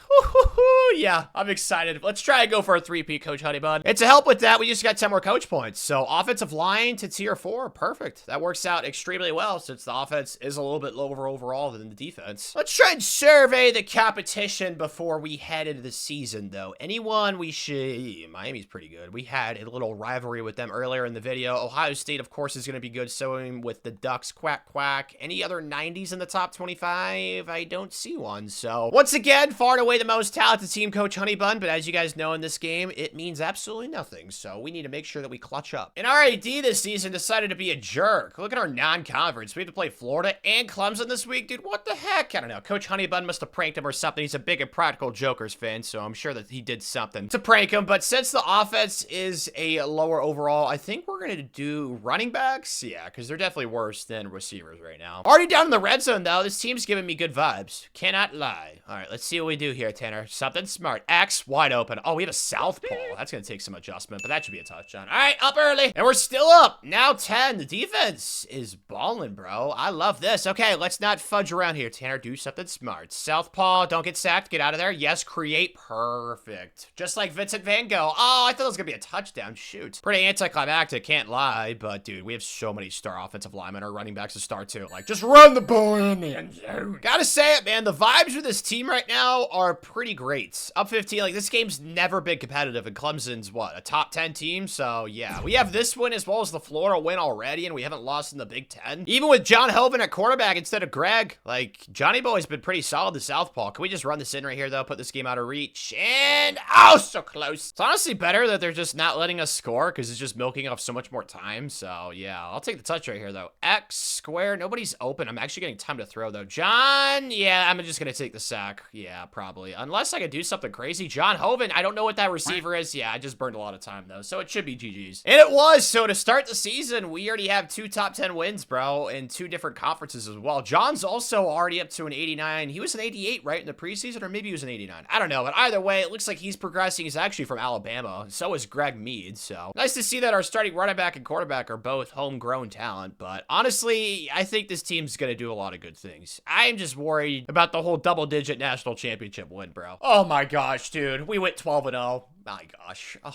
Yeah, I'm excited. Let's try and go for a three-peat, Coach Honeybun. And to help with that, we just got 10 more coach points. So offensive line to tier 4, perfect. That works out extremely well since the offense is a little bit lower overall than the defense. Let's try and survey the competition before we head into the season, though. Anyone we should... Miami's pretty good. We had a little rivalry with them earlier in the video. Ohio State, of course, is going to be good. So with the Ducks, quack, quack. Any other 90s in the top 25? I don't see one. So once again, far and away the most talented team, Coach Honeybun. But as you guys know in this game, it means absolutely nothing. So we need to make sure that we clutch up. And our AD this season decided to be a jerk. Look at our non-conference. We have to play Florida and Clemson this week. Dude, what the heck? I don't know. Coach Honeybun must have pranked him or something. He's a big and practical Jokers fan, so I'm sure that he did something to prank him. But since the offense is a lower overall, I think we're going to do running backs. Yeah, because they're definitely worse than receivers right now. Already down in the red zone, though. This team's giving me good vibes. Cannot lie. All right, let's see what we do here, Tanner. Something smart. X wide open. Oh, we have a southpaw. That's going to take some adjustment, but that should be a touchdown. All right, up early. And we're still up. Now 10. The defense is balling, bro. I love this. Okay, let's not fudge around here, Tanner. Do something smart. Southpaw. Don't get sacked. Get out of there. Yes, create. Perfect. Just like Vincent Van Gogh. Oh, I thought it was going to be a touchdown. Shoot. Pretty anticlimactic. Can't lie. But, dude, we have so many star offensive linemen. Our running backs to start, too. Like, just run the ball in the end zone. Gotta say it, man. The vibes with this team right now are pretty great. Up 15. Like, this game's never been competitive. And Clemson's, what, a top 10 team? So, yeah. We have this win as well as the Florida win already. And we haven't lost in the Big Ten. Even with John Hoven at quarterback instead of Greg. Like, Johnny Boy's been pretty solid to southpaw. Can we just run this in right here, though? Put this game out of reach. And, oh, so close. It's honestly better that they're just not letting us score because it's just milking off so much more time. So, yeah, I'll take the touch right here, though. X square. Nobody's open. I'm actually getting time to throw, though. John, yeah, I'm just going to take the sack. Yeah, probably. Unless I could do something crazy. John Hoven, I don't know what that receiver is. Yeah, I just burned a lot of time, though. So it should be GG's. And it was. So to start the season, we already have 2 top 10 wins, bro, in 2 different conferences as well. John's also already up to an 89. He was an 88, right, in the preseason, or maybe he was an 89. I don't know, but either way, it looks like he's progressing. He's actually from Alabama. So is Greg Mead. So nice to see that our starting running back and quarterback are both homegrown talent. But honestly, I think this team's going to do a lot of good things. I'm just worried about the whole double-digit national championship win, bro. Oh my gosh, dude. We went 12-0. My gosh. Oh.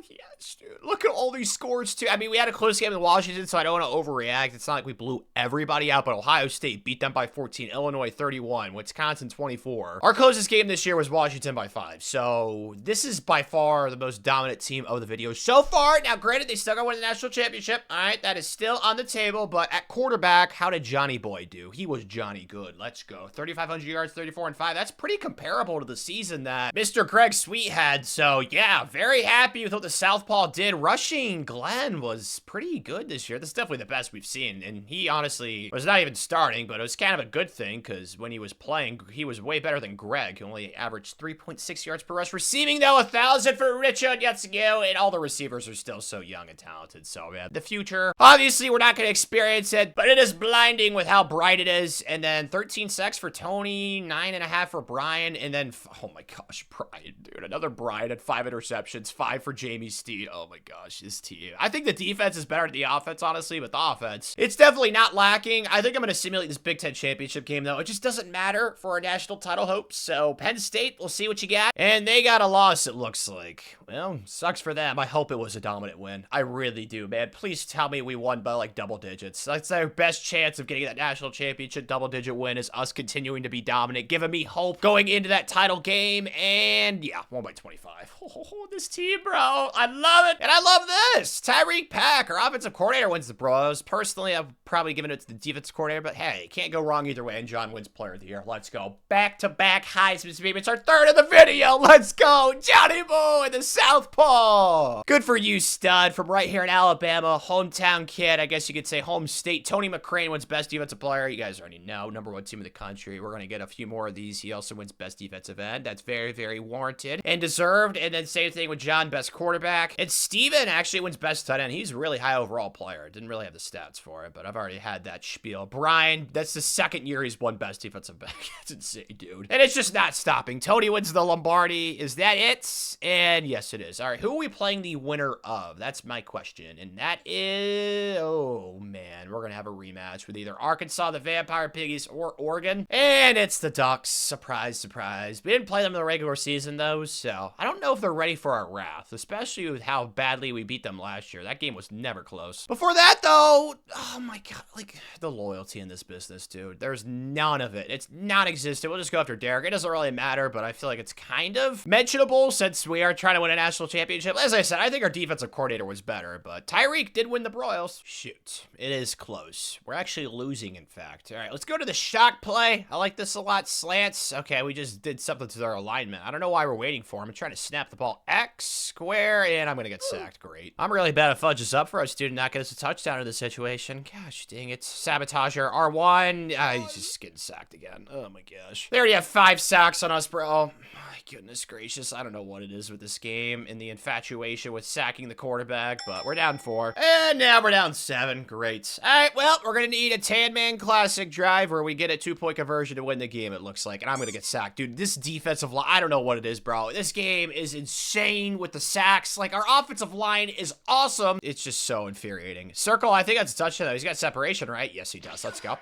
Yes, dude. Look at all these scores, too. I mean, we had a close game in Washington, so I don't want to overreact. It's not like we blew everybody out, but Ohio State beat them by 14, Illinois 31, Wisconsin 24. Our closest game this year was Washington by 5, so this is by far the most dominant team of the video so far. Now, granted, they still got to win the national championship. All right, that is still on the table, but at quarterback, how did Johnny Boy do? He was Johnny good. Let's go. 3,500 yards, 34 and 5. That's pretty comparable to the season that Mr. Greg Sweet had, so yeah, very happy with what the Southpaw did. Rushing Glenn was pretty good this year. This is definitely the best we've seen. And he honestly was not even starting, but it was kind of a good thing because when he was playing, he was way better than Greg, who only averaged 3.6 yards per rush. Receiving, though, 1,000 for Richard Yetsugo, and all the receivers are still so young and talented. So, yeah, the future, obviously, we're not going to experience it, but it is blinding with how bright it is. And then 13 sacks for Tony, 9.5 for Brian, and then, oh my gosh, Brian, dude, another Brian at 5 interceptions, 5 for Jamie Steed. Oh my gosh, this team. I think the defense is better than the offense, honestly, but the offense, it's definitely not lacking. I think I'm going to simulate this Big Ten championship game, though. It just doesn't matter for our national title hopes. So Penn State, we'll see what you got. And they got a loss, it looks like. Well, sucks for them. I hope it was a dominant win. I really do, man. Please tell me we won by like double digits. That's our best chance of getting that national championship double-digit win, is us continuing to be dominant, giving me hope going into that title game. And yeah, won by 25. Oh, this team, bro. I love it. And I love this. Tyreek Pack, our offensive coordinator, wins the bros. Personally, I've probably given it to the defensive coordinator, but hey, can't go wrong either way. And John wins player of the year. Let's go. Back-to-back Heisman, baby. It's our third of the video. Let's go. Johnny Boy, the Southpaw. Good for you, stud. From right here in Alabama. Hometown kid. I guess you could say home state. Tony McCrane wins best defensive player. You guys already know. #1 team in the country. We're going to get a few more of these. He also wins best defensive end. That's very, very warranted and deserved. And then same thing with John, best quarterback. And Steven actually wins best tight end. He's a really high overall player. Didn't really have the stats for it, but I've already had that spiel. Brian, that's the second year he's won best defensive back. That's insane, dude. And it's just not stopping. Tony wins the Lombardi. Is that it? And yes, it is. All right, who are we playing the winner of? That's my question. And that is, oh man, we're going to have a rematch with either Arkansas, the Vampire Piggies, or Oregon. And it's the Ducks. Surprise, surprise. We didn't play them in the regular season, though, so I don't know if they're ready for our wrath, especially with how badly we beat them last year. That game was never close. Before that, though, oh my god, like, the loyalty in this business, dude. There's none of it. It's non-existent. We'll just go after Derek. It doesn't really matter, but I feel like it's kind of mentionable since we are trying to win a national championship. As I said, I think our defensive coordinator was better, but Tyreek did win the Broyles. Shoot, it is close. We're actually losing, in fact. All right, let's go to the shock play. I like this a lot. Slants. Okay, we just did something to their alignment. I don't know why we're waiting for him. I'm trying to snap the ball X square, and I'm going to get sacked. Great. I'm really bad at fudges up for us, dude. Not get us a touchdown in this situation. Gosh dang it. Sabotager. R1. He's just getting sacked again. Oh my gosh. They already have 5 sacks on us, bro. My goodness gracious. I don't know what it is with this game and the infatuation with sacking the quarterback, but we're down 4. And now we're down 7. Great. All right, well, we're going to need a Tan Man Classic drive where we get a 2-point conversion to win the game, it looks like. And I'm going to get sacked. Dude, this defensive line, I don't know what it is, bro. This game is insane with the sacks. Like, our offensive line is awesome. It's just so infuriating. Circle, I think that's a touchdown, though. He's got separation, right? Yes, he does. Let's go.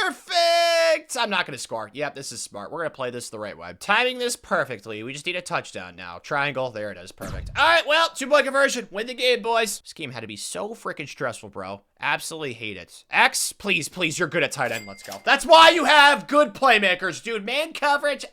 Perfect! I'm not going to score. Yep, this is smart. We're going to play this the right way. Timing this perfectly. We just need a touchdown now. Triangle. There it is. Perfect. All right, well, 2-point conversion. Win the game, boys. This game had to be so freaking stressful, bro. Absolutely hate it. X, please, please, you're good at tight end. Let's go. That's why you have good playmakers, dude. Man coverage,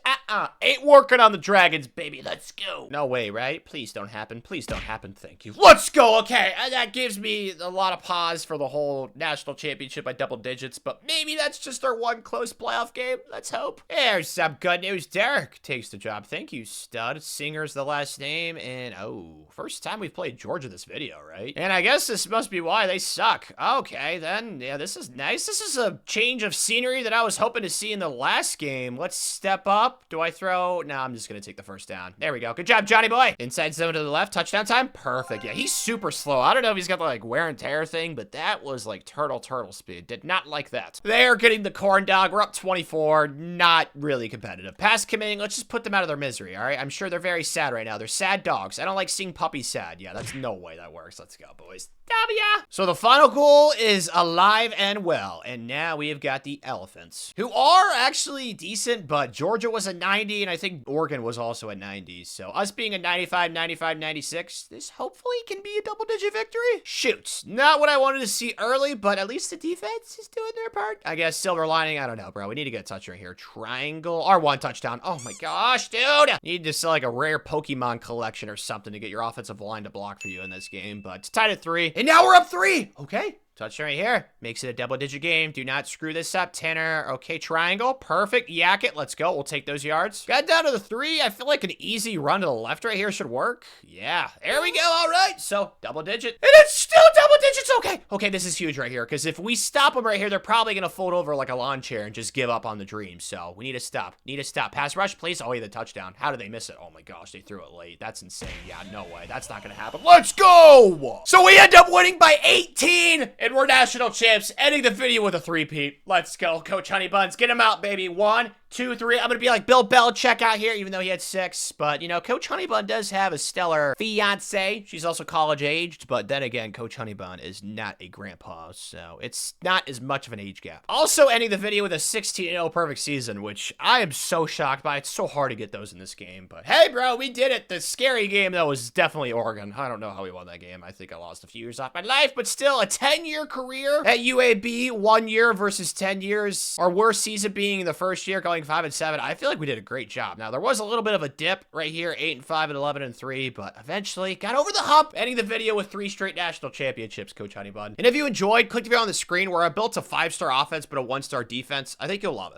ain't working on the Dragons, baby. Let's go. No way, right? Please don't happen. Please don't happen. Thank you. Let's go. Okay, that gives me a lot of pause for the whole national championship by double digits, but maybe that's just our one close playoff game. Let's hope. There's some good news. Derek takes the job. Thank you, stud. Singer's the last name, and oh, first time we've played Georgia this video, right? And I guess this must be why they suck. Okay, then, yeah, this is nice. This is a change of scenery that I was hoping to see in the last game. Let's step up. Do I throw? No, I'm just going to take the first down. There we go. Good job, Johnny boy. Inside zone to the left. Touchdown time. Perfect. Yeah, he's super slow. I don't know if he's got the, like, wear and tear thing, but that was, like, turtle speed. Did not like that. They're getting the corn dog. We're up 24. Not really competitive. Pass committing. Let's just put them out of their misery, all right? I'm sure they're very sad right now. They're sad dogs. I don't like seeing puppies sad. Yeah, that's no way that works. Let's go, boys. W. So the final goal is alive and well, and now we have got the Elephants, who are actually decent, but Georgia was a 90, and I think Oregon was also a 90, so us being a 95, 95, 96, this hopefully can be a double-digit victory. Shoot, not what I wanted to see early, but at least the defense is doing their part. I guess silver lining, I don't know, bro. We need to get a touch right here. Triangle, R1 touchdown. Oh my gosh, dude. Need to sell like a rare Pokemon collection or something to get your offensive line to block for you in this game, but it's tied at 3. And now we're up 3. Okay. Touchdown right here. Makes it a double-digit game. Do not screw this up, Tanner. Okay, triangle. Perfect. Yak it. Let's go. We'll take those yards. Got down to the 3. I feel like an easy run to the left right here should work. Yeah. There we go. All right. So, double-digit. And it's still double digits. Okay. Okay, this is huge right here, because if we stop them right here, they're probably going to fold over like a lawn chair and just give up on the dream. So, we need to stop. Need to stop. Pass rush, please. Oh, yeah, the touchdown. How did they miss it? Oh, my gosh. They threw it late. That's insane. Yeah, no way. That's not going to happen. Let's go. So, we end up winning by 18, and we're national champs, ending the video with a 3-peat. Let's go, Coach Honey Buns. Get him out, baby. 1, 2, 3. I'm going to be like Bill Belichick out here, even though he had 6. But, you know, Coach Honeybun does have a stellar fiance. She's also college-aged. But then again, Coach Honeybun is not a grandpa, so it's not as much of an age gap. Also ending the video with a 16-0 perfect season, which I am so shocked by. It's so hard to get those in this game. But, hey, bro, we did it. The scary game, though, was definitely Oregon. I don't know how we won that game. I think I lost a few years off my life. But still, a 10-year career at UAB. 1 year versus 10 years. Our worst season being the first year, going 5-7. I feel like we did a great job. Now, there was a little bit of a dip right here, 8-5 and 11-3, but eventually got over the hump, ending the video with 3 straight national championships, Coach Honeybun. And if you enjoyed, click the video on the screen where I built a 5-star offense but a 1-star defense. I think you'll love it.